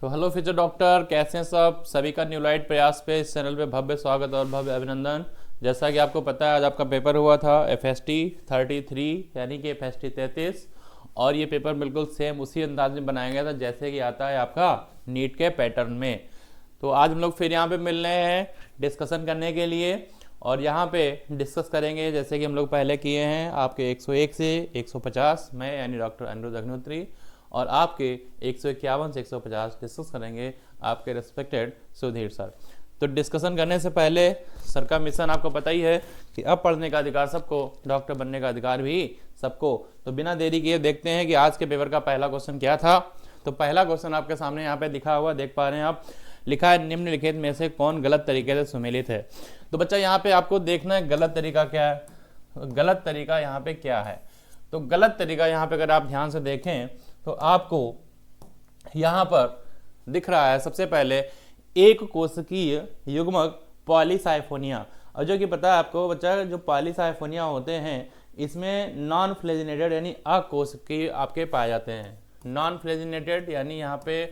तो hello future doctor, कैसे हैं सब? सभी का न्यूलाइट प्रयास पे इस चैनल पे भव्य स्वागत और भव्य अभिनंदन। जैसा कि आपको पता है, आज आपका पेपर हुआ था FST 33 यानी कि FST 33, और ये पेपर बिल्कुल सेम उसी अंदाज में बनाया गया था जैसे कि आता है आपका नीट के पैटर्न में। तो आज हम लोग फिर यहाँ पे मिल रहे हैं डिस्कशन करने के लिए, और यहाँ पे डिस्कस करेंगे जैसे कि हम लोग पहले किए हैं आपके 101 से 150, मैं यानी डॉक्टर अनिरुद्ध अग्निहोत्री, और आपके 151 से 150 डिस्कस करेंगे आपके रिस्पेक्टेड सुधीर सर। तो डिस्कशन करने से पहले सर का मिशन आपको पता ही है कि अब पढ़ने का अधिकार सबको, डॉक्टर बनने का अधिकार भी सबको। तो बिना देरी किए देखते हैं कि आज के पेपर का पहला क्वेश्चन क्या था। तो पहला क्वेश्चन आपके सामने यहाँ पे लिखा हुआ देख पा रहे हैं आप, लिखा है निम्नलिखित में से कौन गलत तरीके से सुमेलित है। तो बच्चा यहाँ पे आपको देखना है गलत तरीका क्या है, गलत तरीका यहाँ पे क्या है। तो गलत तरीका यहाँ पे अगर आप ध्यान से देखें तो आपको यहाँ पर दिख रहा है सबसे पहले एक कोशिकीय युग्मक पॉलीसाइफोनिया। और जो कि पता है आपको बच्चा, जो पॉलीसाइफोनिया होते हैं इसमें नॉन फ्लेजिनेटेड यानी अकोशिकीय आपके पाए जाते हैं। नॉन फ्लेजिनेटेड यानी यहाँ पे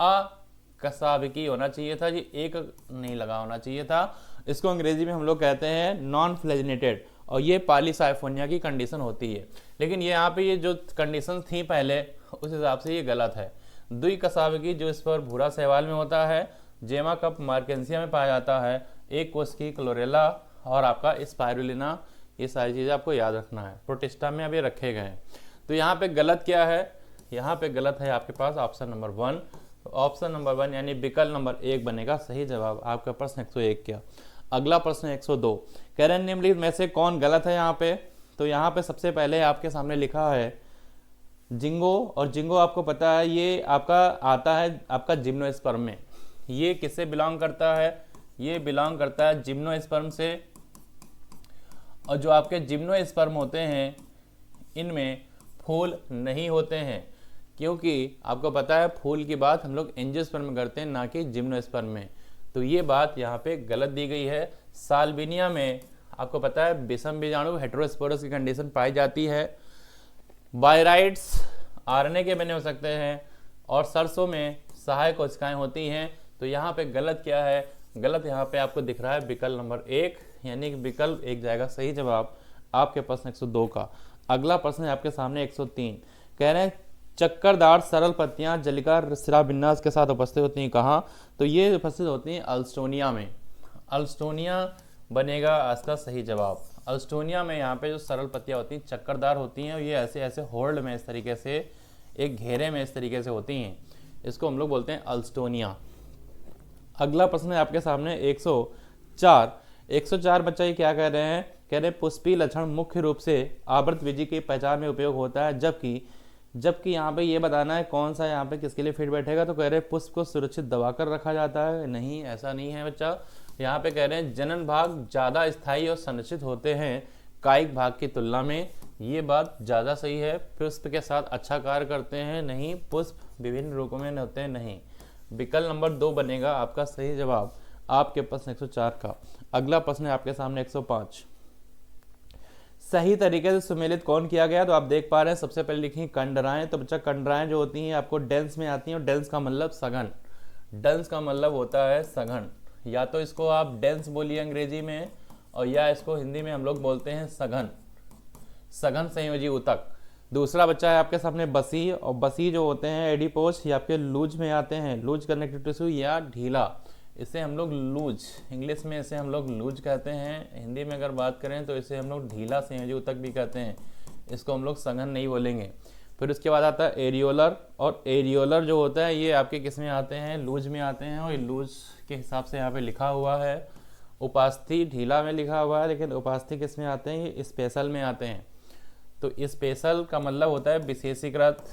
अकशाभिकीय होना चाहिए था, ये एक नहीं लगा होना चाहिए था। इसको अंग्रेजी में हम लोग कहते हैं नॉन फ्लेजिनेटेड, और ये पॉलीसाइफोनिया की कंडीशन होती है। लेकिन ये यहाँ पे ये जो कंडीशन थी पहले उस हिसाब से ये गलत है। द्विकशाभिकीय जो इस पर भूरा शैवाल में होता है, जेमा कप मार्केंसिया में पाया जाता है, एक कोशिकीय क्लोरेला और आपका स्पाइरुलिना, ये सारी चीज़ें आपको याद रखना है। प्रोटिस्टा में अभी रखे गए हैं। तो यहाँ पे गलत क्या है, यहाँ पे गलत है आपके पास ऑप्शन नंबर 1। तो ऑप्शन नंबर 1 यानी विकल्प नंबर 1 बनेगा सही जवाब। आपका प्रश्न 101 क्या। अगला प्रश्न 102, कह रहे हैं निम्नलिखित में से कौन गलत है यहाँ पे। तो यहाँ पे सबसे पहले आपके सामने लिखा है जिंगो, और जिंगो आपको पता है ये आपका आता है आपका जिम्नोस्पर्म में। ये किससे बिलोंग करता है, ये बिलोंग करता है जिम्नोस्पर्म से। और जो आपके जिम्नोस्पर्म होते हैं इनमें फूल नहीं होते हैं, क्योंकि आपको पता है फूल की बात हम लोग एंजियोस्पर्म में करते हैं, ना कि जिम्नोस्पर्म में। तो ये बात यहाँ पे गलत दी गई है। साल्विनिया में आपको पता है विषम बीजाणु हेटेरोस्पोरस की कंडीशन पाई जाती है। बायराइड्स आरएनए के बने हो सकते हैं, और सरसों में सहायक कोशिकाएं होती हैं। तो यहाँ पे गलत क्या है, गलत यहाँ पे आपको दिख रहा है विकल्प नंबर 1, यानी कि विकल्प 1 जाएगा सही जवाब आपके प्रश्न 102 का। अगला प्रश्न है आपके सामने 103, कह रहे हैं चक्करदार सरल पत्तियां जलिका शिराविन्यास के साथ उपस्थित होती हैं कहाँ। तो ये उपस्थित होती हैं अल्स्टोनिया में। अल्स्टोनिया बनेगा इसका सही जवाब। अल्स्टोनिया में यहाँ पे जो सरल पत्तियां होती हैं चक्करदार होती हैं, और ये ऐसे ऐसे होल्ड में इस तरीके से एक घेरे में इस तरीके से होती हैं, इसको हम लोग बोलते हैं अल्स्टोनिया। अगला प्रश्न है आपके सामने 104। 104 बच्चा ये क्या कह रहे हैं, कह रहे हैं पुष्पीय लक्षण मुख्य रूप से आवृत बीजी की पहचान में उपयोग होता है, जबकि यहाँ पे ये बताना है कौन सा यहाँ पे किसके लिए फिट बैठेगा। तो कह रहे हैं पुष्प को सुरक्षित दबाकर रखा जाता है, नहीं ऐसा नहीं है बच्चा। यहाँ पे कह रहे हैं जनन भाग ज़्यादा स्थायी और संरक्षित होते हैं कायिक भाग की तुलना में, ये बात ज़्यादा सही है। पुष्प के साथ अच्छा कार्य करते हैं, नहीं पुष्प विभिन्न रूपों में होते हैं, नहीं। विकल्प नंबर 2 बनेगा आपका सही जवाब आपके प्रश्न 104 का। अगला प्रश्न है आपके सामने 105, सही तरीके से सुमेलित कौन किया गया। तो आप देख पा रहे हैं सबसे पहले लिखी कंडराएं। तो बच्चा कंडराएं जो होती हैं आपको डेंस में आती हैं, और डेंस का मतलब सघन, डेंस का मतलब होता है सघन। या तो इसको आप डेंस बोलिए अंग्रेजी में, और या इसको हिंदी में हम लोग बोलते हैं सघन, सघन संयोजी ऊतक। दूसरा बच्चा है आपके सामने बसी, और बसी जो होते हैं एडिपोज, ये आपके लूज में आते हैं, लूज कनेक्टिव टिश्यू या ढीला, इसे हम लोग लूज, इंग्लिश में इसे हम लोग लूज कहते हैं। हिंदी में अगर बात करें तो इसे हम लोग ढीला संयोजी ऊतक भी कहते हैं, इसको हम लोग सघन नहीं बोलेंगे। फिर उसके बाद आता है एरियोलर, और एरियोलर जो होता है ये आपके किस में आते हैं, लूज में आते हैं, और ये लूज के हिसाब से यहाँ पे लिखा हुआ है। उपास्थि ढीला में लिखा हुआ है, लेकिन उपास्थि किस में आते हैं, ये स्पेशल में आते हैं। तो स्पेशल का मतलब होता है विशेषीकृत।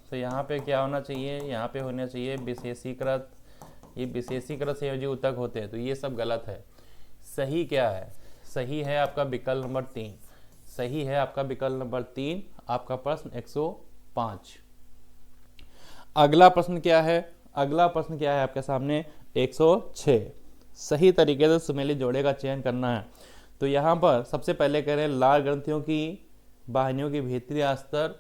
तो यहाँ पे क्या होना चाहिए, यहाँ पे होना चाहिए विशेषीकृत, ये विशेषीकृत संयोजी ऊतक होते हैं। तो ये सब गलत है। सही क्या है, सही है आपका विकल्प नंबर 3, सही है आपका विकल्प नंबर 3, आपका प्रश्न 105। अगला प्रश्न क्या है, अगला प्रश्न क्या है आपके सामने 106, सही तरीके से सुमेलित जोड़े का चयन करना है। तो यहाँ पर सबसे पहले कह रहे हैं लाल ग्रंथियों की वाहिनियों की भीतरी अस्तर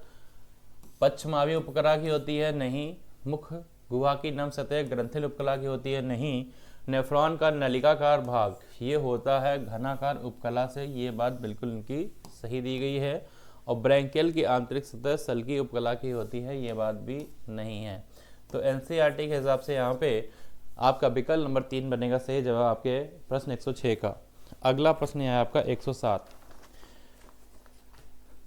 पश्चिमावी उपकरा की होती है, नहीं। मुख्य गुहा की नम सतह ग्रंथिल उपकला की होती है, नहीं। नेफ्रॉन का नलिकाकार भाग ये होता है घनाकार उपकला से, ये बात बिल्कुल इनकी सही दी गई है। और ब्रैंकियल की आंतरिक सतह सल्की उपकला की होती है, ये बात भी नहीं है। तो एनसीईआरटी के हिसाब से यहाँ पे आपका विकल्प नंबर 3 बनेगा सही जवाब आपके प्रश्न 106 का। अगला प्रश्न है आपका 107।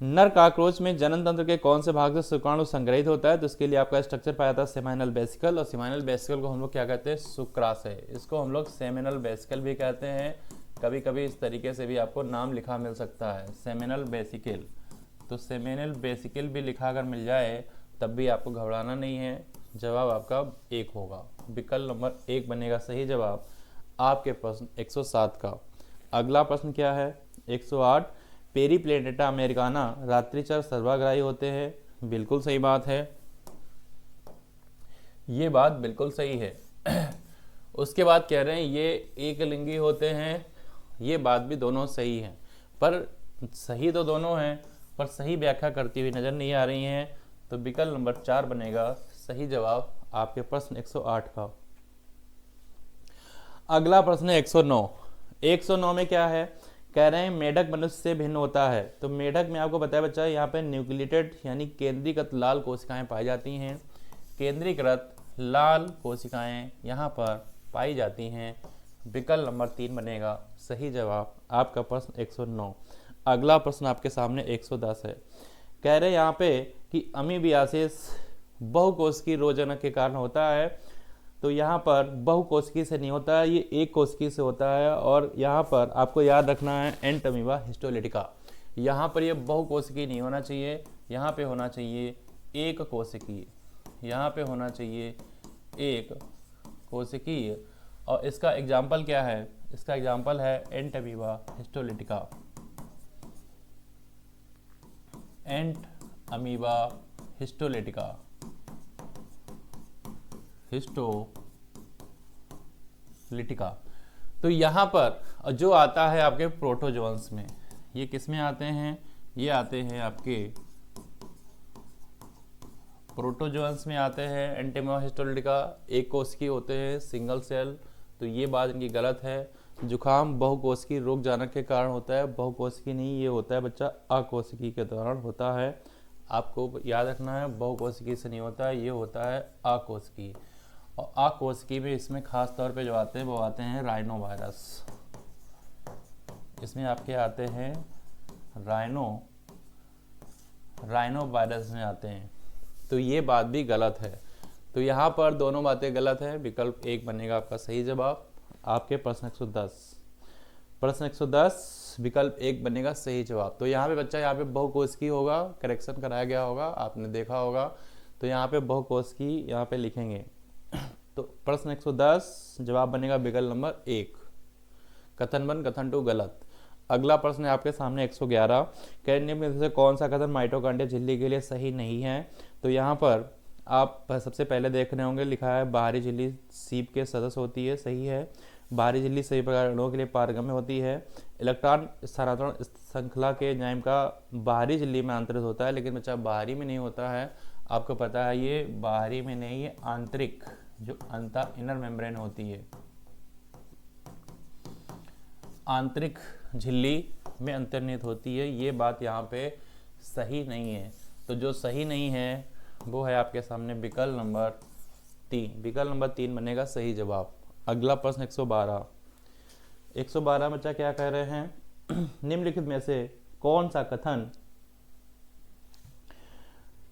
नर काकरोच में जनन तंत्र के कौन से भाग से शुक्राणु संग्रहित होता है? तो इसके लिए आपका स्ट्रक्चर पाया था सेमिनल वेसिकल, और सेमिनल वेसिकल को हम लोग क्या कहते हैं? शुक्राशय। इसको हम लोग सेमिनल वेसिकल भी कहते हैं, कभी कभी इस तरीके से भी आपको नाम लिखा मिल सकता है, सेमिनल वेसिकल। तो सेमिनल वेसिकल भी लिखा अगर मिल जाए तब भी आपको घबराना नहीं है, जवाब आपका 1 होगा। विकल्प नंबर 1 बनेगा सही जवाब आपके प्रश्न 107 का। अगला प्रश्न क्या है? 108। पेरीप्लेनेटा अमेरिकाना रात्रिचर सर्वाग्राही होते हैं, बिल्कुल सही बात है, ये बात बिल्कुल सही है। उसके बाद कह रहे हैं ये एकलिंगी होते हैं, ये बात भी दोनों सही है, पर सही तो दोनों हैं पर सही व्याख्या करती हुई नजर नहीं आ रही हैं। तो विकल्प नंबर 4 बनेगा सही जवाब आपके प्रश्न 108 का। अगला प्रश्न है 109। 109 में क्या है? कह रहे हैं मेढक मनुष्य से भिन्न होता है। तो मेढक में आपको बताया बच्चा यहाँ पे न्यूक्लिएटेड यानी केंद्रीकृत लाल कोशिकाएं पाई जाती हैं। केंद्रीकृत लाल कोशिकाएं यहाँ पर पाई जाती हैं। विकल्प नंबर 3 बनेगा सही जवाब आपका प्रश्न 109। अगला प्रश्न आपके सामने 110 है। कह रहे हैं यहाँ पे कि अमीबियासिस बहुकोशिकीय रोगजनक के कारण होता है। तो यहाँ पर बहुकोशिकीय से नहीं होता है, ये एक कोशिकीय से होता है। और यहाँ पर आपको याद रखना है एंटमीबा हिस्टोलिटिका, यहाँ पर ये बहुकोशिकीय नहीं होना चाहिए, यहाँ पे होना चाहिए एक कोशिकीय, यहाँ पे होना चाहिए एक कोशिकीय। और इसका एग्जाम्पल क्या है? इसका एग्जाम्पल है Entamoeba histolytica, Entamoeba histolytica, histolytica. तो यहाँ पर जो आता है आपके प्रोटोजोन्स में, ये किस में आते हैं? ये आते हैं आपके प्रोटोजोन्स में आते हैं। एंटीमा हिस्टोलिटिका एक कोशिकीय होते हैं, सिंगल सेल। तो ये बात इनकी गलत है। जुखाम बहुकोशिकीय रोगजनक के कारण होता है, बहुकोशिकीय नहीं, ये होता है बच्चा अकोशिकीय के दौरान होता है। आपको याद रखना है बहुकोशिकीय से नहीं होता है, ये होता है अकोशिकीय। और अकोशिकीय में इसमें खास तौर पे जो आते हैं वो आते हैं राइनो वायरस, इसमें आपके आते हैं राइनो वायरस में आते हैं। तो ये बात भी गलत है। तो यहाँ पर दोनों बातें गलत है। विकल्प 1 बनेगा आपका सही जवाब आपके प्रश्न 110। प्रश्न 110 विकल्प 1 बनेगा सही जवाब। तो यहाँ पे बच्चा यहाँ पे बहुकोशिकीय होगा, करेक्शन कराया गया होगा, आपने देखा होगा। तो यहाँ पे बहुकोशिकीय यहाँ पे लिखेंगे। तो प्रश्न 110 जवाब बनेगा विकल्प नंबर 1। कथन 1 कथन 2 गलत। अगला प्रश्न है आपके सामने 111। निम्न में से कौन सा कथन माइटोकॉन्ड्रिया झिल्ली के लिए सही नहीं है? तो यहाँ पर आप सबसे पहले देख रहे होंगे लिखा है बाहरी झिल्ली सीप के सदस्य होती है, सही है। बाहरी झिल्ली सभी प्रकार अणुओं के लिए पारगम्य होती है। इलेक्ट्रॉन स्थानांतरण श्रृंखला के एंजाइम का बाहरी झिल्ली में आंतरिक होता है, लेकिन बच्चा बाहरी में नहीं होता है, आपको पता है ये बाहरी में नहीं है, आंतरिक जो इनर मेम्ब्रेन होती है, आंतरिक झिल्ली में अंतर्निहित होती है। ये बात यहाँ पे सही नहीं है। तो जो सही नहीं है वो है आपके सामने विकल्प नंबर 3। विकल्प नंबर 3 बनेगा सही जवाब। अगला प्रश्न 112। 112 बच्चा क्या कह रहे हैं? निम्नलिखित में से कौन सा कथन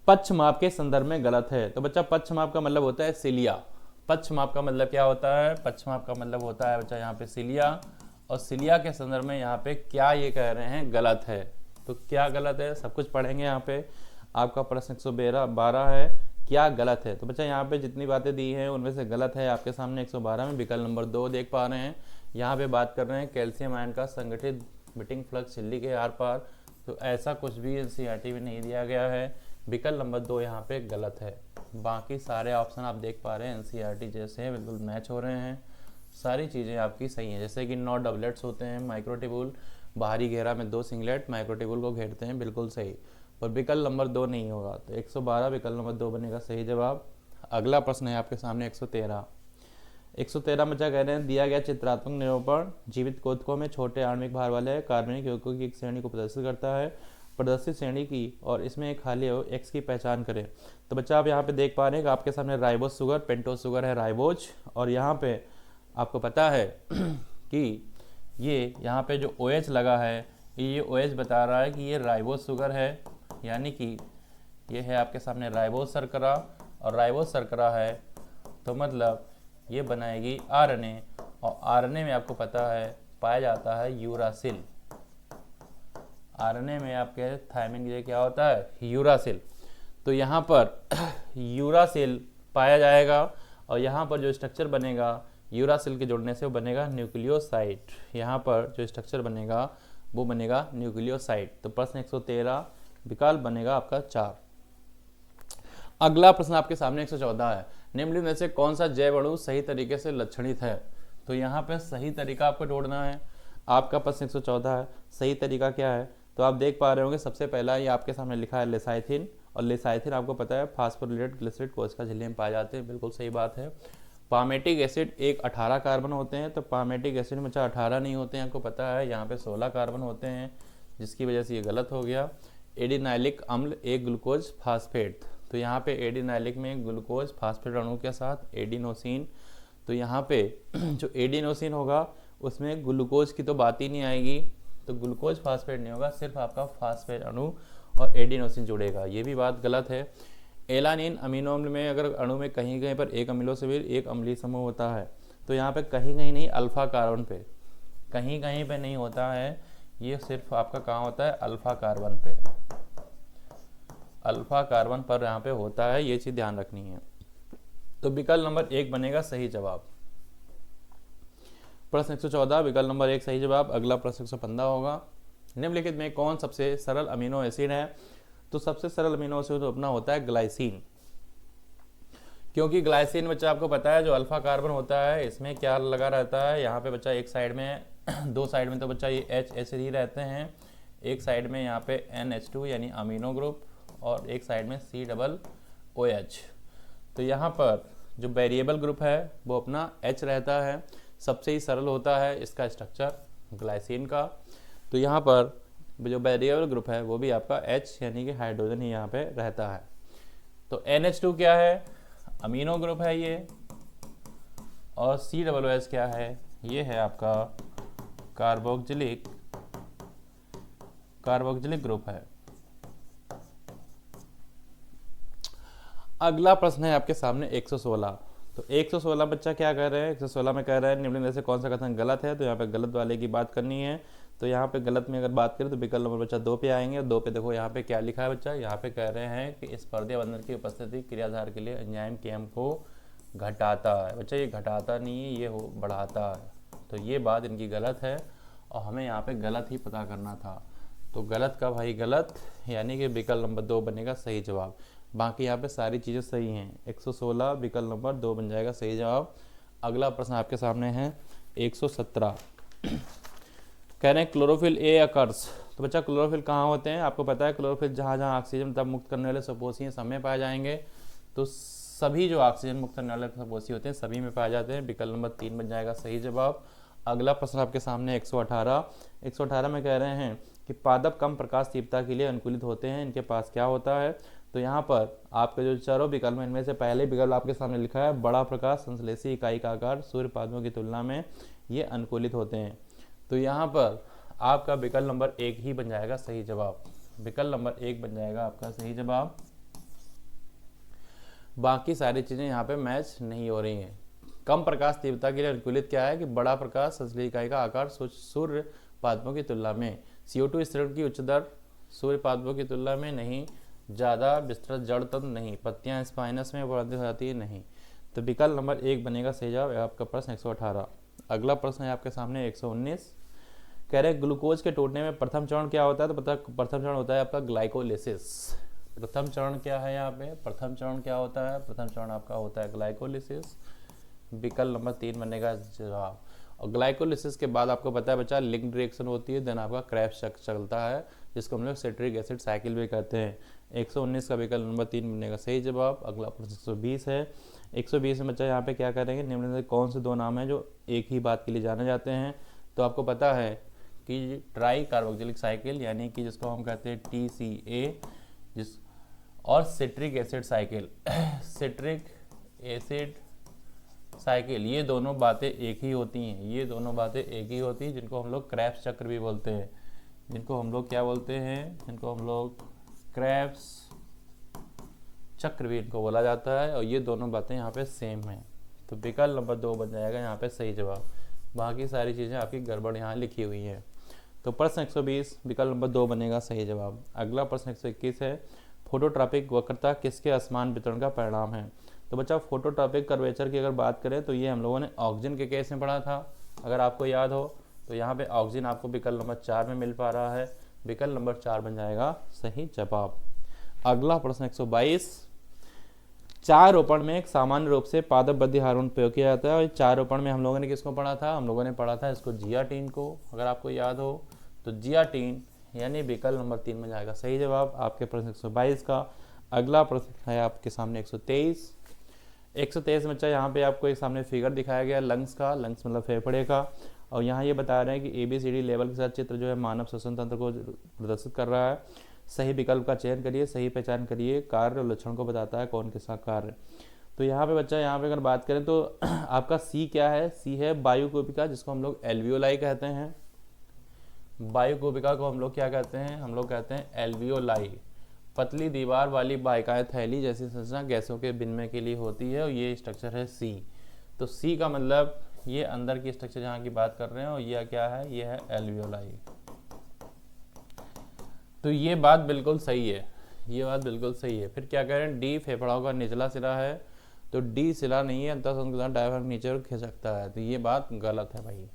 पक्षमाप के संदर्भ में गलत है? तो बच्चा पक्षमाप का मतलब होता है सिलिया। पक्षमाप का मतलब क्या होता है? पक्षमाप का मतलब होता है बच्चा यहाँ पे सिलिया। और सिलिया के संदर्भ में यहाँ पे क्या ये कह रहे हैं गलत है? तो क्या गलत है सब कुछ पढ़ेंगे। यहाँ पे आपका प्रश्न 112 है, क्या गलत है? तो बच्चा यहाँ पे जितनी बातें दी हैं उनमें से गलत है आपके सामने 112 में विकल्प नंबर 2 देख पा रहे हैं। यहाँ पे बात कर रहे हैं कैल्शियम आयन का संगठित बिटिंग फ्लक्स झिल्ली के आर पार। तो ऐसा कुछ भी एनसीईआरटी में नहीं दिया गया है। विकल्प नंबर 2 यहाँ पे गलत है। बाकी सारे ऑप्शन आप देख पा रहे हैं एनसीईआरटी जैसे हैं, बिल्कुल मैच हो रहे हैं, सारी चीज़ें आपकी सही हैं। जैसे कि 9 डबलेट्स होते हैं, माइक्रोट्यूबुल बाहरी घेरा में 2 सिंगलेट माइक्रोट्यूबुल को घेरते हैं, बिल्कुल सही। पर विकल्प नंबर 2 नहीं होगा। तो 112 विकल्प नंबर 2 बनेगा सही जवाब। अगला प्रश्न है आपके सामने 113 बच्चा कह रहे हैं दिया गया चित्रात्मक निरूपण जीवित कोशिकाओं में छोटे आणविक भार वाले कार्बनिक यौगिकों की एक श्रेणी को प्रदर्शित करता है। प्रदर्शित श्रेणी की और इसमें एक खाली अवयव X की पहचान करें। तो बच्चा आप यहाँ पे देख पा रहे हैं कि आपके सामने राइबोज शुगर, पेंटोज शुगर है राइबोज, और यहाँ पे आपको पता है कि ये यहाँ पे जो OH लगा है ये OH बता रहा है कि ये राइबोज शुगर है, यानी कि ये है आपके सामने राइबोज शर्करा, और राइबोज शर्करा है तो मतलब ये बनाएगी RNA, और RNA में आपको पता है पाया जाता है यूरासिल। RNA में आपके थायमिन के क्या होता है यूरासिल, तो यहाँ पर यूरासिल पाया जाएगा, और यहाँ पर जो स्ट्रक्चर बनेगा यूरासिल के जुड़ने से वो बनेगा न्यूक्लियोसाइड। यहाँ पर जो स्ट्रक्चर बनेगा वो बनेगा न्यूक्लियोसाइड। तो प्रश्न 113 विकल्प बनेगा आपका 4। अगला प्रश्न आपके सामने 114 है, निम्नलिखित में से कौन सा जैव अणु सही तरीके से लक्षणित है। तो यहाँ पे सही तरीका आपको ढूंढना है। आपका प्रश्न 114 है, सही तरीका क्या है। तो आप देख पा रहे होंगे सबसे पहला ये आपके सामने लिखा है लेसाइथिन, और लेसाइथिन आपको पता है फास्फोरिलेटेड ग्लिसरीड कोशिका झिल्ली में पाए जाते हैं, बिल्कुल सही बात है। पामेटिक एसिड एक 18 कार्बन होते हैं, तो पामेटिक एसिड में 18 नहीं होते हैं, आपको पता है यहाँ पे 16 कार्बन होते हैं, जिसकी वजह से ये गलत हो गया। एडिनाइलिक अम्ल एक ग्लूकोज फास्फेट, तो यहाँ पे एडिनाइलिक में ग्लूकोज फास्फेट अणु के साथ एडिनोसिन, तो यहाँ पे जो एडिनोसिन होगा उसमें ग्लूकोज की तो बात ही नहीं आएगी, तो ग्लूकोज फास्फेट नहीं होगा, सिर्फ आपका फास्फेट अणु और एडिनोसिन जुड़ेगा, ये भी बात गलत है। एलानिन अमीनो अम्ल में अगर अणु में कहीं कहीं पर एक अमीनो से भी एक अम्लीय समूह होता है, तो यहाँ पे कहीं कहीं नहीं अल्फा कार्बन पे, कहीं कहीं पे नहीं होता है, ये सिर्फ आपका कहाँ होता है अल्फा कार्बन पे, अल्फा कार्बन पर यहाँ पे होता है, ये चीज ध्यान रखनी है। तो विकल्प नंबर 1 बनेगा सही जवाब। प्रश्न 114 विकल्प नंबर 1 सही जवाब। अगला प्रश्न 115 होगा, निम्नलिखित में कौन सबसे सरल अमीनो एसिड है। तो सबसे सरल अमीनो एसिड अपना होता है ग्लाइसिन, क्योंकि ग्लाइसिन बच्चा आपको पता है जो अल्फा कार्बन होता है इसमें क्या लगा रहता है, यहाँ पे बच्चा एक साइड में दो साइड में तो बच्चा ये H ही रहते हैं, एक साइड में यहाँ पे NH2 यानी अमीनो ग्रुप, और एक साइड में COOH। तो यहाँ पर जो वेरिएबल ग्रुप है वो अपना H रहता है, सबसे ही सरल होता है इसका स्ट्रक्चर ग्लाइसिन का। तो यहाँ पर जो वेरिएबल ग्रुप है वो भी आपका H यानी कि हाइड्रोजन ही यहाँ पे रहता है। तो NH2 क्या है अमीनो ग्रुप है ये, और COOH क्या है ये है आपका कार्बोक्सिलिक ग्रुप है। अगला प्रश्न है आपके सामने 116। तो 116 बच्चा क्या कह रहे हैं, 116 में कह रहे हैं निम्नलिखित में से कौन सा कथन गलत है। तो यहाँ पे गलत वाले की बात करनी है। तो यहाँ पे गलत में अगर बात करें तो विकल्प नंबर बच्चा 2 पे आएंगे। 2 पे देखो यहाँ पे क्या लिखा है बच्चा, यहाँ पे कह रहे हैं कि इस पर्दे बंधन की उपस्थिति क्रियाधार के लिए एंजाइम KM को घटाता है। बच्चा ये घटाता नहीं है, ये बढ़ाता है। तो ये बात इनकी गलत है और हमें यहाँ पे गलत ही पता करना था। तो गलत का भाई गलत, यानी कि विकल्प नंबर 2 बनेगा सही जवाब। बाकी यहाँ पे सारी चीज़ें सही हैं। 116 विकल्प नंबर 2 बन जाएगा सही जवाब। अगला प्रश्न आपके सामने है 117। कह रहे हैं क्लोरोफिल ए अकर्स। तो बच्चा क्लोरोफिल कहाँ होते हैं, आपको पता है क्लोरोफिल जहाँ जहाँ ऑक्सीजन तब मुक्त करने वाले सपोषी सब में पाए जाएंगे। तो सभी जो ऑक्सीजन मुक्त करने वाले सपोषी होते हैं सभी में पाए जाते हैं। विकल्प नंबर 3 बन जाएगा सही जवाब। अगला प्रश्न आपके सामने 118 में कह रहे हैं कि पादप कम प्रकाश तीव्रता के लिए अनुकूलित होते हैं, इनके पास क्या होता है। तो यहाँ पर आपके जो चारों विकल्प हैं इनमें से पहले विकल्प आपके सामने लिखा है बड़ा प्रकाश संश्लेषी इकाई का आकार सूर्य पादपों की तुलना में ये अनुकूलित होते हैं। तो यहाँ पर आपका विकल्प नंबर 1 ही बन जाएगा सही जवाब। विकल्प नंबर 1 बन जाएगा आपका सही जवाब। बाकी सारी चीज़ें यहाँ पे मैच नहीं हो रही हैं। कम प्रकाश तीव्रता के लिए अनुकूलित क्या है कि बड़ा प्रकाश संश्लेषी इकाई का आकार सूर्य पादपों की तुलना में, CO2 स्तरण की उच्च दर सूर्य पादपों की तुलना में नहीं, ज़्यादा विस्तृत जड़ तंत्र नहीं, पत्तियां स्पाइनस में बढ़ती हो जाती है नहीं। तो विकल्प नंबर 1 बनेगा सही जवाब आपका प्रश्न 118। अगला प्रश्न है आपके सामने 119। कह रहे हैं ग्लूकोज के टूटने में प्रथम चरण क्या होता है। तो पता प्रथम चरण होता है आपका ग्लाइकोलिसिस। प्रथम चरण क्या है यहाँ पे, प्रथम चरण क्या होता है, प्रथम चरण आपका होता है ग्लाइकोलिसिस। विकल्प नंबर 3 बनेगा जवाब। और ग्लाइकोलिसिस के बाद आपको पता है बच्चा लिंक्ड रिएक्शन होती है, देन आपका क्रेब्स चक्र चलता है। जिसको हम लोग सिट्रिक एसिड साइकिल भी कहते हैं। 119 का विकल्प नंबर 3 बनेगा सही जवाब। अगला प्रश्न 120 है। 120 में बच्चा यहाँ पे क्या करेंगे, निम्न में से कौन से दो नाम हैं जो एक ही बात के लिए जाने जाते हैं। तो आपको पता है कि ट्राई कार्बोक्सिलिक साइकिल यानी कि जिसको हम कहते हैं TCA, जिस और citric acid cycle citric acid cycle, ये दोनों बातें एक ही होती हैं, ये दोनों बातें एक ही होती हैं, जिनको हम लोग क्रेब्स चक्र भी बोलते हैं, जिनको हम लोग क्या बोलते हैं, जिनको हम लोग क्रेब्स चक्र भी इनको बोला जाता है। और ये दोनों बातें यहाँ पे सेम हैं, तो विकल्प नंबर 2 बन जाएगा यहाँ पे सही जवाब। बाकी सारी चीज़ें आपकी गड़बड़ यहाँ लिखी हुई हैं। तो प्रश्न 120 विकल्प नंबर 2 बनेगा सही जवाब। अगला प्रश्न 121 है। फोटोट्रॉपिक वक्रता किसके असमान वितरण का परिणाम है। तो बच्चा फोटोट्रॉपिक कर्वेचर की अगर बात करें तो ये हम लोगों ने ऑक्सीजन के केस में पढ़ा था, अगर आपको याद हो तो यहाँ पे ऑक्सीजन आपको विकल्प नंबर 4 में मिल पा रहा है, विकल्प नंबर 4 बन जाएगा सही जवाब। अगला प्रश्न 122। चार रोपण में एक सामान्य रूप से पादपबद्धि हार्मोन प्रयोग किया जाता है, और चार रोपण में हम लोगों ने किसको पढ़ा था, हम लोगों ने पढ़ा था इसको जियाटीन को, अगर आपको याद हो तो जियाटीन यानी विकल्प नंबर 3 में जाएगा सही जवाब आपके प्रश्न 122 का। अगला प्रश्न है आपके सामने 123। 123 बच्चा यहाँ पे आपको एक सामने फिगर दिखाया गया लंग्स का, लंग्स मतलब फेफड़े का, और यहाँ ये बता रहे हैं कि ABCD लेवल के साथ चित्र जो है मानव श्वसन तंत्र को प्रदर्शित कर रहा है। सही विकल्प का चयन करिए, सही पहचान करिए, कार्य और लक्षण को बताता है कौन किसका कार्य। तो यहाँ पे बच्चा यहाँ पे अगर बात करें तो आपका C क्या है, C है वायुकोशिका, जिसको हम लोग एल्वियोलाई कहते हैं। वायुकोशिका को हम लोग क्या कहते हैं, हम लोग कहते हैं एल्वियोलाई। पतली दीवार वाली वाहिकाएं थैली जैसी संरचना गैसों के विनिमय के लिए होती है, और ये स्ट्रक्चर है C। तो C का मतलब ये अंदर की स्ट्रक्चर जहाँ की बात कर रहे हैं, और ये क्या है, ये है एल्वियोलाई। तो ये बात बिल्कुल सही है, ये बात बिल्कुल सही है। फिर क्या कह रहे हैं, D फेफड़ाओं का निचला सिरा है, तो D सिरा नहीं है, अंतःसंकुलन डायफ्राम नीचे और खिसकता है, तो ये बात गलत है भाई।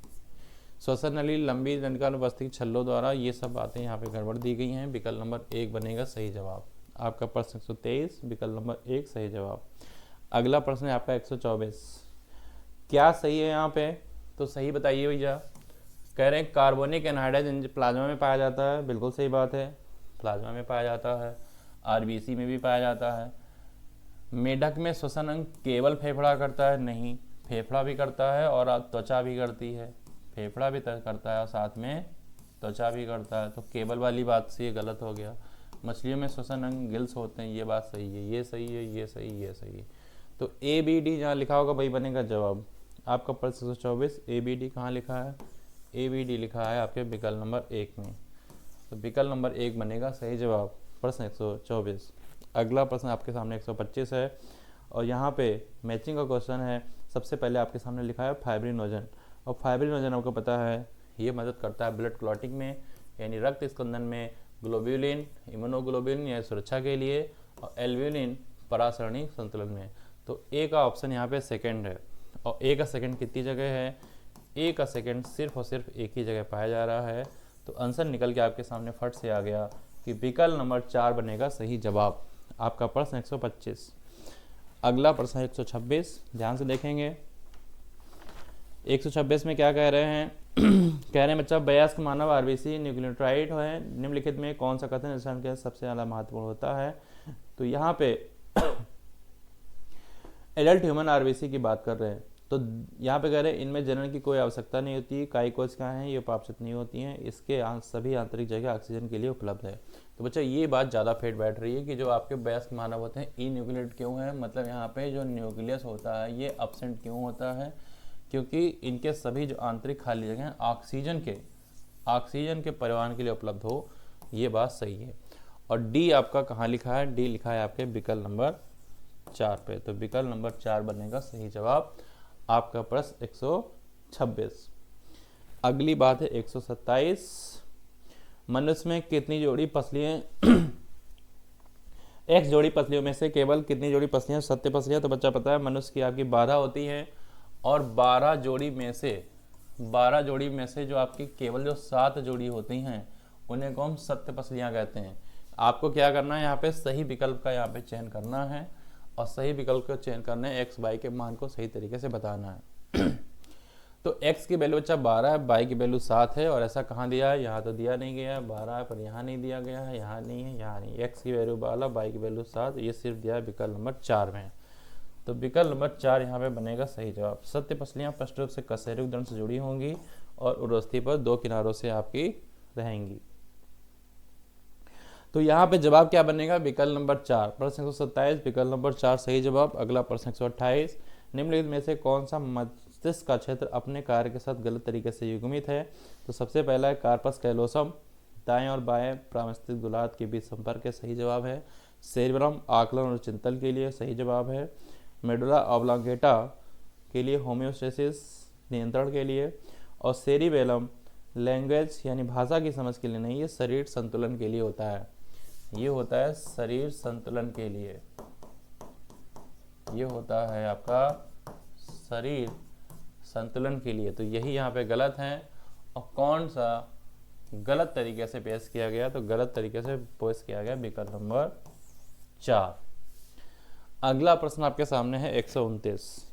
श्वसन नली लंबी दंडकानुपस्थित छल्लों द्वारा, ये सब बातें यहाँ पे गड़बड़ दी गई हैं। विकल्प नंबर 1 बनेगा सही जवाब आपका प्रश्न 123, विकल्प नंबर 1 सही जवाब। अगला प्रश्न है आपका 124। क्या सही है यहाँ पे, तो सही बताइए भैया। कह रहे हैं कार्बोनिक एनहाइड्राइड प्लाज्मा में पाया जाता है, बिल्कुल सही बात है, प्लाज्मा में पाया जाता है, RBC में भी पाया जाता है। मेढक में श्वसन अंग केवल फेफड़ा करता है, नहीं, फेफड़ा भी करता है और त्वचा भी करती है, फेफड़ा भी करता है और साथ में त्वचा भी करता है, तो केवल वाली बात से ये गलत हो गया। मछलियों में श्वसन अंग गिल्स होते हैं, ये बात सही है, ये सही है, ये सही, ये सही है। तो ABD जहाँ लिखा होगा वही बनेगा जवाब आपका प्रश्न 124। ABD कहाँ लिखा है, ABD लिखा है आपके विकल्प नंबर 1 में, तो विकल्प नंबर 1 बनेगा सही जवाब प्रश्न 124। अगला प्रश्न आपके सामने 125 है, और यहाँ पे मैचिंग का क्वेश्चन है। सबसे पहले आपके सामने लिखा है फाइब्रिनोजन, और फाइब्रिनोजन आपको पता है ये मदद करता है ब्लड क्लॉटिंग में, यानी रक्त स्कंदन में, ग्लोब्यूलिन इम्यूनोग्लोबिन या सुरक्षा के लिए, और एल्ब्यूलिन परासरणिक संतुलन में। तो A का ऑप्शन यहाँ पे सेकंड है, और A का सेकंड कितनी जगह है, A का सेकंड सिर्फ और सिर्फ एक ही जगह पाया जा रहा है। तो आंसर निकल के आपके सामने फट से आ गया कि विकल्प नंबर 4 बनेगा सही जवाब आपका प्रश्न 125। अगला प्रश्न 126, ध्यान से देखेंगे। 126 में क्या कह रहे हैं कह रहे हैं बच्चा वयस्क मानव RBC न्यूक्लियोटाइड है, निम्नलिखित में कौन सा कथन इंसान के सबसे ज़्यादा महत्वपूर्ण होता है। तो यहाँ पे एडल्ट ह्यूमन RBC की बात कर रहे हैं, तो यहाँ पे कह रहे हैं इनमें जनन की कोई आवश्यकता नहीं होती, काई कोशिकाएं हैं ये उपापचित नहीं होती हैं, इसके सभी आंतरिक जगह ऑक्सीजन के लिए उपलब्ध है। तो बच्चा ये बात ज़्यादा फेट बैठ रही है कि जो आपके वयस्क मानव होते हैं ई न्यूक्लिएट क्यों है, मतलब यहाँ पे जो न्यूक्लियस होता है ये एब्सेंट क्यों होता है, क्योंकि इनके सभी जो आंतरिक खाली जगह ऑक्सीजन के परिवहन के लिए उपलब्ध हो, ये बात सही है। और डी आपका कहाँ लिखा है, डी लिखा है आपके विकल्प नंबर 4 पे, तो विकल्प नंबर 4 बनेगा सही जवाब आपका प्रश्न 126। अगली बात है 127। मनुष्य में कितनी जोड़ी पसलियां X जोड़ी पसलियों में से केवल कितनी जोड़ी पसलियां सत्य पसलियां, तो बच्चा पता है मनुष्य की आपकी 12 होती हैं, और 12 जोड़ी में से जो आपकी केवल जो 7 जोड़ी होती हैं उन्हें को हम सत्य पसलियां कहते हैं। आपको क्या करना है, यहाँ पे सही विकल्प का यहाँ पे चयन करना है, और सही विकल्प का चयन करने X Y के मान को सही तरीके से बताना है। तो x की वैल्यू बच्चा 12 है, y की वैल्यू 7 है, और ऐसा कहाँ दिया है, यहाँ तो दिया नहीं गया है 12 है, पर यहाँ नहीं दिया गया है, यहाँ नहीं है, यहाँ नहीं। x की वैल्यू 12, y की वैल्यू 7, ये सिर्फ दिया है विकल्प नंबर 4 में। तो विकल्प नंबर 4 यहाँ पे बनेगा सही जवाब। सत्य पसलियाँ स्पष्ट रूप से कसेरे उदाहरण से जुड़ी होंगी और उर्वस्थी पर 2 किनारों से आपकी रहेंगी। तो यहाँ पे जवाब क्या बनेगा, विकल्प नंबर 4। प्रश्न 127 विकल्प नंबर 4 सही जवाब। अगला प्रश्न 128, निम्नलिखित में से कौन सा मस्तिष्क का क्षेत्र अपने कार्य के साथ गलत तरीके से युग्मित है। तो सबसे पहला है कार्पस कैलोसम, दाएं और बाएं प्रामस्तिष्क गुलात के बीच संपर्क के सही जवाब है। सेरिब्रम आकलन और चिंतन के लिए सही जवाब है। मेडुला ऑब्लांगेटा के लिए होम्योस्टेसिस नियंत्रण के लिए, और सेरिबेलम लैंग्वेज यानी भाषा की समझ के लिए नहीं, ये शरीर संतुलन के लिए होता है। ये होता है शरीर संतुलन के लिए, ये होता है आपका शरीर संतुलन के लिए। तो यही यहाँ पे गलत है। और कौन सा गलत तरीके से पेश किया गया, तो गलत तरीके से पेश किया गया विकल्प नंबर 4। अगला प्रश्न आपके सामने है 129,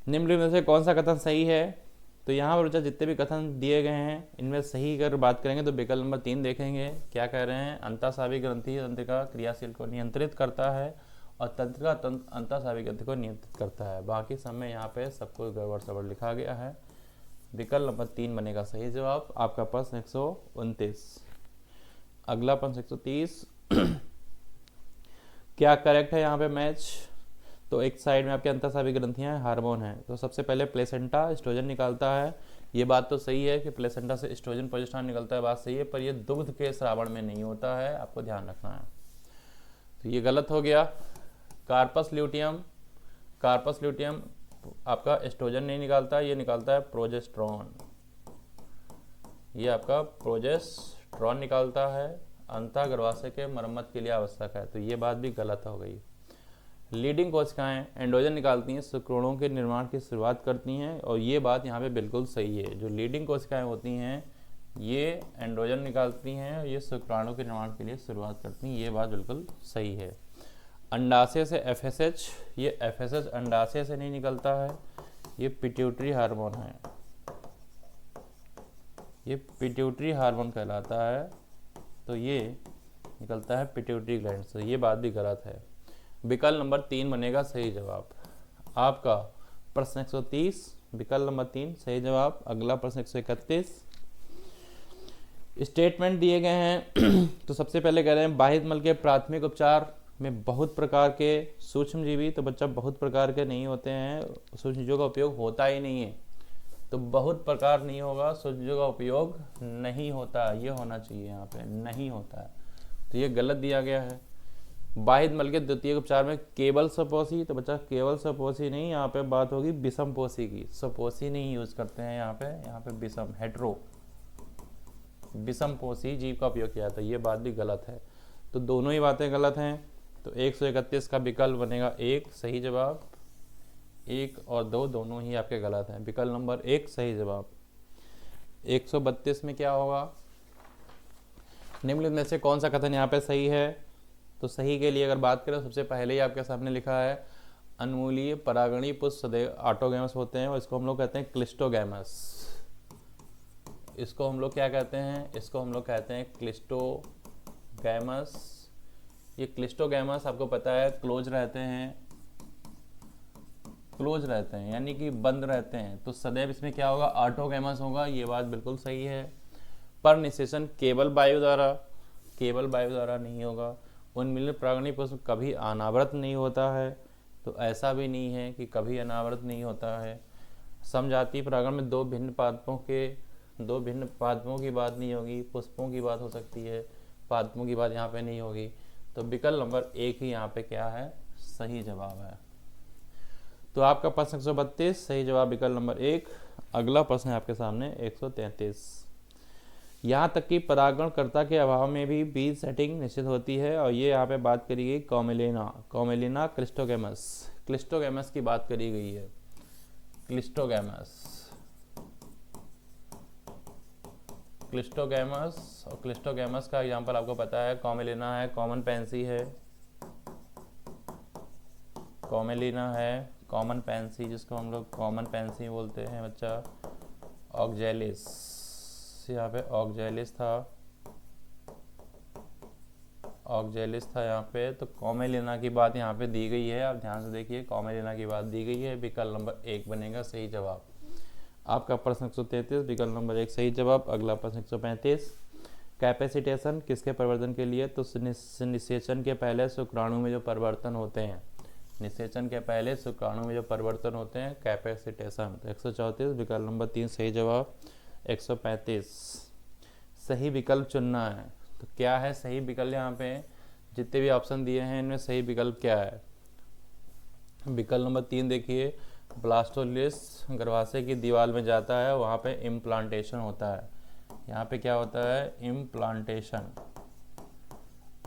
निम्नलिखित में से कौन सा कथन सही है। तो यहाँ पर बच्चा जितने भी कथन दिए गए हैं इनमें सही अगर बात करेंगे तो विकल्प नंबर 3 देखेंगे। क्या कह रहे हैं, अंतःस्रावी ग्रंथि तंत्रिका क्रियाशील को नियंत्रित करता है और तंत्रिका अंतःस्रावी ग्रंथि को नियंत्रित करता है। बाकी समय यहाँ पे सब कुछ गड़बड़ सड़बड़ लिखा गया है। विकल्प नंबर 3 बनेगा सही जवाब। आपका प्रश्न 129। अगला प्रश्न 130 क्या करेक्ट है यहाँ पे मैच। तो एक साइड में आपके अंतःस्रावी ग्रंथियां हार्मोन है। तो सबसे पहले प्लेसेंटा एस्ट्रोजन निकालता है। ये बात तो सही है कि प्लेसेंटा से एस्ट्रोजन प्रोजेस्टेरॉन निकलता है, बात सही है, पर ये दुग्ध के श्रावण में नहीं होता है, आपको ध्यान रखना है। तो ये गलत हो गया। कार्पस ल्यूटियम आपका एस्ट्रोजन नहीं निकालता, ये निकालता है प्रोजेस्टेरॉन। ये आपका प्रोजेस्टेरॉन निकालता है, अंतः गर्भाशय के मरम्मत के लिए आवश्यक है। तो ये बात भी गलत हो गई। लीडिंग कोशिकाएं एंड्रोजन निकालती हैं, शुक्राणुओं के निर्माण की शुरुआत करती हैं, और ये बात यहाँ पे बिल्कुल सही है। जो लीडिंग कोशिकाएं होती हैं ये एंड्रोजन निकालती हैं और ये शुक्राणु के निर्माण के लिए शुरुआत करती हैं, ये बात बिल्कुल सही है। अंडाशय से FSH, ये FSH अंडाशय से नहीं निकलता है, ये पिट्यूटरी हार्मोन है, ये पिट्यूटरी हार्मोन कहलाता है। तो ये निकलता है पिट्यूटरी ग्लैंड से, ये बात भी गलत है। विकल्प नंबर 3 बनेगा सही जवाब। आपका प्रश्न 130 विकल्प नंबर 3 सही जवाब। अगला प्रश्न 131 स्टेटमेंट दिए गए हैं। तो सबसे पहले कह रहे हैं बाहित मल के प्राथमिक उपचार में बहुत प्रकार के सूक्ष्मजीवी, तो बच्चा बहुत प्रकार के नहीं होते हैं, सूक्ष्मजीवियों का उपयोग होता ही नहीं है। तो बहुत प्रकार नहीं होगा, सूक्ष्मजीवियों का उपयोग नहीं होता, ये होना चाहिए यहाँ पे, नहीं होता है। तो ये गलत दिया गया है। बाहित मल के द्वितीय उपचार में केवल सपोसी, तो बच्चा केवल सपोसी नहीं, यहाँ पे बात होगी विषमपोषी की। सपोसी नहीं यूज करते हैं यहाँ पे विषम हेट्रो विषमपोषी जीव का उपयोग किया था, ये बात भी गलत है। तो दोनों ही बातें गलत हैं। तो 131 का विकल्प बनेगा 1 सही जवाब। 1 और 2 दोनों ही आपके गलत हैं। विकल्प नंबर 1 सही जवाब। 132 में क्या होगा, निम्नलिखित में से कौन सा कथन यहाँ पे सही है। तो सही के लिए अगर बात करें, सबसे पहले ही आपके सामने लिखा है अनमूलीय परागणीय पुष्प सदैव ऑटोगैमस होते हैं, और इसको हम लोग कहते हैं क्लिस्टोगैमस। इसको हम लोग क्या कहते हैं, इसको हम लोग कहते हैं क्लिस्टोगैमस। ये क्लिस्टोगैमस आपको पता है क्लोज रहते हैं यानी कि बंद रहते हैं। तो सदैव इसमें क्या होगा, ऑटोगैमस होगा, ये बात बिल्कुल सही है। पर निषेचन केवल वायु द्वारा नहीं होगा। उन्मूलित परागणीय पुष्प कभी अनावृत नहीं होता है, तो ऐसा भी नहीं है कि कभी अनावृत नहीं होता है। समजातीय परागण में दो भिन्न पादपों की बात नहीं होगी, पुष्पों की बात हो सकती है, पादपों की बात यहाँ पे नहीं होगी। तो विकल्प नंबर 1 ही यहाँ पे क्या है, सही जवाब है। तो आपका प्रश्न 132 सही जवाब विकल्प नंबर 1। अगला प्रश्न है आपके सामने 133। यहाँ तक कि परागणकर्ता के अभाव में भी बीज सेटिंग निश्चित होती है, और ये यहाँ पे बात करी गई कॉमेलिना क्लिस्टोगैमस की बात करी गई है। क्लिस्टोगैमस और क्लिस्टोगैमस का एग्जांपल आपको पता है, कॉमेलिना है, कॉमन पेंसी है, कॉमन पेंसी, जिसको हम लोग कॉमन पेंसी बोलते हैं बच्चा, ऑक्जेलिस, यहाँ पे ऑक्जेलिस था, ऑक्जेलिस था यहाँ पे। तो कॉमेलिना की बात यहाँ पे दी गई है, आप ध्यान से देखिए, कॉमेलिना की बात दी गई है, विकल्प नंबर 1 बनेगा सही जवाब। आपका प्रश्न 133, विकल्प नंबर 1 सही जवाब। अगला प्रश्न 135, कैपेसिटेशन किसके परिवर्तन के लिए? तो निषेचन के पहले शुक्राणु में जो परिवर्तन होते हैं, निषेचन के पहले शुक्राणु में जो परिवर्तन होते हैं, कैपेसिटेशन। तो 134, विकल्प नंबर 3 सही जवाब। 135, सही विकल्प चुनना है। तो क्या है सही विकल्प? यहाँ पे जितने भी ऑप्शन दिए हैं इनमें सही विकल्प क्या है? विकल्प नंबर 3 देखिए, ब्लास्टोलिस गर्भाशय की दीवार में जाता है, वहाँ पे इम्प्लांटेशन होता है। यहाँ पे क्या होता है? इम्प्लांटेशन।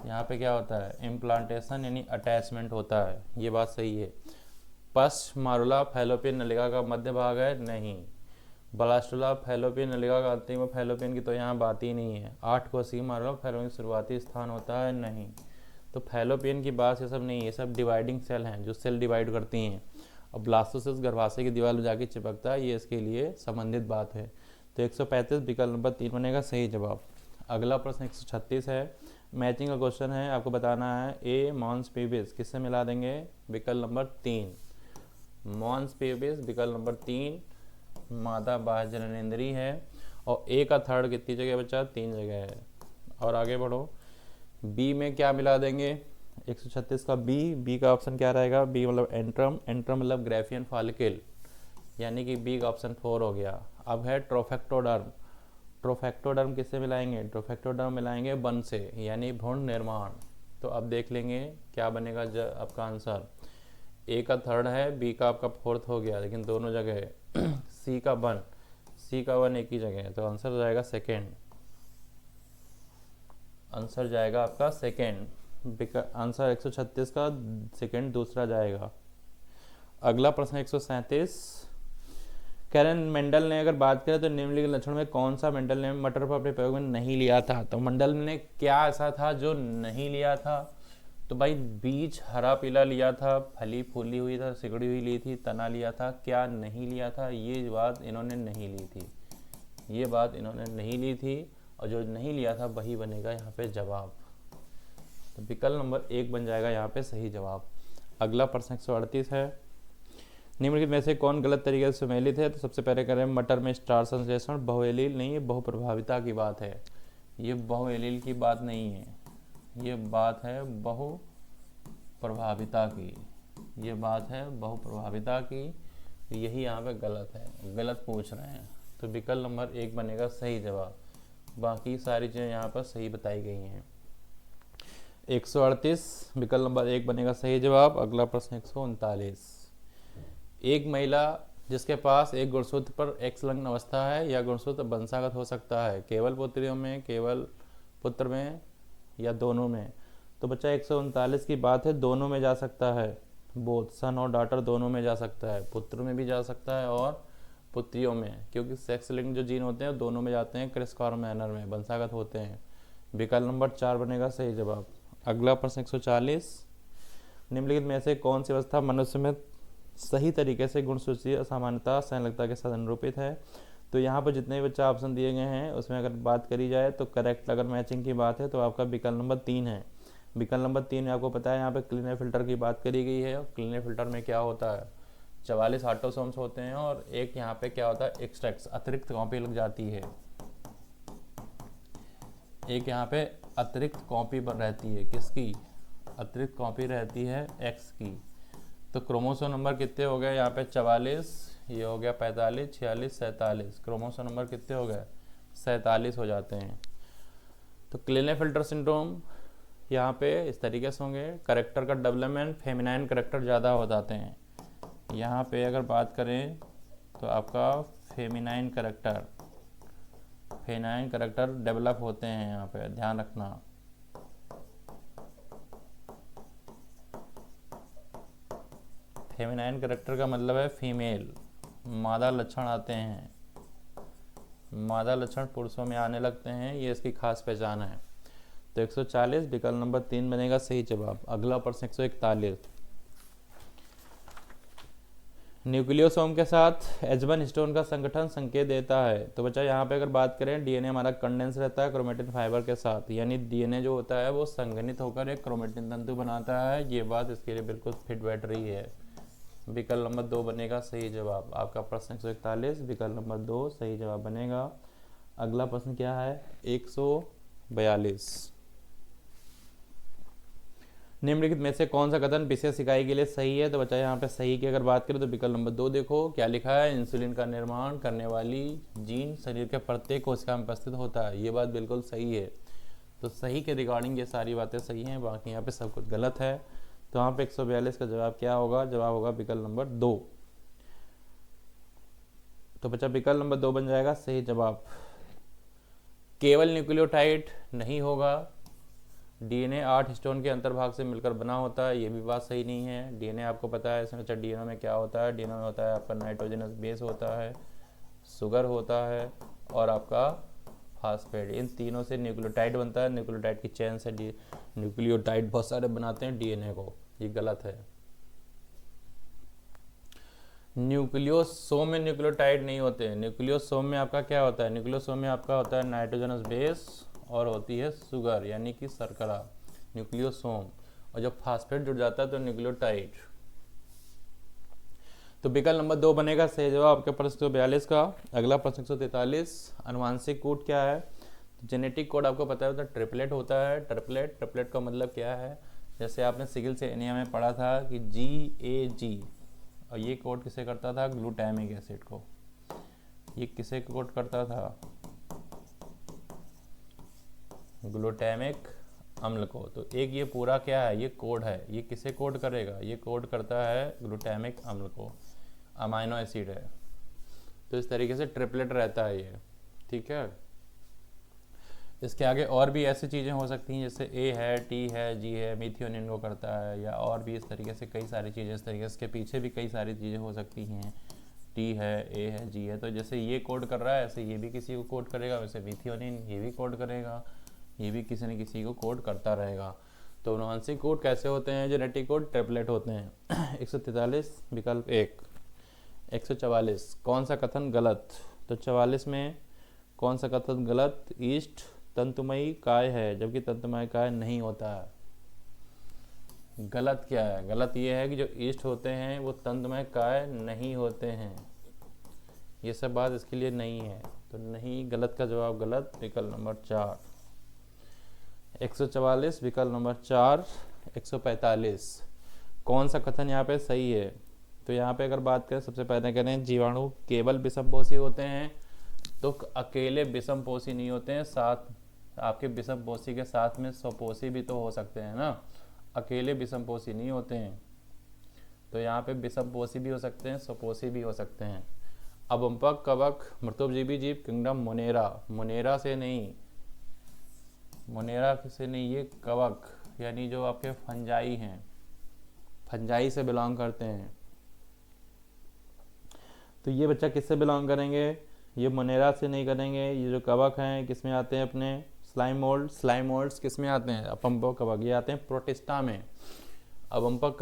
यहाँ पे क्या होता है? इम्प्लांटेशन यानी अटैचमेंट होता है, ये बात सही है। पश मारुला फैलोपियन नलिका का मध्य भाग है? नहीं। ब्लास्टुला फैलोपियन नलिका का अंतिम फैलोपियन की तो यहाँ बात ही नहीं है। 8 कोशिका मारुला फैलोपियन शुरुआती स्थान होता है? नहीं। तो फैलोपियन की बात ये सब नहीं है, ये सब डिवाइडिंग सेल हैं जो सेल डिवाइड करती हैं। और ब्लास्टोसिस गर्भाशय की दीवार में जाके चिपकता है, ये इसके लिए संबंधित बात है। तो 135 विकल्प नंबर 3 बनेगा सही जवाब। अगला प्रश्न 136 है, मैचिंग का क्वेश्चन है, आपको बताना है ए मॉन्स पेबिस किससे मिला देंगे? विकल्प नंबर 3 मॉन्स पेबिस, विकल्प नंबर 3 मादा बाह्य जननेंद्रिय है। और ए का थर्ड कितनी जगह बचा? 3 जगह है। और आगे बढ़ो, बी में क्या मिला देंगे? 136 का बी का ऑप्शन क्या रहेगा? बी मतलब एंट्रम, एंट्रम मतलब ग्रेफियन फॉलिकल, यानी कि बी का ऑप्शन 4 हो गया। अब है ट्रोफेक्टोडर्म, ट्रोफेक्टोडर्म किससे मिलाएंगे? ट्रोफेक्टोडर्म मिलाएंगे वन से, यानी भ्रूण निर्माण। तो अब देख लेंगे क्या बनेगा आपका आंसर। ए का थर्ड है, बी का आपका 4th हो गया, लेकिन दोनों जगह सी का 1 एक ही जगह है। तो आंसर जाएगा सेकेंड, आंसर जाएगा आपका सेकेंड। आंसर 136 का सेकेंड दूसरा जाएगा। अगला प्रश्न 137, कैरन मेंडल ने अगर बात करें तो निम्नलिखित लक्षण में कौन सा मेंडल ने मटर को अपने प्रयोग में नहीं लिया था? तो मेंडल ने क्या ऐसा था जो नहीं लिया था? तो भाई बीज हरा पीला लिया था, फली फूली हुई था, सिकुड़ी हुई ली थी, तना लिया था, क्या नहीं लिया था? ये बात इन्होंने नहीं ली थी, ये बात इन्होंने नहीं ली थी, और जो नहीं लिया था वही बनेगा यहाँ पे जवाब। तो विकल्प नंबर 1 बन जाएगा यहाँ पे सही जवाब। अगला प्रश्न 138 है, निम्नलिखित में से कौन गलत तरीके से सुमेलित है? तो सबसे पहले करें मटर में स्टार संश्लेषण बहुएलील नहीं, ये बहुप्रभाविता की बात है, ये बहुएलील की बात नहीं है, ये बात है बहुप्रभाविता की, ये बात है बहुप्रभाविता की। यही यहाँ पे गलत है, गलत पूछ रहे हैं। तो विकल्प नंबर 1 बनेगा सही जवाब, बाकी सारी चीज़ें यहाँ पर सही बताई गई हैं। 138 विकल्प नंबर 1 बनेगा सही जवाब। अगला प्रश्न 139, एक महिला जिसके पास एक गुणसूत्र पर एक्स लग्न अवस्था है, या गुणसूत्र वंशागत हो सकता है केवल पुत्रियों में, केवल पुत्र में, या दोनों में? तो बच्चा 139 की बात है, दोनों में जा सकता है, बोथ सन और डॉटर दोनों में जा सकता है, पुत्र में भी जा सकता है और पुत्रियों में, क्योंकि सेक्स लिंक जो जीन होते हैं दोनों में जाते हैं, क्रिस क्रॉस मैनर में वंशागत होते हैं। विकल्प नंबर 4 बनेगा सही जवाब। अगला प्रश्न 140, निम्नलिखित में से कौन सी अवस्था मनुष्य में सही तरीके से गुणसूत्रीय असामान्यता संलग्नता के साथ अनुरूपित है? तो यहाँ पर जितने भी बच्चा ऑप्शन दिए गए हैं उसमें अगर बात करी जाए तो करेक्ट अगर मैचिंग की बात है तो आपका विकल्प नंबर 3 है। विकल्प नंबर 3 में आपको पता है यहाँ पे क्लीनर फिल्टर की बात करी गई है, और क्लीनर फिल्टर में क्या होता है? 44 ऑटोसोम्स होते हैं, और एक यहाँ पे क्या होता है? एक्सट्रैक्ट, अतिरिक्त कॉपी लग जाती है, एक यहाँ पे अतिरिक्त कॉपी रहती है, किसकी? अतिरिक्त कॉपी रहती है एक्स की। तो क्रोमोसोम नंबर कितने हो गए यहाँ पे? 44, ये हो गया 45, 46, 47, क्रोमोसोम नंबर कितने हो गए? 47 हो जाते हैं। तो क्लीनेफिल्टर सिंड्रोम यहाँ पे इस तरीके से होंगे, करेक्टर का डेवलपमेंट फेमिनाइन करेक्टर ज़्यादा हो जाते हैं। यहाँ पे अगर बात करें तो आपका फेमिनाइन करेक्टर डेवलप होते हैं, यहाँ पे ध्यान रखना। फेमिनाइन करेक्टर का मतलब है फीमेल, मादा लक्षण आते हैं, मादा लक्षण पुरुषों में आने लगते हैं, ये इसकी खास पहचान है। तो 140 विकल्प नंबर 3 बनेगा सही जवाब। अगला प्रश्न 141, न्यूक्लियोसोम के साथ H1 हिस्टोन का संगठन संकेत देता है। तो बच्चा यहाँ पे अगर बात करें, डीएनए हमारा कंडेंस रहता है क्रोमेटिन फाइबर के साथ, यानी डीएनए जो होता है वो संघनित होकर एक क्रोमेटिन तंतु बनाता है। ये बात इसके लिए बिल्कुल फिट बैठ रही है। विकल्प नंबर 2 बनेगा सही जवाब। आपका प्रश्न 141, विकल्प नंबर 2 सही जवाब बनेगा। अगला प्रश्न क्या है? 142, निम्नलिखित में से कौन सा कथन विशेष इकाई के लिए सही है? तो बच्चा यहाँ पे सही की अगर बात करें तो विकल्प नंबर 2 देखो क्या लिखा है, इंसुलिन का निर्माण करने वाली जीन शरीर के प्रत्येक कोशिका में उपस्थित होता है। ये बात बिल्कुल सही है। तो सही के रिगार्डिंग ये सारी बातें सही हैं, बाकी यहाँ पे सब कुछ गलत है। तो यहाँ पे 142 का जवाब क्या होगा? जवाब होगा विकल्प नंबर 2। तो बच्चा विकल्प नंबर 2 बन जाएगा सही जवाब। केवल न्यूक्लियोटाइड नहीं होगा, डीएनए 8 हिस्टोन के अंतर्भाग से मिलकर बना होता है। ये भी बात सही नहीं है। डीएनए आपको पता है इसमें, अच्छा डीएनए में क्या होता है? डीएनए में होता है आपका नाइट्रोजनस बेस होता है, शुगर होता है और आपका फास्फेट। इन तीनों से न्यूक्लियोटाइड बनता है। न्यूक्लियोटाइड की चेन से न्यूक्लियोटाइड बहुत सारे बनाते हैं डीएनए को। ये गलत है। न्यूक्लियोसोम में न्यूक्लियोटाइड नहीं होते हैं। न्यूक्लियोसोम में आपका क्या होता है? न्यूक्लियोसोम में आपका होता है नाइट्रोजनस बेस और होती है शुगर यानी कि शर्करा, न्यूक्लियोसोम। और जब फास्फेट जुड़ जाता है तो न्यूक्लियोटाइड। तो विकल्प नंबर 2 बनेगा सही जवाब आपके प्रश्न 142 का। अगला प्रश्न 143, अनुवांशिक कोड क्या है? तो जेनेटिक कोड आपको पता है ट्रिपलेट होता है। ट्रिपलेट का मतलब क्या है? जैसे आपने सिगिल से एनिया में पढ़ा था कि GAG, और ये कोड किसे करता था? ग्लूटामिक एसिड को। ये किसे कोड करता था? ग्लूटामिक अम्ल को। तो एक ये पूरा क्या है? ये कोड है। ये किसे कोड करेगा? ये कोड करता है ग्लूटामिक अम्ल को। अमाइनो एसिड है। तो इस तरीके से ट्रिपलेट रहता है ये, ठीक है। इसके आगे और भी ऐसी चीज़ें हो सकती हैं जैसे A है, T है, G है, मीथियोनिन को करता है, या और भी इस तरीके से कई सारी चीज़ें। इस तरीके से इसके पीछे भी कई सारी चीज़ें हो सकती हैं। T है, A है, G है। तो जैसे ये कोड कर रहा है ऐसे ये भी किसी को कोड करेगा, वैसे मीथियोनिन ये भी कोड करेगा, ये भी किसी न किसी को कोड करता रहेगा। तो अनुवांशिक कोड कैसे होते हैं? जेनेटिक कोड ट्रिपलेट होते हैं। 143 विकल्प 1। 144, कौन सा कथन गलत? तो 44 में कौन सा कथन गलत? ईस्ट तंतुमयी काय है जबकि तंतुमय काय नहीं होता है। गलत क्या है? गलत ये है कि जो ईस्ट होते हैं वो तंतुमय काय नहीं होते हैं। ये सब बात इसके लिए नहीं है। तो नहीं, गलत का जवाब गलत, विकल्प नंबर 4। 144 विकल्प नंबर 4। 145, कौन सा कथन यहाँ पे सही है? तो यहाँ पे अगर बात करें, सबसे पहले करें जीवाणु केवल विषमपोषी होते हैं। तो अकेले विषमपोषी नहीं होते हैं, साथ आपके विषमपोषी के साथ में स्वपोषी भी तो हो सकते हैं ना। अकेले विषमपोषी नहीं होते हैं। तो यहाँ पे विषमपोषी भी हो सकते हैं, स्वपोषी भी हो सकते हैं। अबंपक, कवक, मृतोपजीवी जीव, किंगडम मोनेरा। मोनेरा से नहीं, मोनेरा से नहीं, ये कवक यानी जो आपके फंजाई हैं, फंजाई से बिलोंग करते हैं। तो ये बच्चा किससे बिलोंग करेंगे? ये मोनेरा से नहीं करेंगे। ये जो कवक हैं किस में आते हैं? अपने स्लाइम मोल्ड्स किस में आते हैं? अपंपक कवक, ये आते हैं प्रोटिस्टा में। अबंपक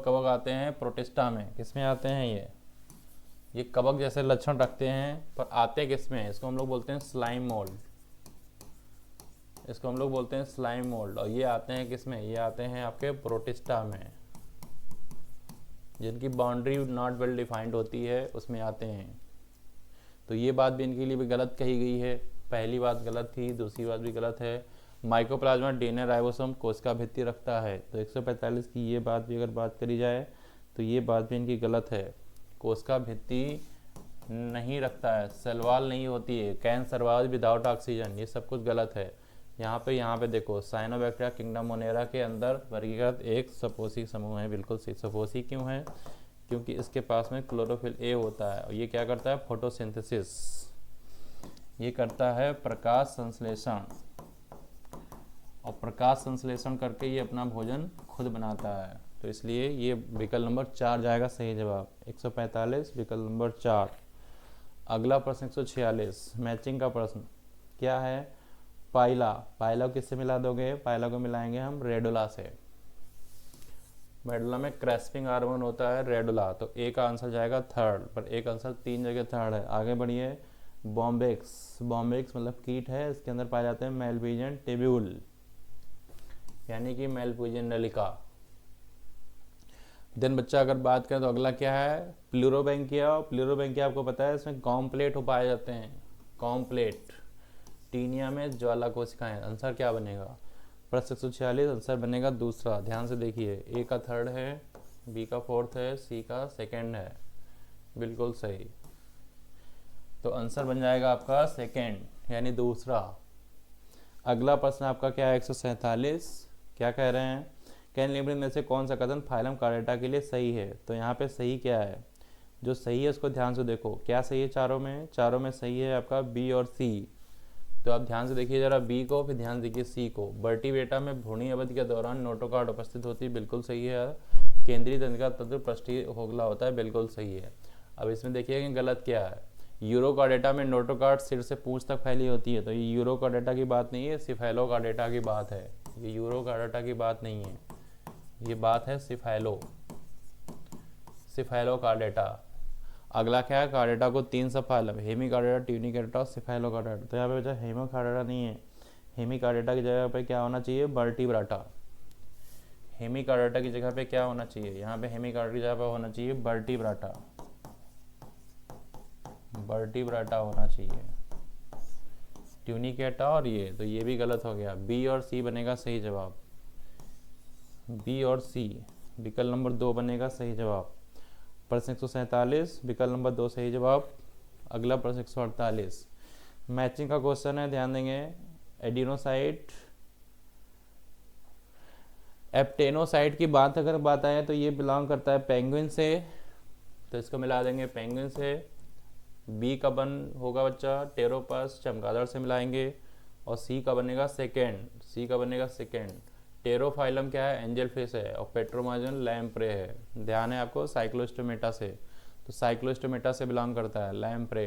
कवक आते हैं प्रोटिस्टा में। किस में आते हैं? ये कवक जैसे लक्षण रखते हैं पर आते किस में? इसको हम लोग बोलते हैं स्लाइम मोल्ड। इसको हम लोग बोलते हैं स्लाइम मोल्ड। और ये आते हैं किस में? ये आते हैं आपके प्रोटिस्टा में, जिनकी बाउंड्री नॉट वेल डिफाइंड होती है, उसमें आते हैं। तो ये बात भी इनके लिए भी गलत कही गई है। पहली बात गलत थी, दूसरी बात भी गलत है। माइकोप्लाज्मा डीएनए राइबोसोम कोशिका भित्ति रखता है। तो 145 की ये बात भी अगर बात करी जाए तो ये बात भी इनकी गलत है। कोशिका भित्ति नहीं रखता है, सेल वॉल नहीं होती है, कैन सर्वाइव विदाउट ऑक्सीजन, ये सब कुछ गलत है। यहाँ पे देखो, साइनोबैक्टीरिया किंगडम मोनेरा के अंदर वर्गीकृत एक सपोसी समूह है। बिल्कुल सही। सपोसी क्यों है? क्योंकि इसके पास में क्लोरोफिल ए होता है और ये क्या करता है? फोटोसिंथेसिस, ये करता है प्रकाश संश्लेषण, और प्रकाश संश्लेषण करके ये अपना भोजन खुद बनाता है। तो इसलिए ये विकल्प नंबर 4 जाएगा सही जवाब। 145 विकल्प नंबर 4। अगला प्रश्न 146, मैचिंग का प्रश्न क्या है? पाइला को किससे मिला दोगे? पाइला को मिलाएंगे हम रेडोला से। मेडुला में क्रेस्पिंग हार्मोन होता है रेडुला, तो ए का आंसर जाएगा थर्ड, पर एक आंसर 3 जगह थर्ड है। आगे बढ़िए, बॉम्बेक्स, बॉम्बेक्स मतलब कीट है, इसके अंदर पाए जाते हैं मेलपीजियन टिब्यूल, यानी कि मेलपीजियन नलिका। देन बच्चा अगर बात करें तो अगला क्या है, प्लूरोबैंकिया। प्लूरोबैंकिया आपको पता है इसमें कॉम्प्लेट हो पाए जाते हैं, कॉम्प्लेट। टीनिया में ज्वाला कोशिकाएं, आंसर क्या बनेगा, प्रश्न 146 आंसर बनेगा दूसरा। ध्यान से देखिए, ए का थर्ड है, बी का फोर्थ है, सी का सेकंड है, बिल्कुल सही। तो आंसर बन जाएगा आपका सेकंड, यानी दूसरा। अगला प्रश्न आपका क्या है, 147, क्या कह रहे हैं, कैन निम्न में से कौन सा कथन फाइलम कार्डेटा के लिए सही है। तो यहाँ पे सही क्या है, जो सही है उसको ध्यान से देखो, क्या सही है चारों में, चारों में सही है आपका बी और सी। तो आप ध्यान से देखिए जरा बी को, फिर ध्यान से देखिए सी को। वर्टिब्रेटा में भ्रूणी अवधि के दौरान नोटोकॉर्ड उपस्थित होती है, बिल्कुल सही है। केंद्रीय तंत्रिका तंत्र पृष्ठीय होगला होता है, बिल्कुल सही है। अब इसमें देखिए कि गलत क्या है, यूरोकार्डेटा में नोटोकॉर्ड सिर से पूंछ तक फैली होती है, तो ये यूरोकार्डेटा की बात नहीं है, सिफेलोकार्डेटा की बात है। ये यूरोकार्डेटा की बात नहीं है, ये बात है सिफेलोकार्डेटा। अगला क्या है, कार्डेटा को 3 सब फाइलम, हेमिकार्डेटा, ट्यूनिकार्डेटा और सिफेलोकार्डेटा। तो यहाँ पे बचा हेमोकार्डेटा नहीं है, हेमिकार्डेटा की जगह पे क्या होना चाहिए, वर्टिब्राटा। हेमिकार्डेटा की जगह पे क्या होना चाहिए, यहाँ पे हेमिकार्डेटा की जगह पे होना चाहिए वर्टिब्राटा, वर्टिब्राटा होना चाहिए, ट्यूनिकेटा और ये, तो ये भी गलत हो गया। बी और सी बनेगा सही जवाब, बी और सी, विकल्प नंबर 2 बनेगा सही जवाब। प्रश्न 147 विकल्प नंबर 2 सही जवाब। अगला प्रश्न 148 मैचिंग का क्वेश्चन है, ध्यान देंगे। एडिनोसाइट एप्टेनोसाइट की बात अगर बात आए तो ये बिलोंग करता है पेंगुइन से, तो इसको मिला देंगे पेंगुइन से। बी का बन होगा बच्चा टेरोपस, चमगादड़ से मिलाएंगे। और सी का बनेगा सेकेंड, सी का बनेगा सेकेंड। टेरोफाइलम क्या है, एंजल फिश है। और पेट्रोमाइजन लैम्प्रे है, ध्यान है आपको, साइक्लोस्टोमेटा से, तो साइक्लोस्टोमेटा से बिलोंग करता है लैम्प्रे,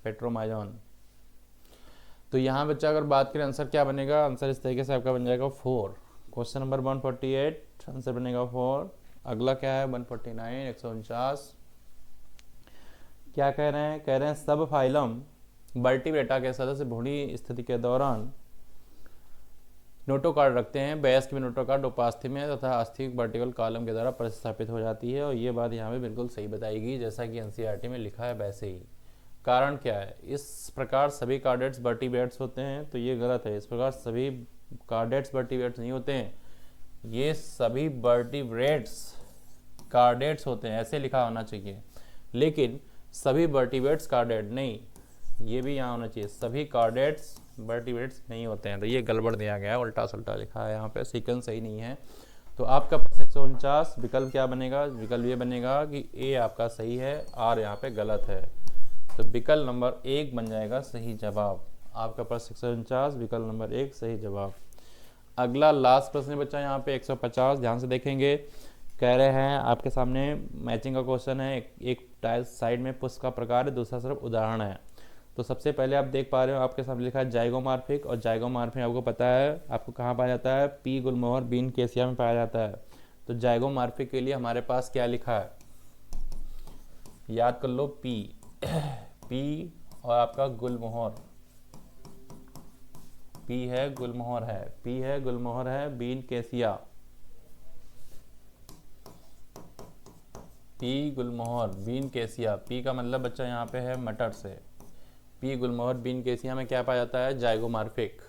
पेट्रोमाइजन। तो यहाँ बच्चा अगर बात करें आंसर क्या बनेगा, आंसर इस तरीके से आपका बन जाएगा 4। क्वेश्चन नंबर 148 आंसर बनेगा 4। अगला क्या है 149, 149 क्या कह रहे हैं, कह रहे हैं सब फाइलम वर्टिब्रेटा के सदस्य भ्रूणी स्थिति के दौरान नोटोकॉर्ड रखते हैं, वयस्क में नोटोकॉर्ड उपास्थि में तथा अस्थि वर्टिकल कॉलम के द्वारा प्रतिस्थापित हो जाती है। और ये बात यहाँ पे बिल्कुल सही बताएगी, जैसा कि एनसीईआरटी में लिखा है वैसे ही। कारण क्या है, इस प्रकार सभी कार्डेट्स वर्टिब्रेट्स होते हैं, तो ये गलत है। इस प्रकार सभी कार्डेट्स वर्टिब्रेट्स नहीं होते हैं, ये सभी वर्टिब्रेट्स कार्डेट्स होते हैं, ऐसे लिखा होना चाहिए। लेकिन सभी वर्टिब्रेट्स कार्डेट नहीं, ये भी यहाँ होना चाहिए, सभी कार्डेट्स वर्टिब्रेट्स नहीं होते हैं। तो ये गड़बड़ दिया गया है, उल्टा सुल्टा लिखा है यहाँ पे, सीक्वेंस सही नहीं है। तो आपका 149 विकल्प क्या बनेगा, विकल्प ये बनेगा कि ए आपका सही है, आर यहाँ पे गलत है। तो विकल्प नंबर 1 बन जाएगा सही जवाब। आपका प्रश्न 149 विकल्प नंबर 1 सही जवाब। अगला लास्ट प्रश्न है बच्चा यहाँ पे 150, ध्यान से देखेंगे। कह रहे हैं आपके सामने मैचिंग का क्वेश्चन है, एक टाइल साइड में पुष्प का प्रकार है, दूसरा सिर्फ उदाहरण है। तो सबसे पहले आप देख पा रहे हो आपके सामने लिखा है जाइगोमॉर्फिक, और जाइगोमॉर्फिक आपको पता है आपको कहाँ पाया जाता है, पी गुलमोहर बीन केसिया में पाया जाता है। तो जाइगोमॉर्फिक के लिए हमारे पास क्या लिखा है, याद कर लो, पी पी और आपका गुलमोहर, पी है गुलमोहर है, पी है गुलमोहर है, बीन केसिया, पी गुलमोहर बीन केसिया। पी का मतलब बच्चा यहाँ पे है मटर से, पी गुलमोहर बीन केसिया में क्या पाया जाता है, जाइगोमॉर्फिक।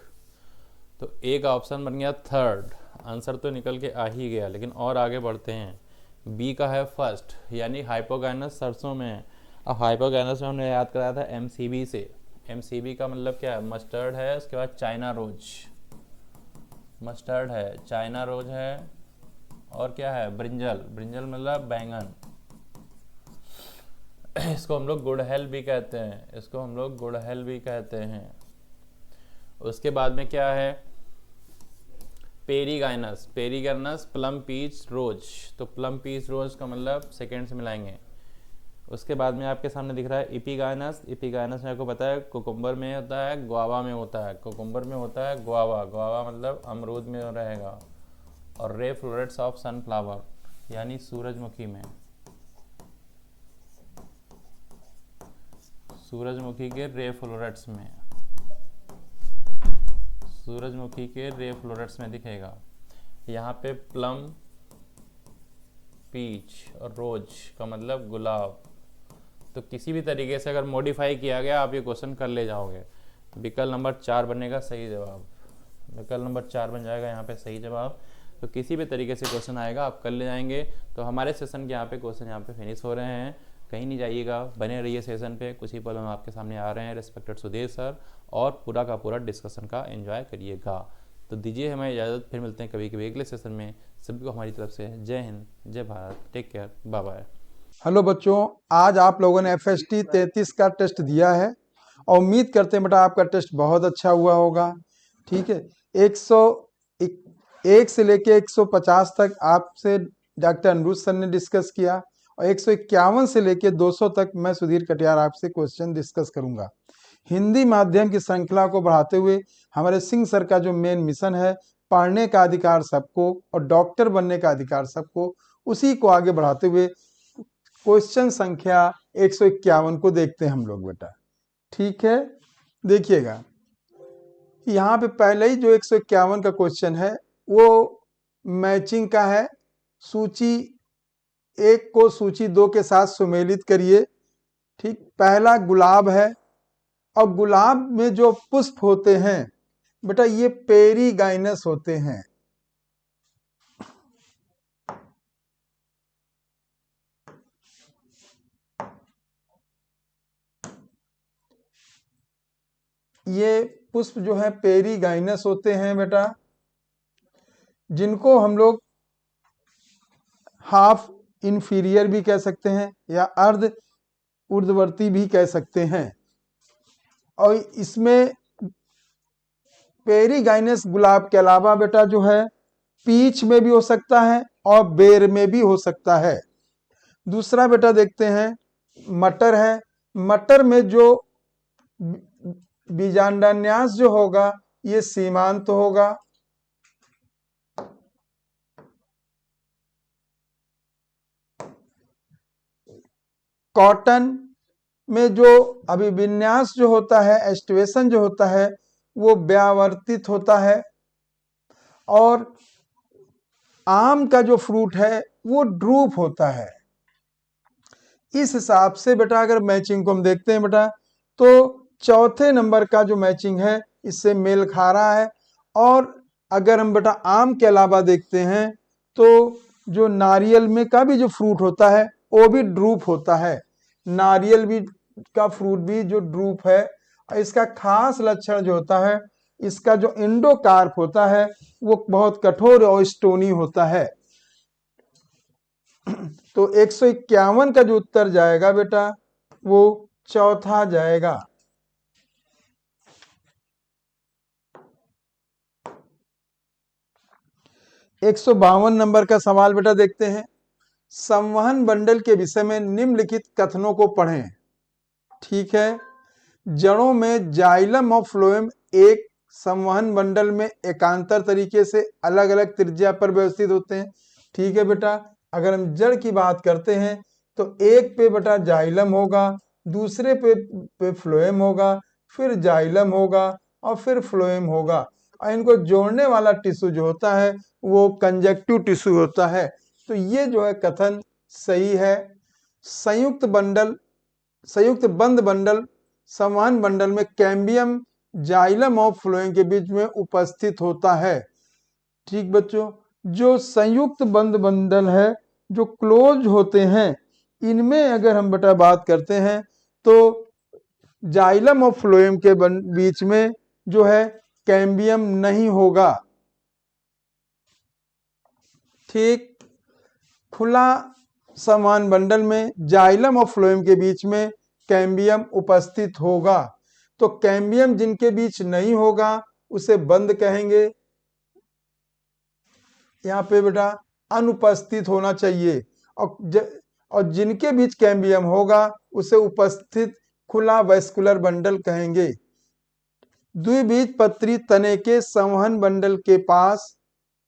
तो ए का ऑप्शन बन गया थर्ड, आंसर तो निकल के आ ही गया, लेकिन और आगे बढ़ते हैं। बी का है फर्स्ट, यानी हाइपोगाइनस सरसों में है। अब हाइपोगाइनस में हमने याद कराया था एमसीबी से, एमसीबी का मतलब क्या है, मस्टर्ड है, उसके बाद चाइना रोज, मस्टर्ड है, चाइना रोज है, और क्या है, ब्रिंजल, ब्रिंजल मतलब बैंगन, इसको हम लोग गुड़हल भी कहते हैं, इसको हम लोग गुड़हल भी कहते हैं। उसके बाद में क्या है, पेरीगाइनस, पेरीगाइनस प्लम पीच रोज, तो प्लम पीच रोज का मतलब सेकेंड से मिलाएंगे। उसके बाद में आपके सामने दिख रहा है इपीगाइनस, इपीगाइनस में आपको पता है कुकुम्बर में होता है, गुआवा में होता है, कुकुम्बर में होता है गुआवा, गुआवा मतलब अमरूद में रहेगा, और रे फ्लोरेट्स ऑफ सनफ्लावर यानी सूरजमुखी में, सूरजमुखी के रे फ्लोरेट्स में, सूरजमुखी के रे फ्लोरेट्स में दिखेगा। यहाँ पे प्लम, पीच और रोज का मतलब गुलाब। तो किसी भी तरीके से अगर मॉडिफाई किया गया आप ये क्वेश्चन कर ले जाओगे। विकल्प नंबर 4 बनेगा सही जवाब, विकल्प नंबर 4 बन जाएगा यहाँ पे सही जवाब। तो किसी भी तरीके से क्वेश्चन आएगा आप कर ले जाएंगे। तो हमारे सेशन के यहाँ पे क्वेश्चन यहाँ पे फिनिश हो रहे हैं, कहीं नहीं जाइएगा, बने रहिए सेशन पे। कुछ ही पल में आपके सामने आ रहे हैं रिस्पेक्टेड सुधीर सर, और पूरा का पूरा डिस्कशन का एंजॉय करिएगा। तो दीजिए हमें इजाज़त, फिर मिलते हैं कभी कभी अगले सेशन में। सभी को हमारी तरफ से Jai Hind, Jai Bharat, take care, bye bye. Hello बच्चों, आज आप लोगों ने FST 33 का टेस्ट दिया है और उम्मीद करते हैं बेटा आपका टेस्ट बहुत अच्छा हुआ होगा। ठीक है, 101 से लेके 150 तक आपसे डॉक्टर अनिरुद्ध सर ने डिस्कस किया और 151 से लेके 200 तक मैं सुधीर कटियार आपसे क्वेश्चन डिस्कस करूंगा। हिंदी माध्यम की श्रृंखला को बढ़ाते हुए हमारे सिंह सर का जो मेन मिशन है, पढ़ने का अधिकार सबको और डॉक्टर बनने का अधिकार सबको, उसी को आगे बढ़ाते हुए क्वेश्चन संख्या 151 को देखते हैं हम लोग बेटा। ठीक है, देखिएगा यहाँ पे पहले ही जो 151 का क्वेश्चन है वो मैचिंग का है। सूची 1 को सूची 2 के साथ सुमेलित करिए। ठीक, पहला गुलाब है और गुलाब में जो पुष्प होते हैं बेटा ये पेरीगाइनस होते हैं। ये पुष्प जो है पेरीगाइनस होते हैं बेटा, जिनको हम लोग हाफ इंफीरियर भी कह सकते हैं या अर्ध ऊर्ध्ववर्ती भी कह सकते हैं। और इसमें पेरीगाइनस गुलाब के अलावा बेटा जो है पीच में भी हो सकता है और बेर में भी हो सकता है। दूसरा बेटा देखते हैं मटर है। मटर में जो बीजांडान्यास जो होगा ये सीमांत होगा। कॉटन में जो अभिविन्यास जो होता है, एस्टिवेशन जो होता है वो व्यावर्तित होता है। और आम का जो फ्रूट है वो ड्रूप होता है। इस हिसाब से बेटा अगर मैचिंग को हम देखते हैं बेटा तो चौथे नंबर का जो मैचिंग है इससे मेल खा रहा है। और अगर हम बेटा आम के अलावा देखते हैं तो जो नारियल में का भी जो फ्रूट होता है वो भी ड्रूप होता है। नारियल भी का फ्रूट भी जो ड्रूप है, इसका खास लक्षण जो होता है इसका जो एंडोकार्प होता है वो बहुत कठोर और स्टोनी होता है। तो 151 का जो उत्तर जाएगा बेटा वो चौथा जाएगा। एक 152 नंबर का सवाल बेटा देखते हैं। संवहन बंडल के विषय में निम्नलिखित कथनों को पढ़ें। ठीक है, जड़ों में जाइलम और फ्लोएम एक संवहन बंडल में एकांतर तरीके से अलग अलग त्रिज्या पर व्यवस्थित होते हैं। ठीक है बेटा, अगर हम जड़ की बात करते हैं तो एक पे बेटा जाइलम होगा, दूसरे पे फ्लोएम होगा, फिर जाइलम होगा और फिर फ्लोएम होगा। और इनको जोड़ने वाला टिश्यू जो होता है वो कंजक्टिव टिश्यू होता है। तो ये जो है कथन सही है। संयुक्त बंद बंडल संवहन बंडल में कैम्बियम जाइलम और फ्लोएम के बीच में उपस्थित होता है। ठीक बच्चों, जो संयुक्त बंद बंडल है जो क्लोज होते हैं इनमें अगर हम बेटा बात करते हैं तो जाइलम और फ्लोएम के बीच में जो है कैम्बियम नहीं होगा। ठीक, खुला संवहन बंडल में जाइलम और फ्लोएम के बीच में कैम्बियम उपस्थित होगा। तो कैम्बियम जिनके बीच नहीं होगा उसे बंद कहेंगे। यहाँ पे बेटा अनुपस्थित होना चाहिए। और जिनके बीच कैम्बियम होगा उसे उपस्थित खुला वैस्कुलर बंडल कहेंगे। द्विबीजपत्री तने के संवहन बंडल के पास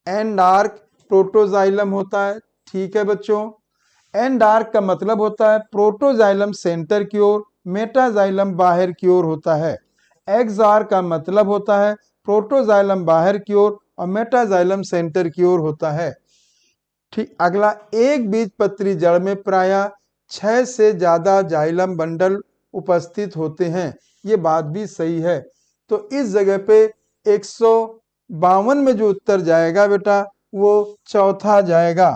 एंड आर्क प्रोटोजाइलम होता है। ठीक है बच्चों। एन डार्क का मतलब होता है प्रोटोजाइलम सेंटर की ओर, मेटाजाइलम बाहर की ओर होता है। एक्सआर का मतलब होता है प्रोटोजाइलम बाहर की ओर और मेटाजाइलम सेंटर की ओर होता है। ठीक। अगला, एक बीजपत्री जड़ में प्रायः 6 से ज्यादा जाइलम बंडल उपस्थित होते हैं। ये बात भी सही है। तो इस जगह पे 152 में जो उत्तर जाएगा बेटा वो चौथा जाएगा।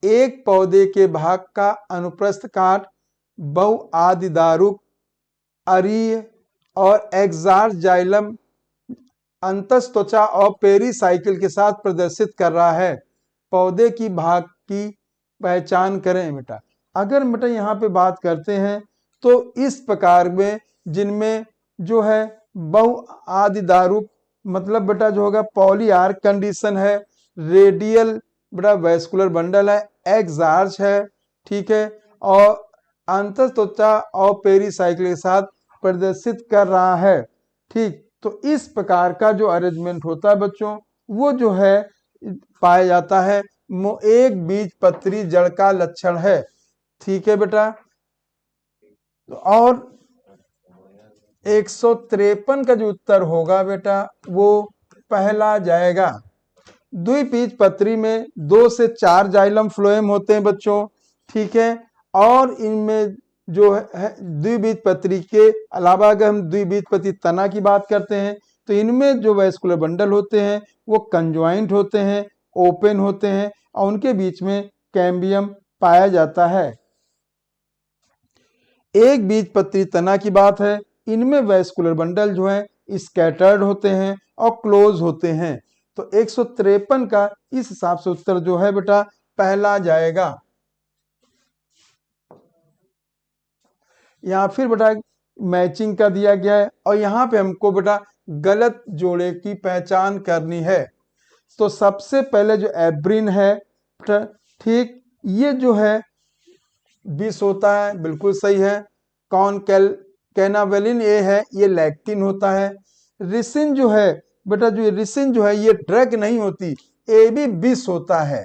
एक पौधे के भाग का अनुप्रस्थ काट बहुआदिदारुक, अरीय और एक्सार जाइलम अंतस्त्वचा और पेरीसाइकिल के साथ प्रदर्शित कर रहा है। पौधे की भाग की पहचान करें बेटा। अगर बेटा यहाँ पे बात करते हैं तो इस प्रकार में जिनमें जो है बहुआदिदारुक मतलब बेटा जो होगा पॉलीआर्क कंडीशन है, रेडियल बेटा वैस्कुलर बंडल है, एक्सार्च है। ठीक है। और अंतस्त्वचा और पेरीसाइकिल के साथ प्रदर्शित कर रहा है। ठीक। तो इस प्रकार का जो अरेंजमेंट होता है बच्चों वो जो है पाया जाता है एक बीजपत्री जड़ का लक्षण है। ठीक है बेटा। और 153 का जो उत्तर होगा बेटा वो पहला जाएगा। द्विबीजपत्री में 2 से 4 जाइलम फ्लोएम होते हैं बच्चों। ठीक है। और इनमें जो है द्विबीजपत्री के अलावा अगर हम द्विबीजपत्री तना की बात करते हैं तो इनमें जो वैस्कुलर बंडल होते हैं वो कंजॉइंट होते हैं, ओपन होते हैं और उनके बीच में कैम्बियम पाया जाता है। एक बीजपत्री तना की बात है, इनमें वैस्कुलर बंडल जो है स्कैटर्ड होते हैं और क्लोज होते हैं। तो 153 का इस हिसाब से उत्तर जो है बेटा पहला जाएगा। यहाँ फिर बेटा मैचिंग का दिया गया है और यहाँ पे हमको बेटा गलत जोड़े की पहचान करनी है। तो सबसे पहले जो एब्रिन है, ठीक, ये जो है विष होता है, बिल्कुल सही है। कैनावेलिन ए है, ये लैक्टिन होता है। रिसिन जो है बेटा, जो रिसिन जो है ये ड्रग नहीं होती, ये भी विष होता है।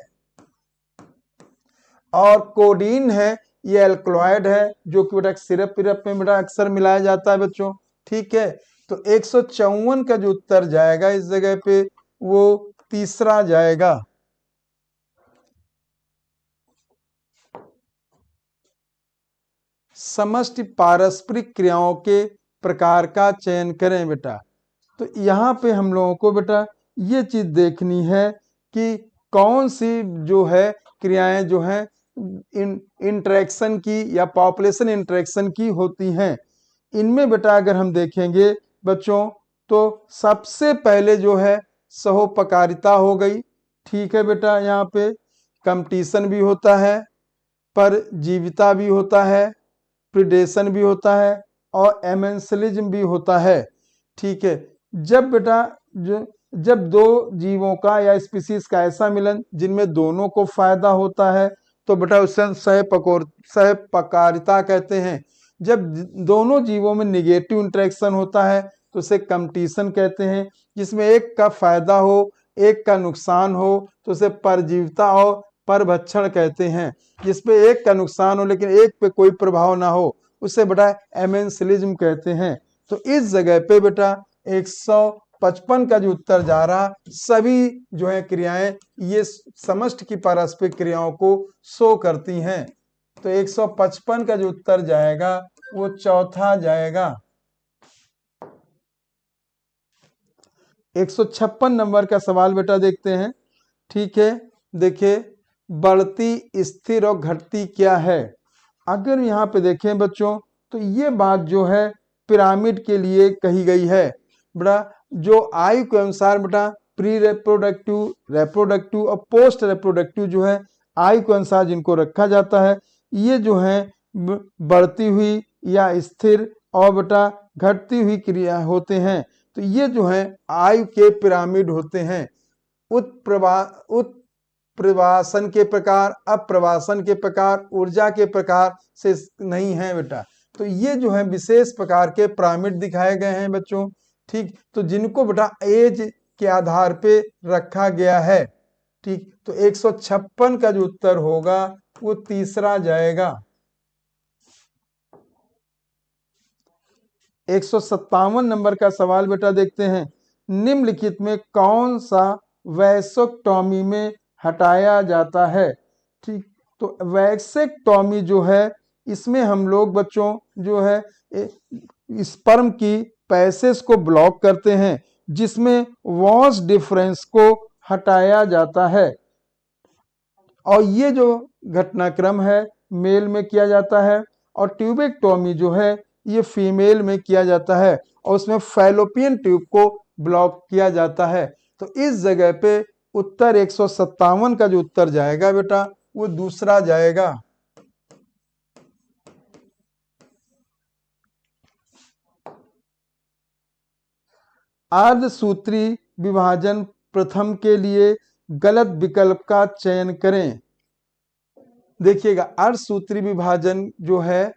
और कोडीन है, ये एल्कलॉइड है जो कि बेटा सिरप विरप में बेटा अक्सर मिलाया जाता है बच्चों। ठीक है। तो 154 का जो उत्तर जाएगा इस जगह पे वो तीसरा जाएगा। समष्टि पारस्परिक क्रियाओं के प्रकार का चयन करें बेटा। तो यहाँ पे हम लोगों को बेटा ये चीज देखनी है कि कौन सी जो है क्रियाएं जो है इंटरेक्शन की या पॉपुलेशन इंटरेक्शन की होती हैं। इनमें बेटा अगर हम देखेंगे बच्चों तो सबसे पहले जो है सहोपकारिता हो गई। ठीक है बेटा। यहाँ पे कंपटीशन भी होता है, परजीविता भी होता है, प्रिडेशन भी होता है और एमेंसलिज्म भी होता है। ठीक है। जब बेटा जब दो जीवों का या स्पीसीज का ऐसा मिलन जिनमें दोनों को फायदा होता है तो बेटा उसे सहपकारिता कहते हैं। जब दोनों जीवों में निगेटिव इंटरेक्शन होता है तो उसे कंपटीशन कहते हैं। जिसमें एक का फायदा हो एक का नुकसान हो तो उसे परजीविता और परभक्षण कहते हैं। जिसपे एक का नुकसान हो लेकिन एक पे कोई प्रभाव ना हो उसे बेटा एमेंसलिज्म कहते हैं। तो इस जगह पे बेटा 155 का जो उत्तर जा रहा, सभी जो है क्रियाएं ये समष्टि की पारस्परिक क्रियाओं को शो करती हैं। तो 155 का जो उत्तर जाएगा वो चौथा जाएगा। 156 नंबर का सवाल बेटा देखते हैं। ठीक है। देखिए, बढ़ती, स्थिर और घटती क्या है। अगर यहाँ पे देखें बच्चों तो ये बात जो है पिरामिड के लिए कही गई है बेटा। जो आयु के अनुसार बेटा प्री रेप्रोडक्टिव, रेप्रोडक्टिव और पोस्ट रेप्रोडक्टिव जो है आयु के अनुसार जिनको रखा जाता है ये जो है बढ़ती हुई या स्थिर और बेटा घटती हुई क्रिया होते हैं। तो ये जो है आयु के पिरामिड होते हैं। उत्प्रवासन के प्रकार, अप्रवासन के प्रकार, ऊर्जा के प्रकार से नहीं है बेटा। तो ये जो है विशेष प्रकार के पिरामिड दिखाए गए हैं बच्चों। ठीक, तो जिनको बेटा एज के आधार पे रखा गया है। ठीक, तो 156 का जो उत्तर होगा वो तीसरा जाएगा। 157 नंबर का सवाल बेटा देखते हैं, निम्नलिखित में कौन सा वैसेक्टॉमी में हटाया जाता है। ठीक, तो वैसेक्टॉमी जो है इसमें हम लोग बच्चों जो है स्पर्म की पैसेज को ब्लॉक करते हैं, जिसमें वॉस डिफरेंस को हटाया जाता है। और ये जो घटनाक्रम है मेल में किया जाता है, और ट्यूबेक्टोमी जो है ये फीमेल में किया जाता है, और उसमें फैलोपियन ट्यूब को ब्लॉक किया जाता है। तो इस जगह पे उत्तर 157 का जो उत्तर जाएगा बेटा वो दूसरा जाएगा। अर्धसूत्री विभाजन प्रथम के लिए गलत विकल्प का चयन करें। देखिएगा, अर्धसूत्री विभाजन जो है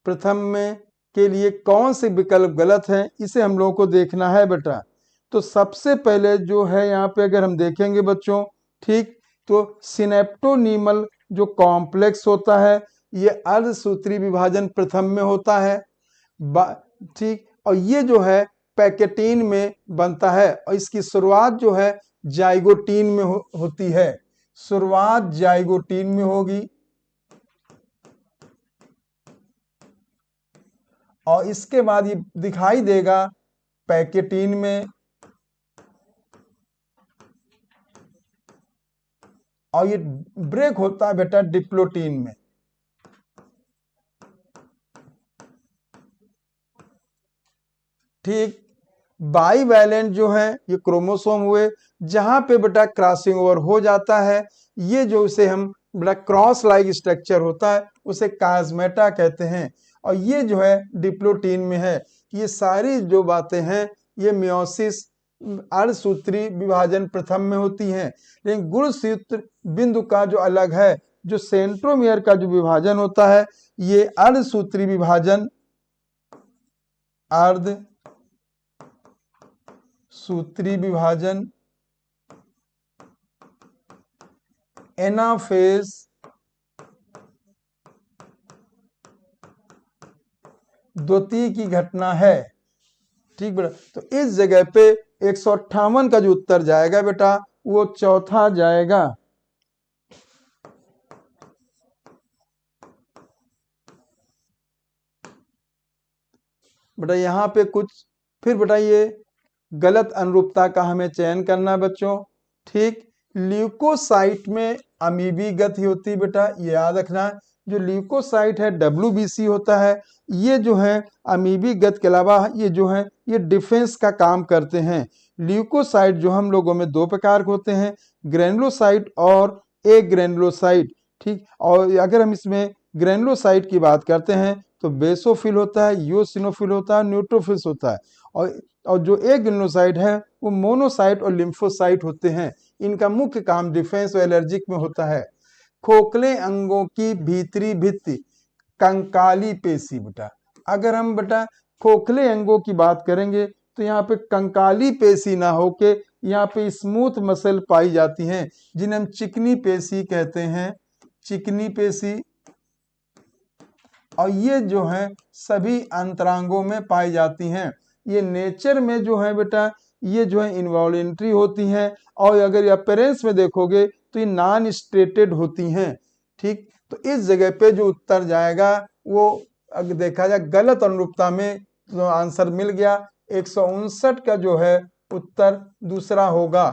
प्रथम में के लिए कौन से विकल्प गलत है, इसे हम लोगों को देखना है बेटा। तो सबसे पहले जो है यहाँ पे अगर हम देखेंगे बच्चों, ठीक, तो सिनेप्टोनीमल जो कॉम्प्लेक्स होता है ये अर्धसूत्री विभाजन प्रथम में होता है। ठीक, और ये जो है पैकेटीन में बनता है, और इसकी शुरुआत जो है जाइगोटीन में होती है। शुरुआत जाइगोटीन में होगी, और इसके बाद ये दिखाई देगा पैकेटीन में, और ये ब्रेक होता है बेटा डिप्लोटीन में। ठीक, बाईवैलेंट जो है ये क्रोमोसोम हुए, जहां पे बेटा क्रॉसिंग ओवर हो जाता है, ये जो उसे हम बेटा क्रॉस लाइक स्ट्रक्चर होता है उसे कास्मेटा कहते हैं, और ये जो है डिप्लोटीन में है। ये सारी जो बातें हैं ये मियोसिस अर्धसूत्री विभाजन प्रथम में होती हैं, लेकिन गुणसूत्र बिंदु का जो अलग है, जो सेंट्रोमियर का जो विभाजन होता है ये अर्धसूत्री विभाजन, अर्ध सूत्री विभाजन एनाफेज द्वितीय की घटना है। ठीक बेटा, तो इस जगह पे 158 का जो उत्तर जाएगा बेटा वो चौथा जाएगा। बेटा यहाँ पे कुछ फिर बेटा ये गलत अनुरूपता का हमें चयन करना है बच्चों। ठीक, ल्यूकोसाइट में अमीबी गति होती है बेटा, ये याद रखना। जो ल्यूकोसाइट है WBC होता है, ये जो है अमीबी गत के अलावा ये जो है ये डिफेंस का काम करते हैं। ल्यूकोसाइट जो हम लोगों में दो प्रकार के होते हैं, ग्रेनुलोसाइट और ए ग्रेनुलोसाइट। ठीक, और अगर हम इसमें ग्रेनुलोसाइट की बात करते हैं तो बेसोफिल होता है, यूसिनोफिल होता है, न्यूट्रोफिल्स होता है, और जो ए ग्रेनुलोसाइट है वो मोनोसाइट और लिम्फोसाइट होते हैं। इनका मुख्य काम डिफेंस और एलर्जिक में होता है। खोखले अंगों की भीतरी भित्ति कंकाली पेशी बेटा, अगर हम बेटा खोखले अंगों की बात करेंगे तो यहाँ पे कंकाली पेशी ना होके यहाँ पे स्मूथ मसल पाई जाती हैं, जिन्हें हम चिकनी पेशी कहते हैं, चिकनी पेशी। और ये जो है सभी अंतरांगों में पाई जाती हैं। ये नेचर में जो है बेटा ये जो है इनवॉल्यूंटरी होती हैं, और अगर अपीयरेंस में देखोगे तो ये नॉन स्ट्रेटेड होती हैं। ठीक, तो इस जगह पे जो उत्तर जाएगा वो अगर देखा जाए गलत अनुरूपता में तो आंसर मिल गया। 159 का जो है उत्तर दूसरा होगा।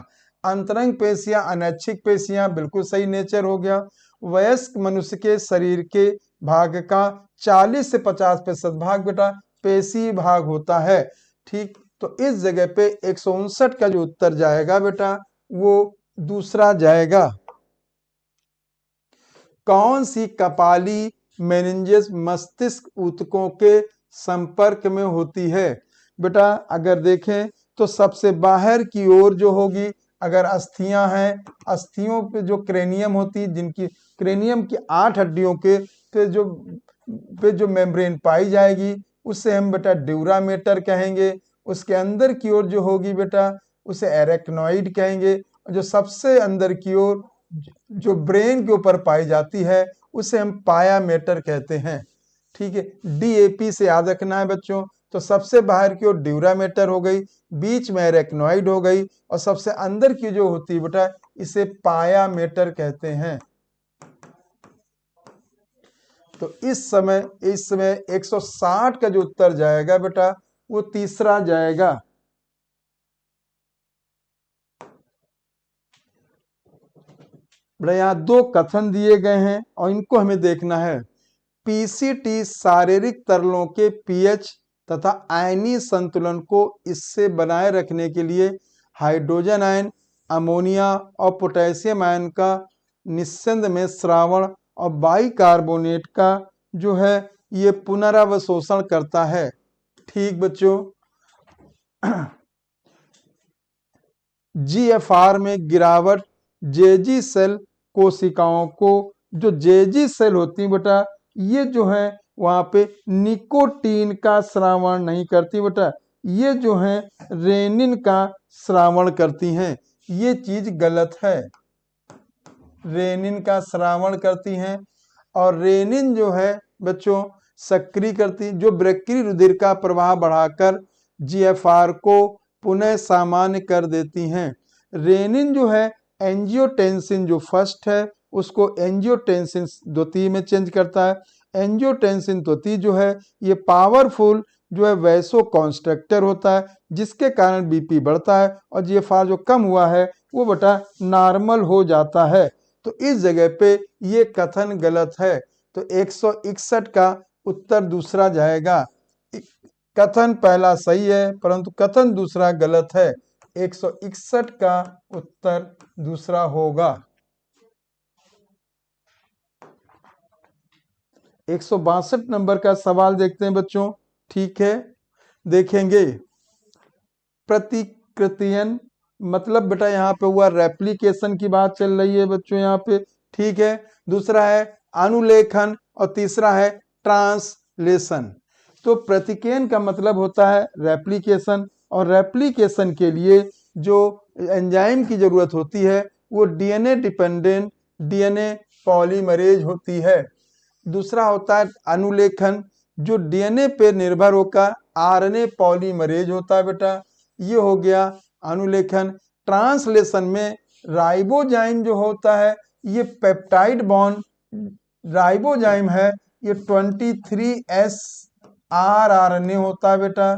अंतरंग पेशियां, अनैच्छिक पेशियां बिल्कुल सही नेचर हो गया। वयस्क मनुष्य के शरीर के भाग का 40 से 50% भाग बेटा पेशी भाग होता है। ठीक, तो इस जगह पे 159 का जो उत्तर जाएगा बेटा वो दूसरा जाएगा। कौन सी कपाली मेनिंजेस मस्तिष्क ऊतकों के संपर्क में होती है। बेटा अगर देखें तो सबसे बाहर की ओर जो होगी, अगर अस्थियां हैं, अस्थियों पे जो क्रेनियम होती है, जिनकी क्रेनियम की 8 हड्डियों के तो जो पे जो मेम्ब्रेन पाई जाएगी उसे हम बेटा ड्यूरामेटर कहेंगे। उसके अंदर की ओर जो होगी बेटा उसे एरेक्नोइड कहेंगे। और जो सबसे अंदर की ओर जो ब्रेन के ऊपर पाई जाती है उसे हम पायामेटर कहते हैं। ठीक है, डीएपी से याद रखना है बच्चों। तो सबसे बाहर की ओर ड्यूरामेटर हो गई, बीच में एरेक्नोइड हो गई, और सबसे अंदर की जो होती है बेटा इसे पायामेटर कहते हैं। तो इस समय 160 का जो उत्तर जाएगा बेटा वो तीसरा जाएगा। बेटा यहाँ दो कथन दिए गए हैं और इनको हमें देखना है। पीसीटी शारीरिक तरलों के पीएच तथा आयनीय संतुलन को इससे बनाए रखने के लिए हाइड्रोजन आयन, अमोनिया और पोटेशियम आयन का निस्संद में श्रावण और बाइकार्बोनेट का जो है ये पुनरावशोषण करता है। ठीक बच्चों, जीएफआर में गिरावट जेजी सेल कोशिकाओं को, जो जेजी सेल होती है बेटा ये जो है वहां पे निकोटीन का श्रावण नहीं करती बेटा, ये जो है रेनिन का श्रावण करती हैं। ये चीज गलत है, रेनिन का श्रावण करती हैं। और रेनिन जो है बच्चों सक्रिय करती, जो ब्रैक्की रुधिर का प्रवाह बढ़ाकर जीएफआर को पुनः सामान्य कर देती हैं। रेनिन जो है एंजियोटेंसिन जो फर्स्ट है उसको एंजियोटेंसिन द्वितीय में चेंज करता है। एंजियोटेंसिन द्वितीय जो है ये पावरफुल जो है वैसो कॉन्स्ट्रक्टर होता है, जिसके कारण बीपी बढ़ता है और जीएफआर जो कम हुआ है वो बेटा नॉर्मल हो जाता है। तो इस जगह पे ये कथन गलत है। तो 161 का उत्तर दूसरा जाएगा। कथन पहला सही है परंतु कथन दूसरा गलत है। 161 का उत्तर दूसरा होगा। 162 नंबर का सवाल देखते हैं बच्चों। ठीक है, देखेंगे प्रतिकृतियन मतलब बेटा यहाँ पे हुआ रेप्लिकेशन की बात चल रही है बच्चों यहाँ पे। ठीक है, दूसरा है अनुलेखन और तीसरा है ट्रांसलेशन। तो प्रतिकेयन का मतलब होता है रेप्लिकेशन, और रेप्लिकेशन के लिए जो एंजाइम की जरूरत होती है वो डीएनए डिपेंडेंट डीएनए पॉलीमरेज होती है। दूसरा होता है अनुलेखन, जो डीएनए पे निर्भर होकर आरएनए पॉलीमरेज होता है बेटा, ये हो गया अनुलेखन। ट्रांसलेशन में राइबोजाइम जो होता है ये पेप्टाइड बॉन्ड राइबोजाइम है, ये 23S आरएनए होता है बेटा,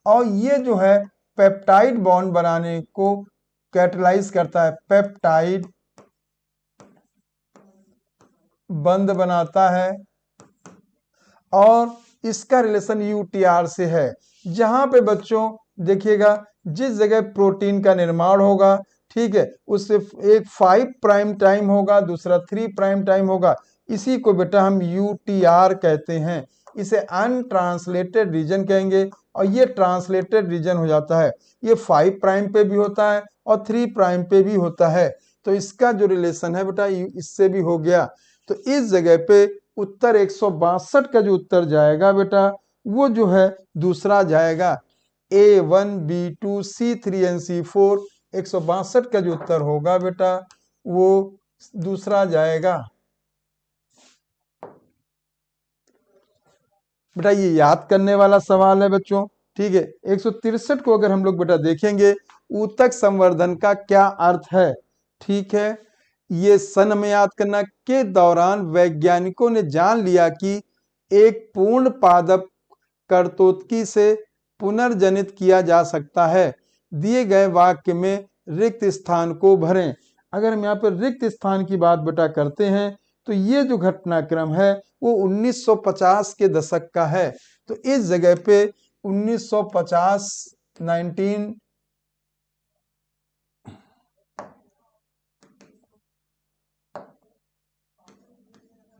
और ये जो है पेप्टाइड बॉन्ड बनाने को कैटलाइज करता है, पेप्टाइड बंद बनाता है। और इसका रिलेशन यूटीआर से है, जहां पे बच्चों देखिएगा जिस जगह प्रोटीन का निर्माण होगा, ठीक है, उससे एक 5 प्राइम टाइम होगा, दूसरा 3 प्राइम टाइम होगा, इसी को बेटा हम यूटीआर कहते हैं। इसे अनट्रांसलेटेड रीजन कहेंगे और ये ट्रांसलेटेड रीजन हो जाता है। ये 5 प्राइम पे भी होता है और 3 प्राइम पे भी होता है। तो इसका जो रिलेशन है बेटा इससे भी हो गया। तो इस जगह पे उत्तर 162 का जो उत्तर जाएगा बेटा वो जो है दूसरा जाएगा। A1 B2 C3 and C4 162 का जो उत्तर होगा बेटा वो दूसरा जाएगा। बेटा ये याद करने वाला सवाल है बच्चों। ठीक है, 163 को अगर हम लोग बेटा देखेंगे, ऊतक संवर्धन का क्या अर्थ है। ठीक है, ये सन में याद करना के दौरान वैज्ञानिकों ने जान लिया कि एक पूर्ण पादप कर्तोत्की से पुनर्जनित किया जा सकता है। दिए गए वाक्य में रिक्त स्थान को भरें। अगर हम यहाँ पर रिक्त स्थान की बात बेटा करते हैं तो ये जो घटनाक्रम है वो 1950 के दशक का है। तो इस जगह पे 1950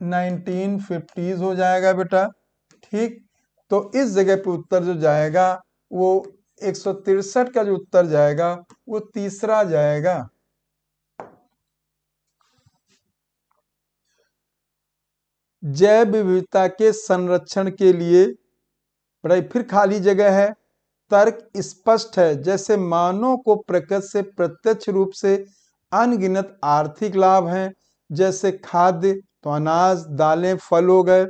1950s हो जाएगा बेटा। ठीक, तो इस जगह पे उत्तर जो जाएगा वो 163 का जो उत्तर जाएगा वो तीसरा जाएगा। जैव विविधता के संरक्षण के लिए, बड़ा फिर खाली जगह है। तर्क स्पष्ट है, जैसे मानव को प्रकृति से प्रत्यक्ष रूप से अनगिनत आर्थिक लाभ हैं, जैसे खाद्य तो अनाज, दालें, फल हो गए,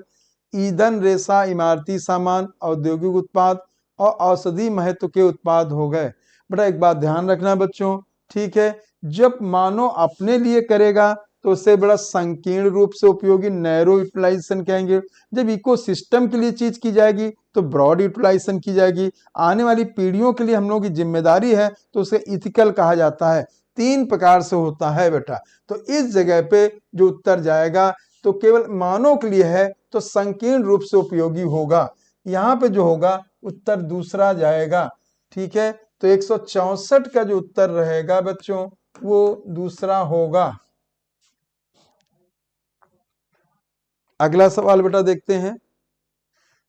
ईंधन, रेशा, इमारती सामान, औद्योगिक उत्पाद और औषधि महत्व के उत्पाद हो गए। बेटा एक बात ध्यान रखना बच्चों, ठीक है, जब मानव अपने लिए करेगा तो उसे बड़ा संकीर्ण रूप से उपयोगी नैरो यूटिलाइजेशन कहेंगे। जब इकोसिस्टम के लिए चीज की जाएगी तो ब्रॉड यूटिलाइजेशन की जाएगी। आने वाली पीढ़ियों के लिए हम लोगों की जिम्मेदारी है तो उसे इथिकल कहा जाता है। 3 प्रकार से होता है बेटा। तो इस जगह पे जो उत्तर जाएगा तो केवल मानव के लिए है तो संकीर्ण रूप से उपयोगी होगा। यहाँ पे जो होगा उत्तर दूसरा जाएगा, ठीक है। तो 164 का जो उत्तर रहेगा बच्चों वो दूसरा होगा। अगला सवाल बेटा देखते हैं।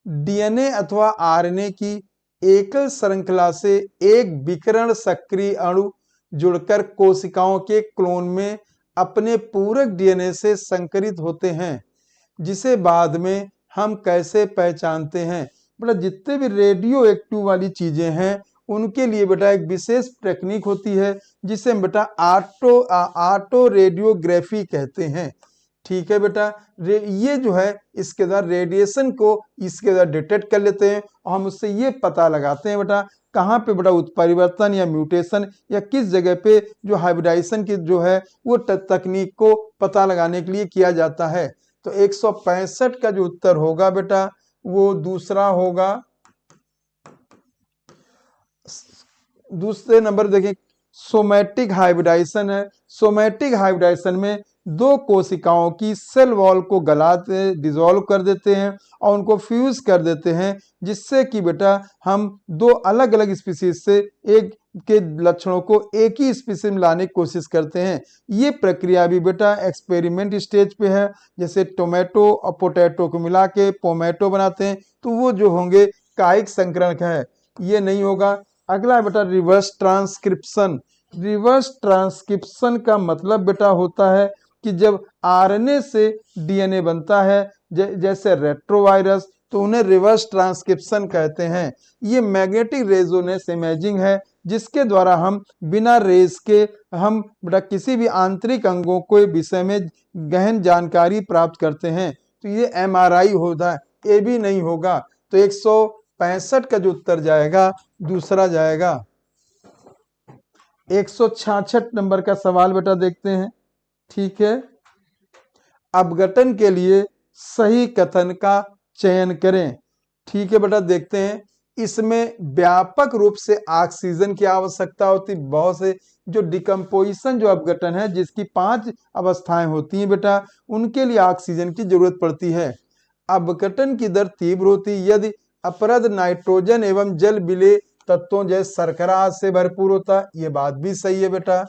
डीएनए अथवा आरएनए की एकल श्रृंखला से एक विकिरण सक्रिय अणु जुड़कर कोशिकाओं के क्लोन में अपने पूरक डीएनए से संकरित होते हैं, जिसे बाद में हम कैसे पहचानते हैं। बेटा जितने भी रेडियो एक्टिव वाली चीजें हैं उनके लिए बेटा एक विशेष टेक्निक होती है जिसे हम बेटा ऑटो रेडियोग्राफी कहते हैं, ठीक है बेटा। ये जो है इसके द्वारा रेडिएशन को इसके द्वारा डिटेक्ट कर लेते हैं और हम उससे ये पता लगाते हैं बेटा कहाँ पे बेटा उत्परिवर्तन या म्यूटेशन या किस जगह पे जो हाइब्रिडाइजेशन की जो है वो तकनीक को पता लगाने के लिए किया जाता है। तो 165 का जो उत्तर होगा बेटा वो दूसरा होगा। दूसरे नंबर देखें, सोमैटिक हाइब्रिडाइजेशन है। सोमैटिक हाइब्रिडाइजेशन में 2 कोशिकाओं की सेल वॉल को गलाते डिसॉल्व कर देते हैं और उनको फ्यूज कर देते हैं, जिससे कि बेटा हम 2 अलग अलग स्पीसीज से एक के लक्षणों को एक ही स्पीसीज में लाने की कोशिश करते हैं। ये प्रक्रिया भी बेटा एक्सपेरिमेंट स्टेज पे है। जैसे टोमेटो और पोटैटो को मिला के पोमेटो बनाते हैं तो वो जो होंगे कायिक संकरण है, ये नहीं होगा। अगला बेटा रिवर्स ट्रांसक्रिप्शन। रिवर्स ट्रांसक्रिप्शन का मतलब बेटा होता है कि जब आरएनए से डीएनए बनता है जैसे रेट्रोवायरस तो उन्हें रिवर्स ट्रांसक्रिप्शन कहते हैं। ये मैग्नेटिक रेजोनेंस इमेजिंग है जिसके द्वारा हम बिना रेज के हम बेटा किसी भी आंतरिक अंगों के विषय में गहन जानकारी प्राप्त करते हैं। तो ये एमआरआई होता है, ये भी नहीं होगा। तो 165 का जो उत्तर जाएगा दूसरा जाएगा। 166 नंबर का सवाल बेटा देखते हैं, ठीक है। अपघटन के लिए सही कथन का चयन करें, ठीक है बेटा। देखते हैं, इसमें व्यापक रूप से ऑक्सीजन की आवश्यकता होती। बहुत से जो डिकम्पोजिशन जो अपघटन है जिसकी 5 अवस्थाएं होती हैं बेटा, उनके लिए ऑक्सीजन की जरूरत पड़ती है। अपघटन की दर तीव्र होती यदि अपरद नाइट्रोजन एवं जल विलेय तत्वों जैसे शर्करा से भरपूर होता, ये बात भी सही है बेटा।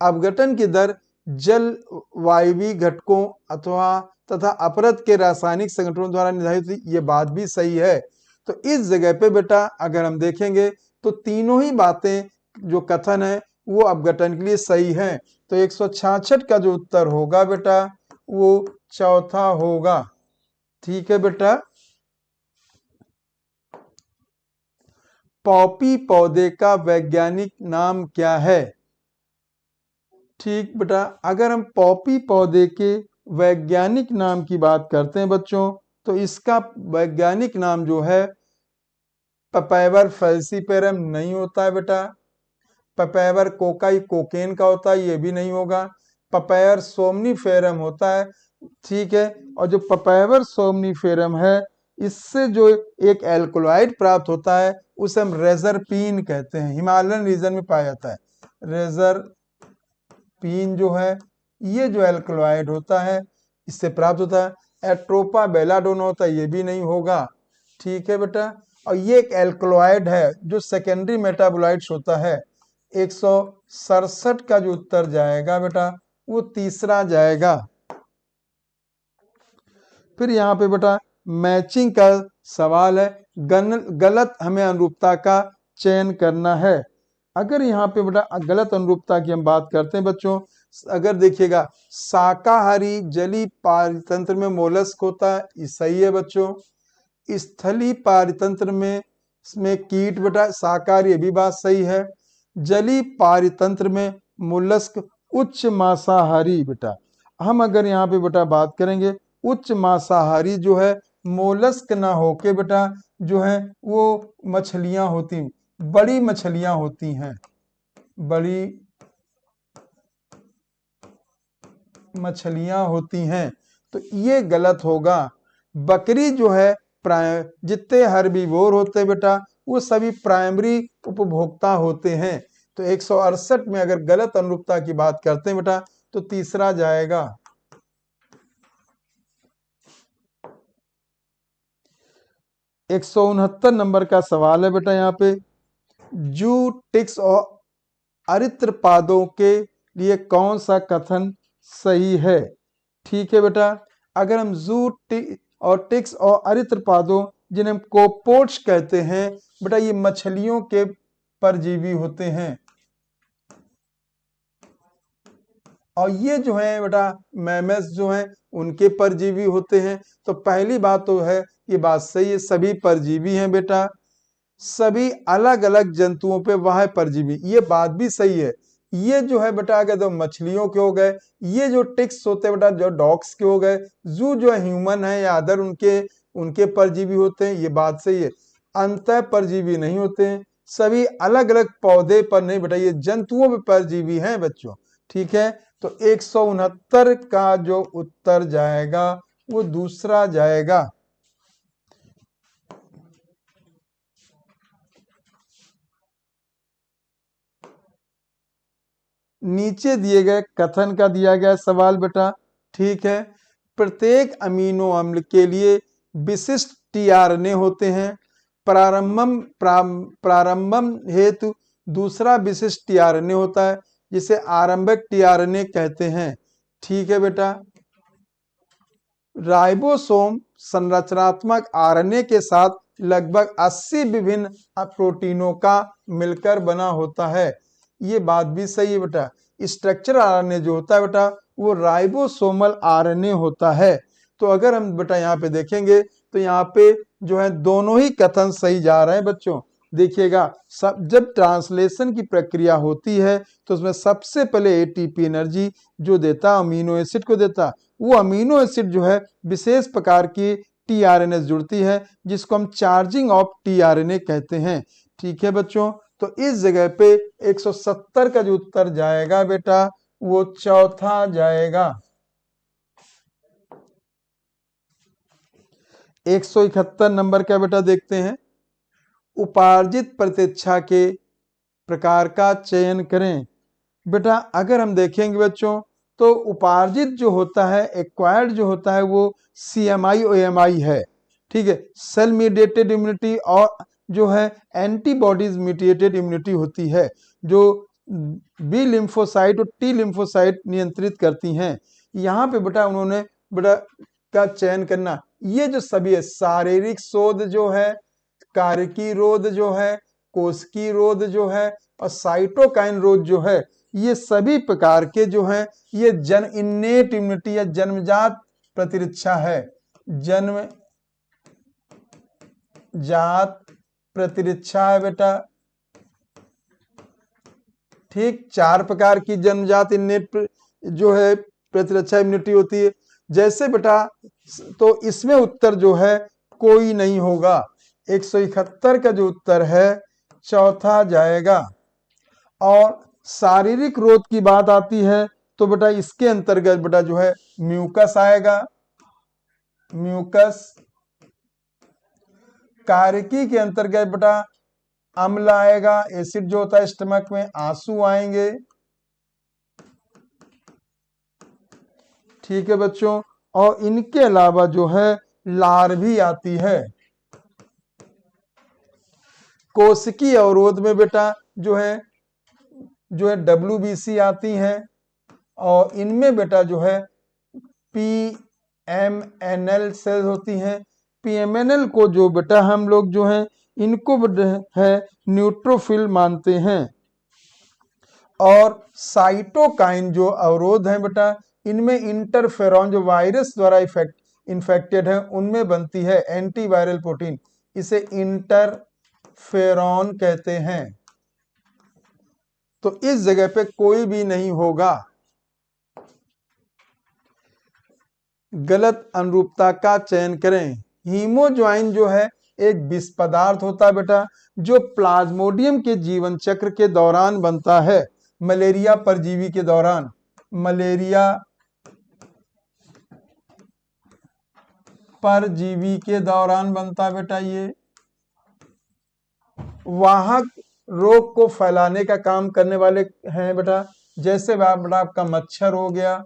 अपघटन की दर जल वायवीय घटकों अथवा तथा अपरद के रासायनिक संगठनों द्वारा निर्धारित होती, ये बात भी सही है। तो इस जगह पे बेटा अगर हम देखेंगे तो तीनों ही बातें जो कथन है वो अपघटन के लिए सही है। तो 166 का जो उत्तर होगा बेटा वो चौथा होगा, ठीक है बेटा। पॉपी पौधे का वैज्ञानिक नाम क्या है? ठीक बेटा, अगर हम पॉपी पौधे के वैज्ञानिक नाम की बात करते हैं बच्चों तो इसका वैज्ञानिक नाम जो है पपैवर फैल्सीपेरम नहीं होता है बेटा। पपैवर कोकाई कोकेन का होता है, ये भी नहीं होगा। पपैवर सोमनीफेरम होता है, ठीक है। और जो पपैवर सोमनीफेरम है इससे जो एक एल्कोलाइड प्राप्त होता है उसे हम रेजरपीन कहते हैं, हिमालयन रीजन में पाया जाता है। रेजरपीन जो है ये जो एल्कोलाइड होता है इससे प्राप्त होता है। एट्रोपा बेलाडोना होता है, ये भी नहीं होगा, ठीक है बेटा। और ये एक एल्कोलाइड है जो सेकेंडरी मेटाबोलाइट्स होता है। 167 का जो उत्तर जाएगा बेटा वो तीसरा जाएगा। फिर यहाँ पे बेटा मैचिंग का सवाल है, गलत हमें अनुरूपता का चयन करना है। अगर यहाँ पे बेटा गलत अनुरूपता की हम बात करते हैं बच्चों, अगर देखिएगा शाकाहारी जलीय पारितंत्र में मोलस्क होता है, ये सही है बच्चों। स्थलीय पारितंत्र में इसमें कीट बेटा शाकाहारी, ये भी बात सही है। जलीय पारितंत्र में मोलस्क उच्च मांसाहारी बेटा। हम अगर यहाँ पे बेटा बात करेंगे उच्च मांसाहारी जो है मोलस्क ना होके बेटा जो है वो मछलियां होती, बड़ी मछलियां होती हैं, बड़ी मछलियां होती हैं, तो ये गलत होगा। बकरी जो है जितने हर्बीवोर होते हैं बेटा वो सभी प्राइमरी उपभोक्ता होते हैं। तो 168 में अगर गलत अनुरूपता की बात करते हैं बेटा तो तीसरा जाएगा। 169 नंबर का सवाल है बेटा यहाँ पे, जू टिक्स और अरित्रपादों के लिए कौन सा कथन सही है? ठीक है बेटा, अगर हम जू और टिक्स और अरित्रपादों जिन्हें हम कोपोड्स कहते हैं बेटा, ये मछलियों के परजीवी होते हैं और ये जो है बेटा मैमल्स जो हैं उनके परजीवी होते हैं। तो पहली बात तो है ये बात सही है, सभी परजीवी हैं बेटा, सभी अलग अलग जंतुओं पे वह है परजीवी, ये बात भी सही है। ये जो है बेटा अगर तो मछलियों के हो गए, ये जो टिक्स होते हैं बेटा जो डॉग्स के हो गए, जू जो है ह्यूमन है या अदर उनके परजीवी होते हैं, ये बात सही है। अंतः परजीवी नहीं होते हैं, सभी अलग अलग पौधे पर नहीं बेटा, ये जंतुओं पे परजीवी हैं बच्चों। ठीक है, तो 169 का जो उत्तर जाएगा वो दूसरा जाएगा। नीचे दिए गए कथन का दिया गया सवाल बेटा, ठीक है, प्रत्येक अमीनो अम्ल के लिए विशिष्ट टीआरएनए होते हैं, प्रारंभम हेतु दूसरा विशिष्ट टीआरएनए होता है जिसे आरंभिक टीआरएनए कहते हैं। ठीक है बेटा, राइबोसोम संरचनात्मक आरएनए के साथ लगभग 80 विभिन्न प्रोटीनों का मिलकर बना होता है, ये बात भी सही है बेटा। स्ट्रक्चरल आरएनए जो होता है बेटा वो राइबोसोमल आरएनए होता है। तो अगर हम बेटा यहाँ पे देखेंगे तो यहाँ पे जो है दोनों ही कथन सही जा रहे हैं बच्चों। देखिएगा सब जब ट्रांसलेशन की प्रक्रिया होती है तो उसमें सबसे पहले एटीपी एनर्जी जो देता अमीनो एसिड को देता, वो अमीनो एसिड जो है विशेष प्रकार की टीआरएनए जुड़ती है जिसको हम चार्जिंग ऑफ टीआरएनए कहते हैं। ठीक है बच्चों, तो इस जगह पे 170 का जो उत्तर जाएगा बेटा वो चौथा जाएगा। 171 नंबर का बेटा देखते हैं, उपार्जित प्रतीक्षा के प्रकार का चयन करें। बेटा अगर हम देखेंगे बच्चों तो उपार्जित जो होता है, एक्वायर्ड जो होता है वो CMI OMI है। ठीक है, सेल मीडिएटेड इम्यूनिटी और जो है एंटीबॉडीज मीडिएटेड इम्यूनिटी होती है जो बी लिम्फोसाइट और टी लिम्फोसाइट नियंत्रित करती हैं। यहाँ पे बेटा उन्होंने बेटा का चयन करना, ये जो सभी है शारीरिक शोध जो है, कार्यकी रोध जो है, कोशिकी रोध जो है और साइटोकाइन रोध जो है, ये सभी प्रकार के जो है ये इन्नेट इम्यूनिटी या जन्मजात प्रतिरक्षा है, जन्मजात प्रतिरक्षा है बेटा। ठीक, 4 प्रकार की जन्मजात इन्नेट जो है प्रतिरक्षा इम्यूनिटी होती है। जैसे बेटा तो इसमें उत्तर जो है कोई नहीं होगा, 171 का जो उत्तर है चौथा जाएगा। और शारीरिक रोध की बात आती है तो बेटा इसके अंतर्गत बेटा जो है म्यूकस आएगा, म्यूकस। कार्यकी के अंतर्गत बेटा अम्ल आएगा, एसिड जो होता है स्टमक में, आंसू आएंगे। ठीक है बच्चों, और इनके अलावा जो है लार भी आती है। कोशिकीय अवरोध में बेटा जो है WBC आती हैं और इनमें बेटा जो है PMNL सेल्स होती हैं। PMNL को जो बेटा हम लोग जो है इनको है न्यूट्रोफिल मानते हैं और साइटोकाइन जो अवरोध है बेटा, इनमें इंटरफेरॉन जो वायरस द्वारा इन्फेक्टेड है उनमें बनती है एंटीवायरल प्रोटीन, इसे इंटरफेरॉन कहते हैं। तो इस जगह पे कोई भी नहीं होगा। गलत अनुरूपता का चयन करें। हीमोज्वाइन जो है एक विष पदार्थ होता है बेटा, जो प्लाज्मोडियम के जीवन चक्र के दौरान बनता है, मलेरिया परजीवी के दौरान। मलेरिया परजीवी के दौरान बनता है बेटा। ये वाहक रोग को फैलाने का काम करने वाले हैं बेटा, जैसे बेटा आपका मच्छर हो गया,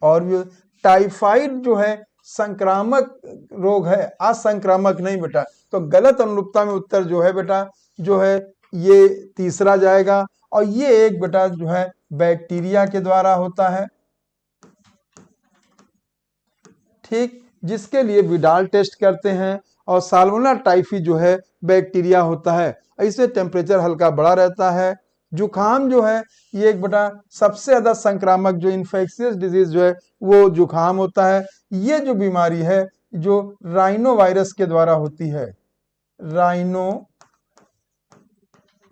और भी टाइफाइड जो है संक्रामक रोग है, असंक्रामक नहीं बेटा। तो गलत अनुरूपता में उत्तर जो है बेटा, जो है ये तीसरा जाएगा। और ये एक बेटा जो है बैक्टीरिया के द्वारा होता है, ठीक, जिसके लिए विडाल टेस्ट करते हैं। और साल्मोनेला टाइफी जो है बैक्टीरिया होता है, इससे टेम्परेचर हल्का बढ़ा रहता है। जुखाम जो है ये एक बेटा सबसे ज्यादा संक्रामक जो इन्फेक्शियस डिजीज जो है वो जुखाम होता है। ये जो बीमारी है जो राइनो वायरस के द्वारा होती है, राइनो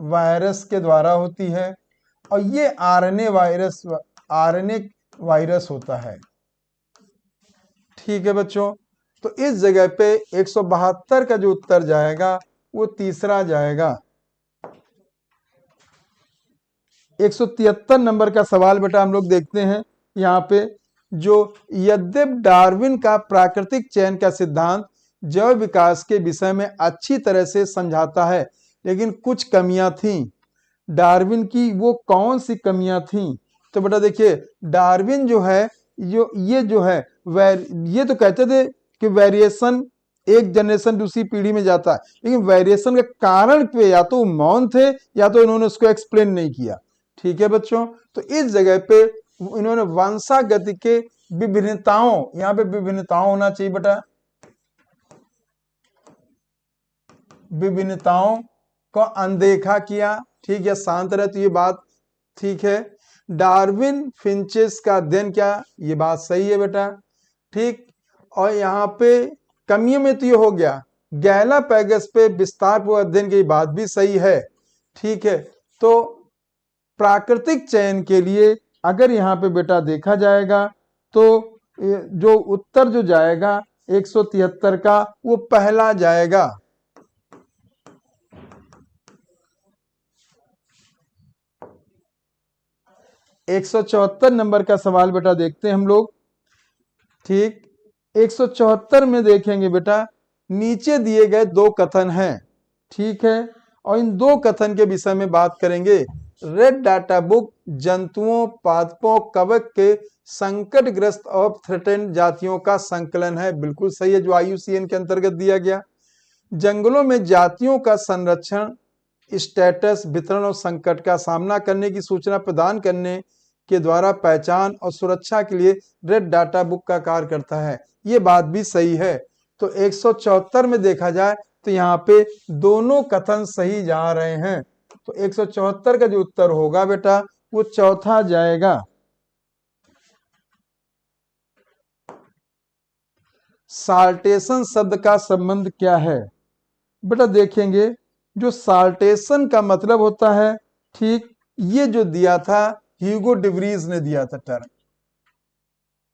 वायरस के द्वारा होती है। और ये आरएनए वायरस होता है। ठीक है बच्चों, तो इस जगह पे 172 का जो उत्तर जाएगा वो तीसरा जाएगा। 173 नंबर का सवाल बेटा हम लोग देखते हैं यहाँ पे, जो यद्यप डार्विन का प्राकृतिक चयन का सिद्धांत जैव विकास के विषय में अच्छी तरह से समझाता है, लेकिन कुछ कमियां थीं। डार्विन की वो कौन सी कमियां थीं? तो बेटा देखिए, डार्विन जो है ये जो है ये तो कहते थे कि वेरिएशन एक जनरेशन दूसरी पीढ़ी में जाता है, लेकिन वेरिएशन के कारण पे या तो मौन थे या तो इन्होंने उसको एक्सप्लेन नहीं किया। ठीक है बच्चों, तो इस जगह पे इन्होंने वंशागति के विभिन्नताओं, यहाँ पे विभिन्नताओं होना चाहिए बेटा, विभिन्नताओं को अनदेखा किया। ठीक है, शांत रहे, तो ये बात ठीक है। डार्विन फिंचेस का अध्ययन किया, ये बात सही है बेटा, ठीक। और यहाँ पे कमियों में तो ये हो गया, गैलापैगस पे विस्तार पूर्वक अध्ययन की बात भी सही है। ठीक है, तो प्राकृतिक चयन के लिए अगर यहाँ पे बेटा देखा जाएगा तो जो उत्तर जो जाएगा 173 का वो पहला जाएगा। 174 नंबर का सवाल बेटा देखते हैं हम लोग। ठीक, 174 में देखेंगे बेटा, नीचे दिए गए दो कथन हैं, ठीक है, और इन दो कथन के विषय में बात करेंगे। रेड डाटा बुक जंतुओं, पादपों, कवक के संकटग्रस्त और थ्रेटेंड जातियों का संकलन है, बिल्कुल सही है, जो IUCN के अंतर्गत दिया गया। जंगलों में जातियों का संरक्षण, स्टेटस, वितरण और संकट का सामना करने की सूचना प्रदान करने के द्वारा पहचान और सुरक्षा के लिए रेड डाटा बुक का कार्य करता है, ये बात भी सही है। तो 174 में देखा जाए तो यहाँ पे दोनों कथन सही जा रहे हैं, तो 174 का जो उत्तर होगा बेटा वो चौथा जाएगा। साल्टेशन शब्द का संबंध क्या है? बेटा देखेंगे, जो साल्टेशन का मतलब होता है, ठीक, ये जो दिया था ह्यूगो डिब्रीज ने दिया था, टर्म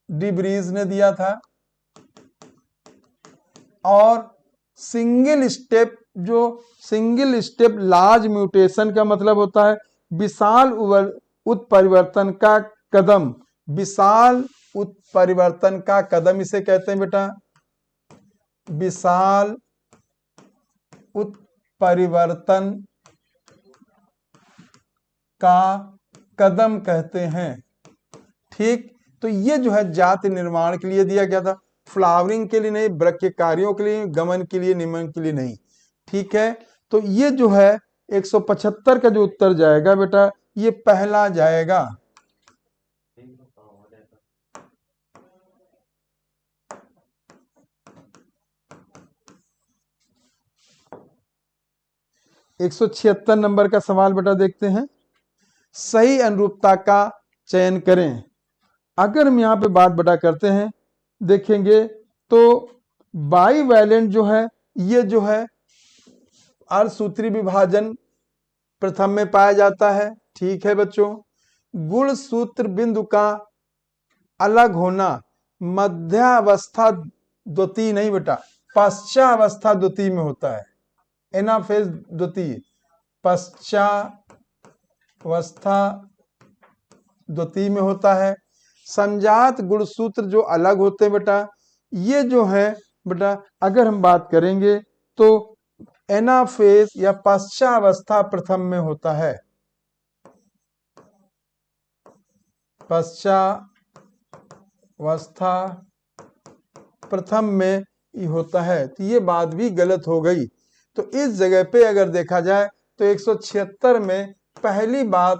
डिब्रीज ने दिया था। और सिंगल स्टेप लार्ज म्यूटेशन का मतलब होता है विशाल उत्परिवर्तन का कदम, विशाल उत्परिवर्तन का कदम इसे कहते हैं बेटा, विशाल उत्परिवर्तन का कदम कहते हैं। ठीक, तो ये जो है जाति निर्माण के लिए दिया गया था, फ्लावरिंग के लिए नहीं, वृक्ष के कार्यों के लिए, गमन के लिए, निमन के लिए नहीं। ठीक है, तो ये जो है 175 का जो उत्तर जाएगा बेटा ये पहला जाएगा। एक 176 नंबर का सवाल बेटा देखते हैं। सही अनुरूपता का चयन करें। अगर हम यहाँ पे बात बेटा करते हैं, देखेंगे तो बाईवैलेंट जो है, ये जो है अर्धसूत्री विभाजन प्रथम में पाया जाता है। ठीक है बच्चों। गुणसूत्र बिंदु का अलग होना मध्यावस्था द्वितीय नहीं बेटा, पश्चावस्था द्वितीय में होता है। एनाफेज द्वितीय, पश्चावस्था द्वितीय में होता है। संजात गुणसूत्र जो अलग होते हैं बेटा, ये जो है बेटा, अगर हम बात करेंगे तो एनाफेज या पश्चावस्था प्रथम में होता है, पश्चावस्था प्रथम में ही होता है। तो ये बात भी गलत हो गई। तो इस जगह पे अगर देखा जाए तो 176 में पहली बात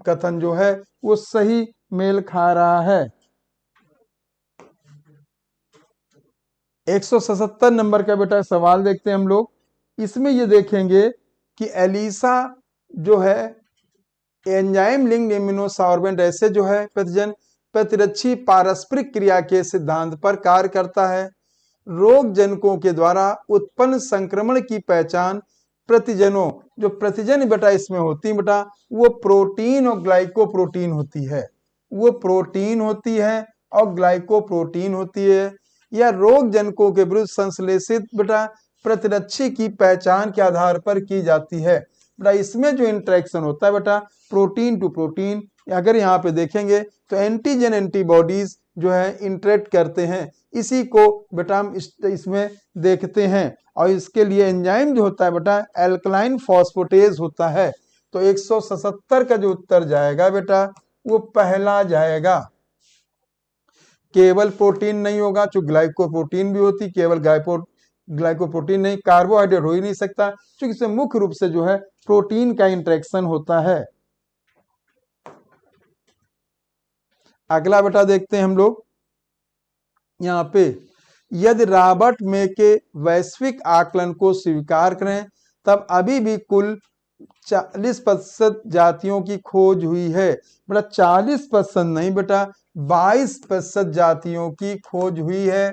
कथन जो है वो सही मेल खा रहा है। 177 नंबर का बेटा सवाल देखते हैं हम लोग। इसमें ये देखेंगे कि एलिसा जो है एंजाइम लिंक्ड इम्यूनोसॉर्बेंट ऐसे जो है प्रतिरक्षी पारस्परिक क्रिया के सिद्धांत पर कार्य करता है। रोग जनकों के द्वारा उत्पन्न संक्रमण की पहचान प्रतिजनों, जो प्रतिजन बेटा इसमें होती है बेटा, वो प्रोटीन और ग्लाइकोप्रोटीन होती है, वो प्रोटीन होती है और ग्लाइकोप्रोटीन होती है। या रोग जनकों के विरुद्ध संश्लेषित बेटा प्रतिरक्षी की पहचान के आधार पर की जाती है। बेटा इसमें जो इंटरेक्शन होता है बेटा प्रोटीन टू प्रोटीन, अगर यहाँ पे देखेंगे तो एंटीजन एंटीबॉडीज जो है इंटरेक्ट करते हैं, इसी को बेटा हम इसमें देखते हैं। और इसके लिए एंजाइम जो होता है बेटा एल्कलाइन फॉस्फेटेज होता है। तो 177 का जो उत्तर जाएगा बेटा वो पहला जाएगा। केवल प्रोटीन नहीं होगा, जो ग्लाइकोप्रोटीन भी होती, केवल ग्लाइकोप्रोटीन नहीं, कार्बोहाइड्रेट हो ही नहीं सकता, क्योंकि इसमें मुख्य रूप से जो है प्रोटीन का इंटरेक्शन होता है। अगला बेटा देखते हैं हम लोग यहाँ पे, यदि रॉबर्ट मे के वैश्विक आकलन को स्वीकार करें तब अभी भी कुल 40% जातियों की खोज हुई है। बेटा 40% नहीं बेटा 22% जातियों की खोज हुई है।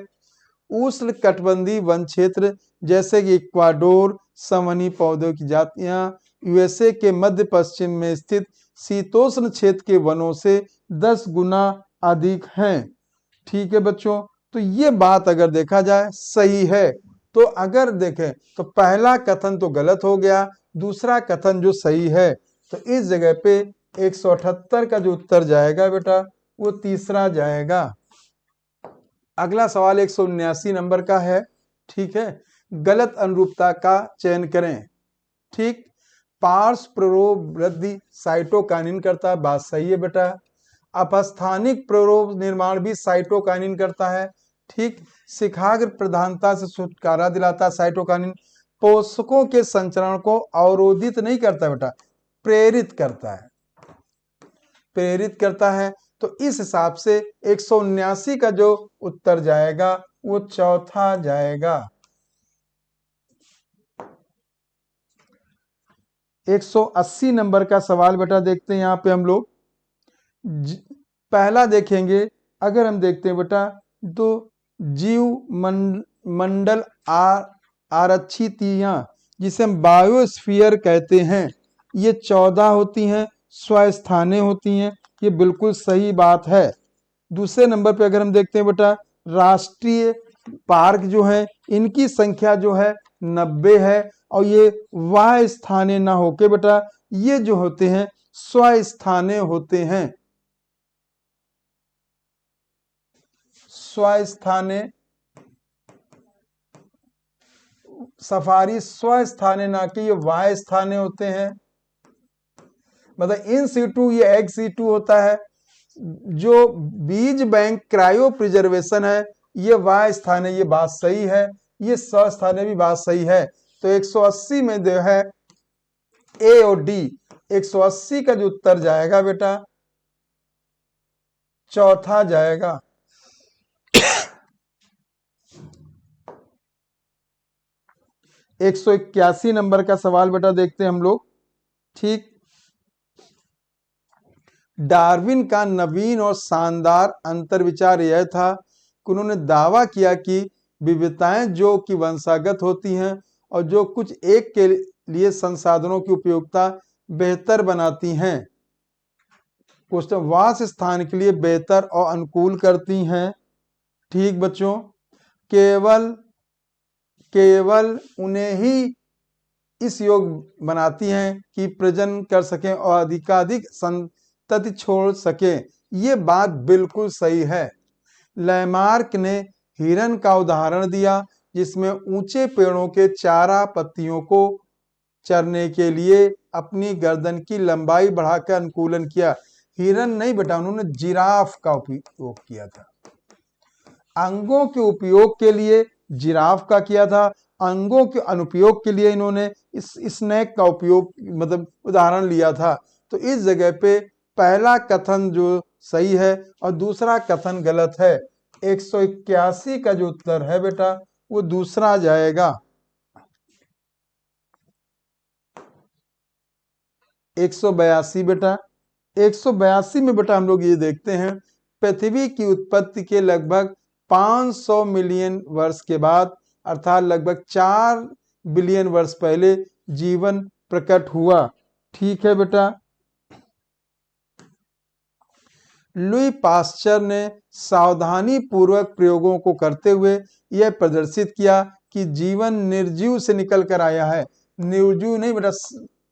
उष्ण कटिबंधीय वन क्षेत्र जैसे कि इक्वाडोर, समवनी पौधों की जातियां यूएसए के मध्य पश्चिम में स्थित शीतोष्ण क्षेत्र के वनों से 10 गुना अधिक हैं। ठीक है बच्चों, तो ये बात अगर देखा जाए सही है। तो अगर देखें तो पहला कथन तो गलत हो गया, दूसरा कथन जो सही है, तो इस जगह पे 178 का जो उत्तर जाएगा बेटा वो तीसरा जाएगा। अगला सवाल 179 नंबर का है। ठीक है, गलत अनुरूपता का चयन करें। ठीक, पार्श्व प्ररोग वृद्धि साइटोकाइनिन करता है, बात सही है बेटा। अपस्थानिक प्ररोग निर्माण भी साइटोकाइनिन करता है। ठीक, शिखाग्र प्रधानता से छुटकारा दिलाता है साइटोकाइनिन। पोषकों के संचरण को अवरोधित नहीं करता बेटा, प्रेरित करता है, प्रेरित करता है। तो इस हिसाब से 179 का जो उत्तर जाएगा वो चौथा जाएगा। 180 नंबर का सवाल बेटा देखते हैं यहाँ पे हम लोग। पहला देखेंगे, अगर हम देखते हैं बेटा तो जीव मंडल आरक्षितियां जिसे हम बायोस्फीयर कहते हैं, ये 14 होती हैं, स्वस्थाने होती हैं, ये बिल्कुल सही बात है। दूसरे नंबर पे अगर हम देखते हैं बेटा राष्ट्रीय पार्क जो है इनकी संख्या जो है 90 है, और ये वाह स्थाने ना होके बेटा ये जो होते हैं स्वस्थाने होते हैं, स्वस्थाने, सफारी स्वस्थाने ना कि ये वाह स्थाने होते हैं। मतलब इन सीटू ये एक्स सीटू होता है। जो बीज बैंक क्रायो प्रिजर्वेशन है ये वाह स्थान है, ये बात सही है। ये स्वस्थाने भी बात सही है। तो 180 में जो है ए और डी, 180 का जो उत्तर जाएगा बेटा चौथा जाएगा। 181 नंबर का सवाल बेटा देखते हैं हम लोग। ठीक, डार्विन का नवीन और शानदार अंतर्विचार यह था कि उन्होंने दावा किया कि विविधताएं जो कि वंशागत होती हैं और जो कुछ एक के लिए संसाधनों की उपयोगिता बेहतर बनाती हैं, क्वेश्चन वास स्थान के लिए बेहतर और अनुकूल करती हैं। ठीक बच्चों, केवल उन्हें ही इस योग बनाती हैं कि प्रजनन कर सकें और अधिकाधिक संतति छोड़ सकें। ये बात बिल्कुल सही है। लैमार्क ने हिरन का उदाहरण दिया जिसमें ऊंचे पेड़ों के चारा पत्तियों को चरने के लिए अपनी गर्दन की लंबाई बढ़ाकर अनुकूलन किया। हिरन नहीं बेटा, उन्होंने जिराफ का उपयोग किया था। अंगों के उपयोग के लिए जिराफ का किया था, अंगों के अनुपयोग के लिए इन्होंने इस स्नेक का उपयोग मतलब उदाहरण लिया था। तो इस जगह पे पहला कथन जो सही है और दूसरा कथन गलत है। 181 का जो उत्तर है बेटा वो दूसरा जाएगा। 182 बेटा, 182 में बेटा हम लोग ये देखते हैं पृथ्वी की उत्पत्ति के लगभग 500 मिलियन वर्ष के बाद अर्थात लगभग 4 बिलियन वर्ष पहले जीवन प्रकट हुआ। ठीक है बेटा। लुई पास्चर ने सावधानी पूर्वक प्रयोगों को करते हुए यह प्रदर्शित किया कि जीवन निर्जीव से निकल कर आया है। निर्जीव नहीं बेटा,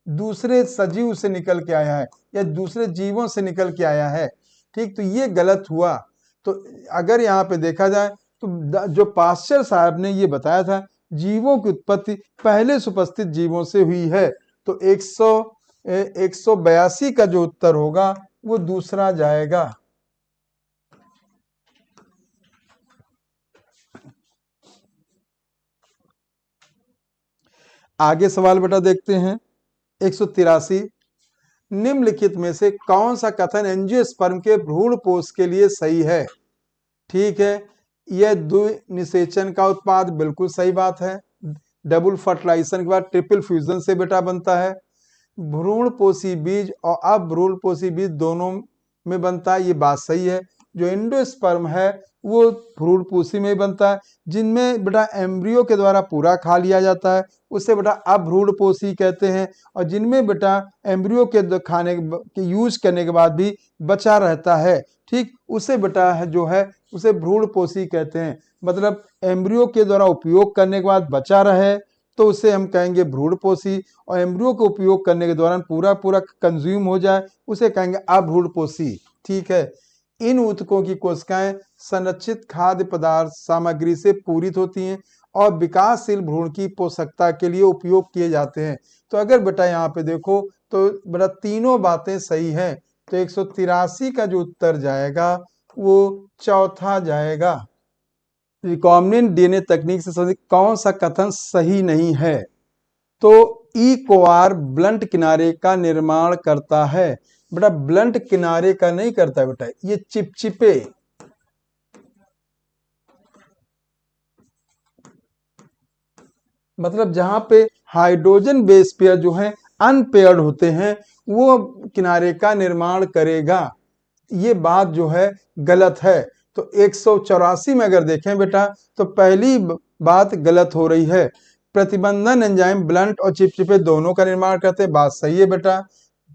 दूसरे सजीव से निकल के आया है या दूसरे जीवों से निकल के आया है। ठीक, तो ये गलत हुआ। तो अगर यहाँ पे देखा जाए तो जो पास्चर साहब ने ये बताया था जीवों की उत्पत्ति पहले से उपस्थित जीवों से हुई है। तो 182 का जो उत्तर होगा वो दूसरा जाएगा। आगे सवाल बेटा देखते हैं। 183 निम्नलिखित में से कौन सा कथन एंजियोस्पर्म के भ्रूणपोष के लिए सही है? ठीक है, यह द्विनिषेचन का उत्पाद बिल्कुल सही बात है। डबल फर्टिलाइजेशन के बाद ट्रिपल फ्यूजन से बेटा बनता है। भ्रूणपोषी बीज और अभ्रूणपोषी बीज दोनों में बनता है, ये बात सही है। जो एंडोस्पर्म है वो भ्रूणपोषी में बनता है, जिनमें बेटा एम्ब्रियो के द्वारा पूरा खा लिया जाता है उसे बेटा अभ्रूणपोषी कहते हैं। और जिनमें बेटा एम्ब्रियो के खाने के यूज करने के बाद भी बचा रहता है, ठीक, उसे बेटा है जो है उसे भ्रूणपोषी कहते हैं। मतलब एम्ब्रियो के द्वारा उपयोग करने के बाद बचा रहे तो उसे हम कहेंगे भ्रूणपोषी, और एम्ब्रियो को उपयोग करने के दौरान पूरा कंज्यूम हो जाए उसे कहेंगे अभ्रूणपोषी। ठीक है। इन ऊतकों की कोशिकाएं संरक्षित खाद्य पदार्थ सामग्री से पूरित होती हैं और विकासशील भ्रूण की पोषकता के लिए उपयोग किए जाते हैं। तो अगर बेटा यहाँ पे देखो तो बेटा तीनों बातें सही हैं। तो 183 का जो उत्तर जाएगा वो चौथा जाएगा। रिकॉम्बिनेंट डीएनए तकनीक से संबंधित कौन सा कथन सही नहीं है? तो ई कोआर ब्लंट किनारे का निर्माण करता है। बेटा ब्लंट किनारे का नहीं करता बेटा, ये चिपचिपे मतलब जहां पे हाइड्रोजन बेस पेयर जो है अनपेयर्ड होते हैं वो किनारे का निर्माण करेगा। ये बात जो है गलत है। तो 184 में अगर देखें बेटा तो पहली बात गलत हो रही है। प्रतिबंधन एंजाइम ब्लंट और चिपचिपे दोनों का निर्माण करते हैं, बात सही है बेटा।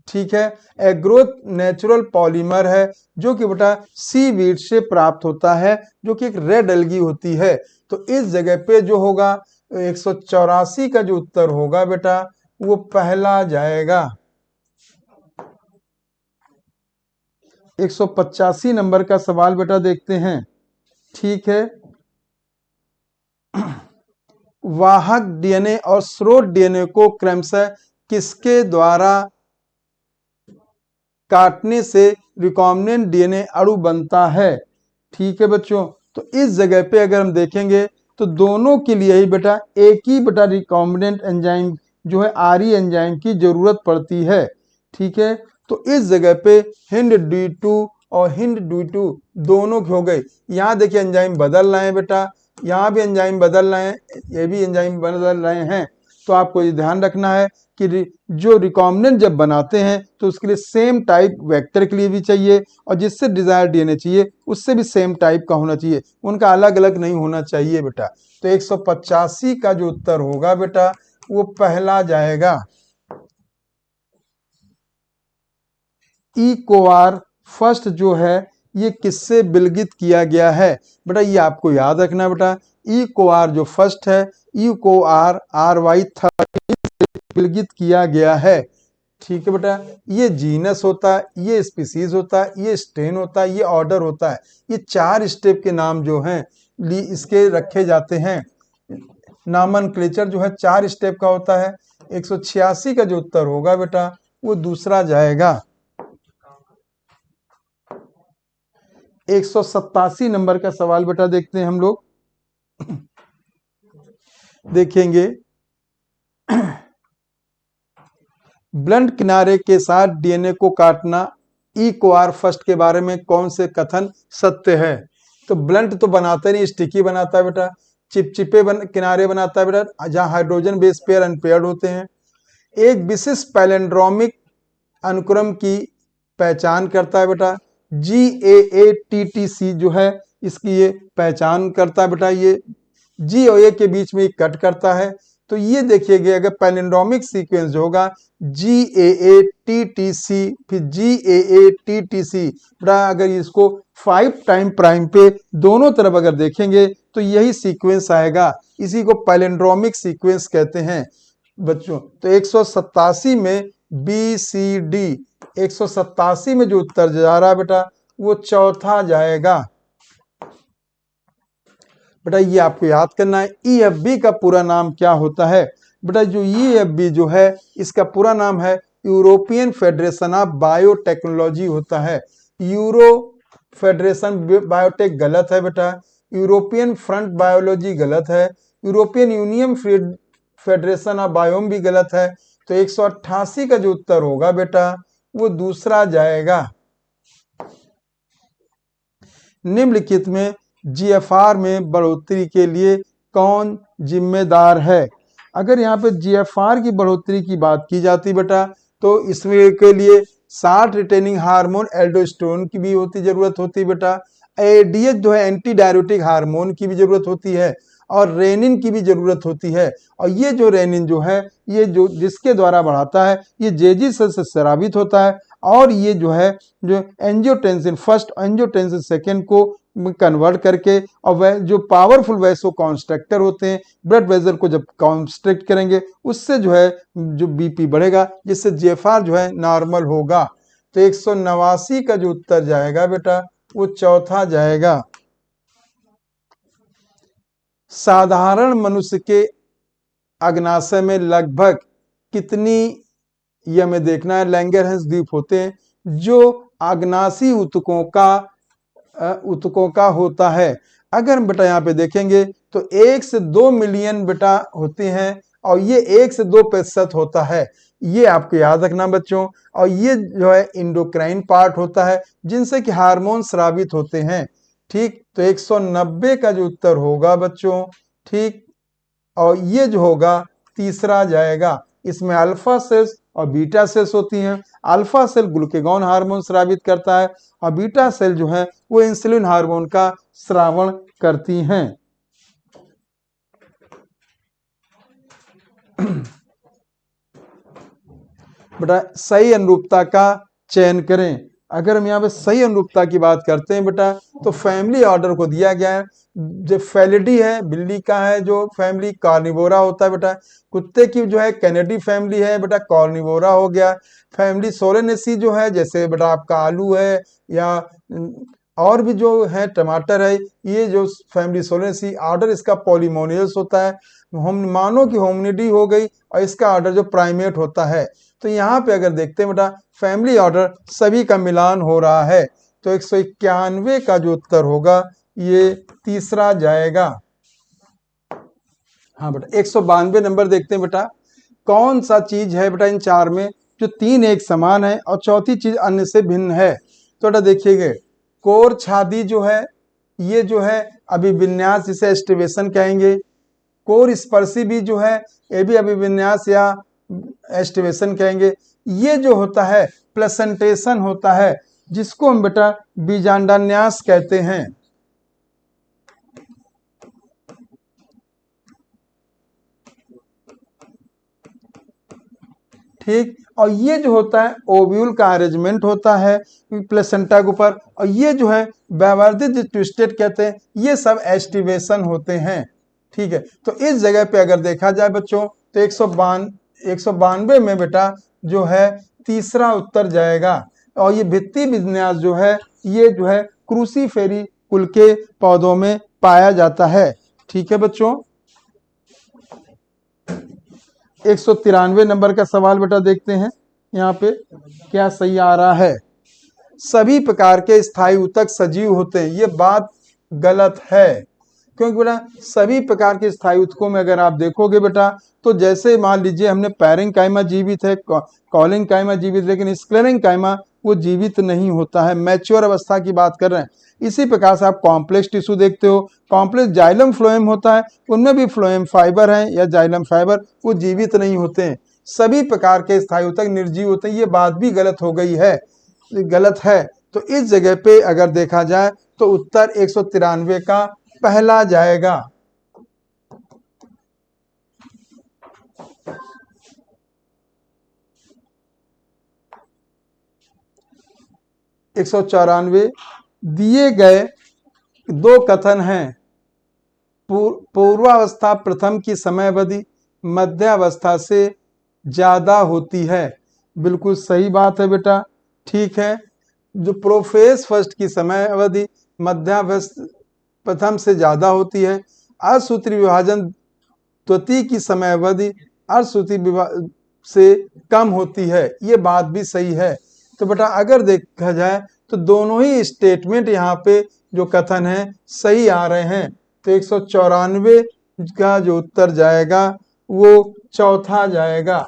ठीक है। एग्रोथ नेचुरल पॉलीमर है जो कि बेटा सीवीड से प्राप्त होता है जो कि एक रेड एल्गी होती है। तो इस जगह पे जो होगा 184 का जो उत्तर होगा बेटा वो पहला जाएगा। 185 नंबर का सवाल बेटा देखते हैं। ठीक है। वाहक डीएनए और स्रोत डीएनए को क्रमशः किसके द्वारा काटने से रिकॉम्बिनेंट डीएनए अणु बनता है? ठीक है बच्चों, तो इस जगह पे अगर हम देखेंगे तो दोनों के लिए ही बेटा एक ही बेटा रिकॉम्बिनेंट एंजाइम जो है आरई एंजाइम की जरूरत पड़ती है। ठीक है। तो इस जगह पे हिंड D2 और हिंड D2 दोनों हो गए। यहाँ देखिए एंजाइम बदल रहे हैं बेटा, यहाँ भी एंजाइम बदल रहे हैं, ये भी एंजाइम बदल रहे हैं। तो आपको ये ध्यान रखना है कि जो रिकॉम्बिनेंट जब बनाते हैं तो उसके लिए सेम टाइप वेक्टर के लिए भी चाहिए, और जिससे डिजायर डीएनए चाहिए उससे भी सेम टाइप का होना चाहिए, उनका अलग अलग नहीं होना चाहिए बेटा। तो 185 का जो उत्तर होगा बेटा वो पहला जाएगा। ई कोआर फर्स्ट जो है ये किससे विलगित किया गया है बेटा, ये आपको याद रखना बेटा। ई कोआर जो फर्स्ट है, ई कोआर RY13 से विलगित किया गया है। ठीक है बेटा, ये जीनस होता है, ये स्पीसीज होता है, ये स्ट्रेन होता है, ये ऑर्डर होता है। ये 4 स्टेप के नाम जो हैं इसके रखे जाते हैं। नामनक्लेचर जो है 4 स्टेप का होता है। 186 का जो उत्तर होगा बेटा वो दूसरा जाएगा। 187 नंबर का सवाल बेटा देखते हैं हम लोग। देखेंगे, ब्लंट किनारे के साथ डीएनए को काटना, ई कोआर फर्स्ट के बारे में कौन से कथन सत्य है? तो ब्लंट तो बनाता नहीं, स्टिकी बनाता है बेटा। चिपचिपे किनारे बनाता है बेटा, जहां हाइड्रोजन बेस पेयर अनपेयर्ड होते हैं। एक विशिष्ट पैलेंड्रोमिक अनुक्रम की पहचान करता है बेटा। GAATTC जो है इसकी ये पहचान करता है बेटा। ये G और A के बीच में कट करता है। तो ये देखिएगा, अगर पैलिंड्रोमिक सीक्वेंस जो होगा GAATTC फिर GAATTC बेटा, अगर इसको 5 टाइम प्राइम पे दोनों तरफ अगर देखेंगे तो यही सीक्वेंस आएगा। इसी को पैलिंड्रोमिक सीक्वेंस कहते हैं बच्चों। तो 187 में BCD, 187 में जो उत्तर जा रहा है बेटा वो चौथा जाएगा। बेटा ये आपको याद करना है, EFB का पूरा नाम क्या होता है? बेटा जो EFB जो है इसका पूरा नाम है यूरोपियन फेडरेशन ऑफ बायोटेक्नोलॉजी होता है। यूरो फेडरेशन बायोटेक गलत है बेटा। यूरोपियन फ्रंट बायोलॉजी गलत है। European union federation of biome भी गलत है। तो 188 का जो उत्तर होगा बेटा वो दूसरा जाएगा। निम्नलिखित में GFR में बढ़ोतरी के लिए कौन जिम्मेदार है? अगर यहाँ पे GFR की बढ़ोतरी की बात की जाती बेटा तो इसमें के लिए 60 रिटेनिंग हार्मोन एल्डोस्टेरोन की भी जरूरत होती बेटा। ADH जो है एंटी डायरेटिक हार्मोन की भी जरूरत होती है, और रेनिन की भी जरूरत होती है। और ये जो रेनिन जो है ये जो जिसके द्वारा बढ़ाता है ये जेजी सेल से स्रावित होता है, और ये जो है जो एंजियोटेंसिन फर्स्ट एंजियोटेंसिन सेकेंड को कन्वर्ट करके, और वह जो पावरफुल वैसो कॉन्स्ट्रक्टर होते हैं ब्लड वेजल को जब कॉन्स्ट्रिक्ट करेंगे उससे जो है जो BP बढ़ेगा, जिससे GFR जो है नॉर्मल होगा। तो 189 का जो उत्तर जाएगा बेटा वो चौथा जाएगा। साधारण मनुष्य के अग्नाशय में लगभग कितनी, ये हमें देखना है, लैंगरहैंस द्वीप होते हैं जो अग्नाशी ऊतकों का होता है। अगर बेटा यहाँ पे देखेंगे तो 1 से 2 मिलियन बेटा होते हैं, और ये 1 से 2% होता है। ये आपको याद रखना बच्चों। और ये जो है इंडोक्राइन पार्ट होता है जिनसे कि हार्मोन स्रावित होते हैं। ठीक, तो 190 का जो उत्तर होगा बच्चों, ठीक, और ये जो होगा तीसरा जाएगा। इसमें अल्फा सेल्स और बीटा सेल्स होती हैं। अल्फा सेल ग्लूकेगॉन हार्मोन स्रावित करता है, और बीटा सेल जो है वो इंसुलिन हार्मोन का स्रावण करती हैं। बेटा सही अनुरूपता का चयन करें। अगर हम यहाँ पे सही अनुरूपता की बात करते हैं बेटा तो फैमिली ऑर्डर को दिया गया है। जो फेलिडी है बिल्ली का है, जो फैमिली कार्निवोरा होता है बेटा। कुत्ते की जो है कैनेडी फैमिली है बेटा, कार्निवोरा हो गया। फैमिली सोलेनेसी जो है, जैसे बेटा आपका आलू है या और भी जो है टमाटर है, ये जो फैमिली सोलेनेसी ऑर्डर इसका पॉलीमोनियस होता है। हम मानो कि होमिनिडी हो गई, और इसका ऑर्डर जो प्राइमेट होता है। तो यहाँ पे अगर देखते हैं बेटा फैमिली ऑर्डर सभी का मिलान हो रहा है। तो 191 का जो उत्तर होगा ये तीसरा जाएगा। हाँ बेटा 192 नंबर देखते हैं बेटा। कौन सा चीज है बेटा इन 4 में जो 3 एक समान है और चौथी चीज अन्य से भिन्न है? तो बेटा देखिएगा, कोर छादी जो है ये जो है अभिविन्यास जिसे एस्टिवेशन कहेंगे, कोर स्पर्शी भी जो है ये भी अभिविन्यास या एस्टिवेशन कहेंगे। ये जो होता है प्लेसेंटेशन होता है, जिसको हम बेटा बीजांडान्यास कहते हैं। ठीक, और ये जो होता है ओव्यूल का अरेंजमेंट होता है प्लेसेंटा के ऊपर, और ये जो है व्यवर्धित ट्विस्टेड कहते हैं, ये सब एस्टिवेशन होते हैं। ठीक है, तो इस जगह पे अगर देखा जाए बच्चों तो 192 में बेटा जो है तीसरा उत्तर जाएगा। और ये भित्ति विन्यास जो है ये जो है क्रूसीफेरी कुल के पौधों में पाया जाता है। ठीक है बच्चों, 193 नंबर का सवाल बेटा देखते हैं यहाँ पे क्या सही आ रहा है। सभी प्रकार के स्थायी ऊतक सजीव होते हैं, ये बात गलत है। क्योंकि बेटा सभी प्रकार के स्थायी ऊतकों में अगर आप देखोगे बेटा तो जैसे मान लीजिए हमने पैरेंकाइमा जीवित है, कॉलिंकाइमा जीवित, लेकिन स्क्लेरेंकाइमा वो जीवित नहीं होता है, मैच्योर अवस्था की बात कर रहे हैं। इसी प्रकार से आप कॉम्प्लेक्स टिश्यू देखते हो, कॉम्प्लेक्स जाइलम फ्लोएम होता है, उनमें भी फ्लोएम फाइबर है या जाइलम फाइबर, वो जीवित नहीं होते हैं। सभी प्रकार के स्थायी ऊतक निर्जीव होते हैं, ये बात भी गलत हो गई है, गलत है। तो इस जगह पे अगर देखा जाए तो उत्तर 193 का पहला जाएगा। एक 194 दिए गए दो कथन हैं, पूर्वावस्था प्रथम की समय अवधि मध्यावस्था से ज्यादा होती है। बिल्कुल सही बात है बेटा। ठीक है, जो प्रोफेज फर्स्ट की समय अवधि मध्यावस्था प्रथम से ज्यादा होती है। अर्धसूत्री विभाजन द्वितीय की समय अवधि अर्धसूत्री से कम होती है, ये बात भी सही है। तो बेटा अगर देखा जाए तो दोनों ही स्टेटमेंट यहाँ पे जो कथन है सही आ रहे हैं। तो 194 का जो उत्तर जाएगा वो चौथा जाएगा।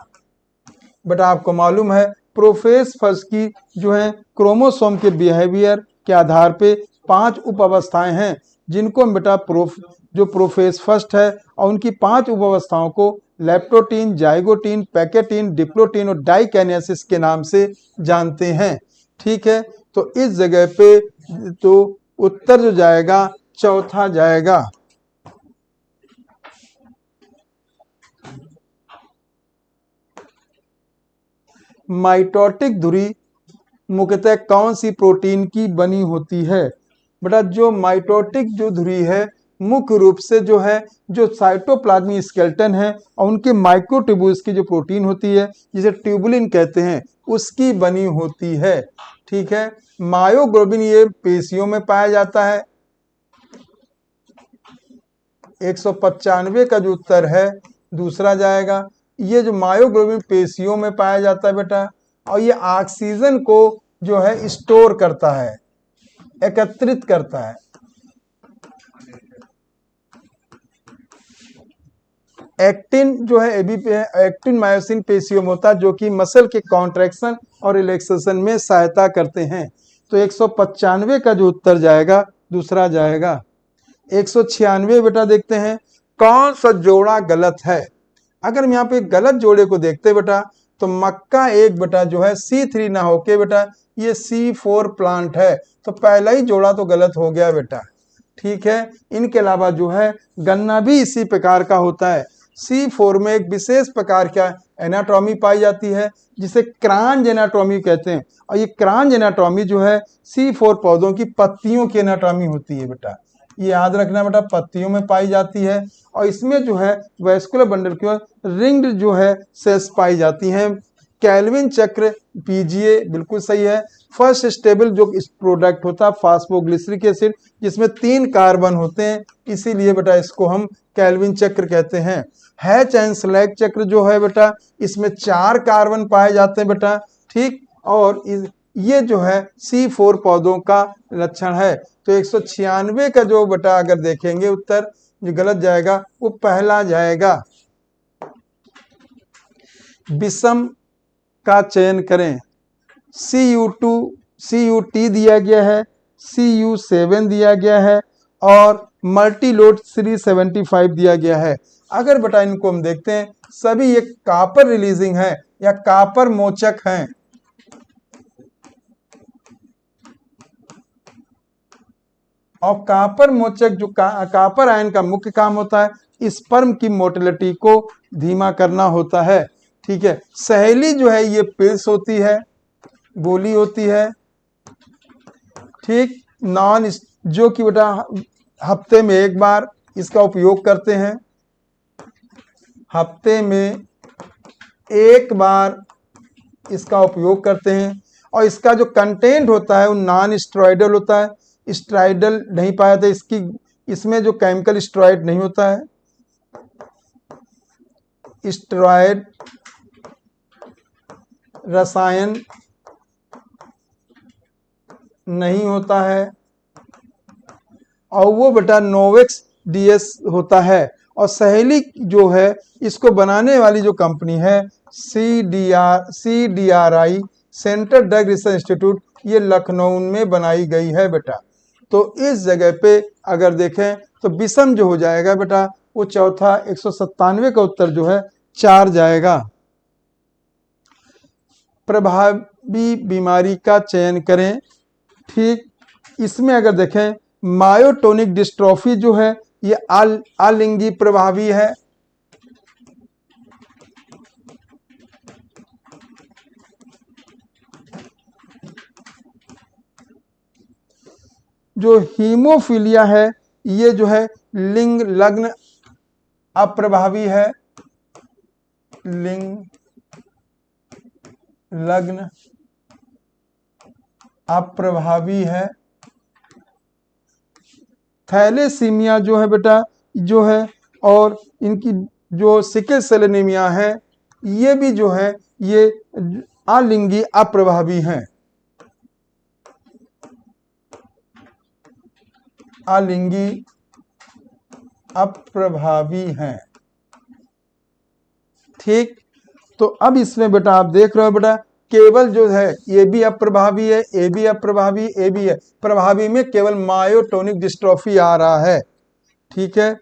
बेटा आपको मालूम है प्रोफेज फर्स्ट की जो है क्रोमोसोम के बिहेवियर के आधार पे 5 उप अवस्थाएं हैं, जिनको हम बेटा प्रोफेज फर्स्ट है और उनकी 5 उप अवस्थाओं को लेप्टोटीन, जाइगोटीन, पैकेटीन, डिप्लोटीन और डाइकेनेसिस के नाम से जानते हैं। ठीक है, तो इस जगह पे तो उत्तर जो जाएगा चौथा जाएगा। माइटोटिक धुरी मुख्यतः कौन सी प्रोटीन की बनी होती है? बेटा जो माइटोटिक जो धुरी है मुख्य रूप से जो है जो साइटोप्लाज्मिक स्केलेटन है और उनके माइक्रोट्यूब्यूल्स की जो प्रोटीन होती है जिसे ट्यूबुलिन कहते हैं उसकी बनी होती है। ठीक है, मायोग्लोबिन ये पेशियों में पाया जाता है। 195 का जो उत्तर है दूसरा जाएगा। ये जो मायोग्लोबिन पेशियों में पाया जाता है बेटा, और ये ऑक्सीजन को जो है स्टोर करता है, एकत्रित करता है। एक्टिन जो है एक्टिन मायोसिन पेशियों में होता है जो कि मसल के कॉन्ट्रैक्शन और रिलैक्सेशन में सहायता करते हैं। तो 195 का जो उत्तर जाएगा दूसरा जाएगा। 196 बेटा देखते हैं कौन सा जोड़ा गलत है। अगर हम यहाँ पे गलत जोड़े को देखते बेटा तो मक्का एक बेटा जो है C3 ना होके बेटा ये C4 प्लांट है, तो पहला ही जोड़ा तो गलत हो गया बेटा। ठीक है, इनके अलावा जो है गन्ना भी इसी प्रकार का होता है। C4 में एक विशेष प्रकार का एनाटॉमी पाई जाती है जिसे क्रांज एनाटॉमी कहते हैं, और ये क्रांज एनाटॉमी जो है C4 पौधों की पत्तियों की एनाटॉमी होती है बेटा, ये याद रखना बेटा, पत्तियों में पाई जाती है। और इसमें जो है वैस्कुलर बंडल की रिंग्ड जो है सेल्स पाई जाती हैं। कैल्विन चक्र पीजीए बिल्कुल सही है। फर्स्ट स्टेबल जो इस प्रोडक्ट होता है फास्फोग्लिसरिक एसिड जिसमें 3 कार्बन होते हैं, इसीलिए बेटा इसको हम कैल्विन चक्र कहते हैं। हैच एंड स्लैग चक्र जो है बेटा इसमें 4 कार्बन पाए जाते हैं बेटा। ठीक, और ये जो है C4 पौधों का लक्षण है। तो 196 का जो बेटा अगर देखेंगे उत्तर जो गलत जाएगा वो पहला जाएगा। विषम का चयन करें। CU2 दिया गया है, CU7 दिया गया है और मल्टीलोड 375 दिया गया है। अगर बेटा इनको हम देखते हैं सभी ये कॉपर रिलीजिंग है या कॉपर मोचक हैं। और कॉपर मोचक जो कॉपर आयन का मुख्य काम होता है स्पर्म की मोटिलिटी को धीमा करना होता है। ठीक है, सहेली जो है ये पिल्स होती है, गोली होती है। ठीक, नॉन जो कि बेटा हफ्ते में एक बार इसका उपयोग करते हैं, हफ्ते में एक बार इसका उपयोग करते हैं। और इसका जो कंटेंट होता है वो नॉन स्टेरॉयडल होता है, स्टेरॉयडल नहीं पाया था इसमें जो केमिकल स्टेरॉयड नहीं होता है, स्टेरॉयड रसायन नहीं होता है। और वो बेटा नोवेक्स डीएस होता है। और सहेली जो है इसको बनाने वाली जो कंपनी है CDRI central drug research institute, ये लखनऊ में बनाई गई है बेटा। तो इस जगह पे अगर देखें तो विषम जो हो जाएगा बेटा वो चौथा 197 का उत्तर जो है 4 जाएगा। प्रभावी बीमारी का चयन करें। ठीक, इसमें अगर देखें मायोटोनिक डिस्ट्रोफी जो है ये अलिंगी प्रभावी है। जो हीमोफीलिया है ये जो है लिंग लग्न अप्रभावी है, लिंग लग्न अप्रभावी है। थैलेसीमिया जो है बेटा जो है, और इनकी जो सिकल सेल एनीमिया है ये भी जो है ये अलिंगी अप्रभावी हैं, अलिंगी अप्रभावी हैं। ठीक, तो अब इसमें बेटा आप देख रहे हो बेटा केवल जो है ये भी अप्रभावी है, ए भी अप्रभावी, ए भी है प्रभावी में केवल मायोटोनिक डिस्ट्रोफी आ रहा है। ठीक है,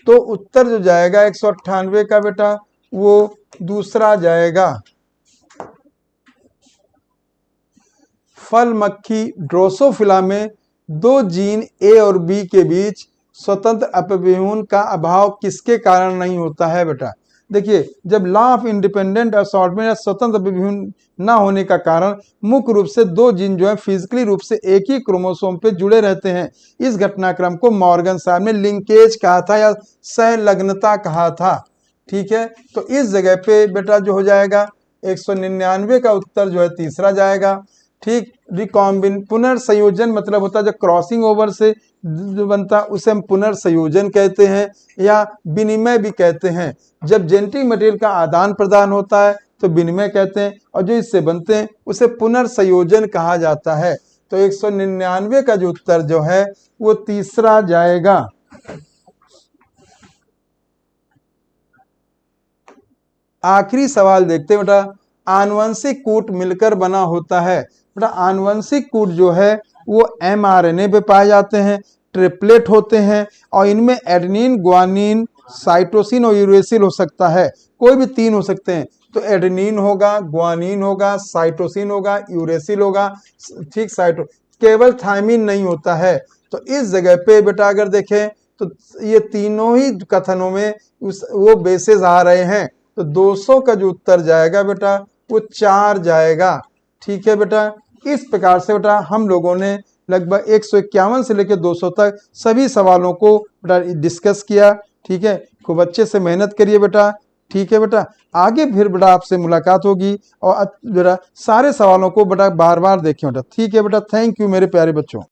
तो उत्तर जो जाएगा 198 का बेटा वो दूसरा जाएगा। फल मक्खी ड्रोसोफिला में 2 जीन ए और बी के बीच स्वतंत्र अपव्यूहन का अभाव किसके कारण नहीं होता है बेटा? देखिए, जब लॉ ऑफ इंडिपेंडेंट असॉर्टमेंट या स्वतंत्र अपव्यूहन ना होने का कारण मुख्य रूप से 2 जीन जो है फिजिकली रूप से एक ही क्रोमोसोम पे जुड़े रहते हैं। इस घटनाक्रम को मॉर्गन साहब ने लिंकेज कहा था या सहलग्नता कहा था। ठीक है, तो इस जगह पे बेटा जो हो जाएगा 199 का उत्तर जो है तीसरा जाएगा। ठीक, रिकॉम्बिन पुनर्संयोजन मतलब होता है जब क्रॉसिंग ओवर से जो बनता है उसे हम पुनर्संयोजन कहते हैं या विनिमय भी कहते हैं। जब जेनेटिक मटेरियल का आदान प्रदान होता है तो विनिमय कहते हैं, और जो इससे बनते हैं उसे पुनर्संयोजन कहा जाता है। तो 199 का जो उत्तर जो है वो तीसरा जाएगा। आखिरी सवाल देखते हैं बेटा, आनुवंशिक कूट मिलकर बना होता है। बेटा आनुवंशिक कूट जो है वो mRNA पे पाए जाते हैं, ट्रिपलेट होते हैं, और इनमें एडेनिन, ग्वानिन, साइटोसिन और यूरेसिल हो सकता है। कोई भी 3 हो सकते हैं, तो एडेनिन होगा, ग्वानिन होगा, साइटोसिन होगा, यूरेसिल होगा। ठीक, केवल थायमिन नहीं होता है। तो इस जगह पे बेटा अगर देखें तो ये तीनों ही कथनों में वो बेसिस आ रहे हैं। तो 200 का जो उत्तर जाएगा बेटा वो 4 जाएगा। ठीक है बेटा, इस प्रकार से बेटा हम लोगों ने लगभग 151 से लेकर 200 तक सभी सवालों को बेटा डिस्कस किया। ठीक है, खूब अच्छे से मेहनत करिए बेटा। ठीक है बेटा, आगे फिर बेटा आपसे मुलाकात होगी, और बेटा सारे सवालों को बेटा बार बार देखें बेटा। ठीक है बेटा, थैंक यू मेरे प्यारे बच्चों।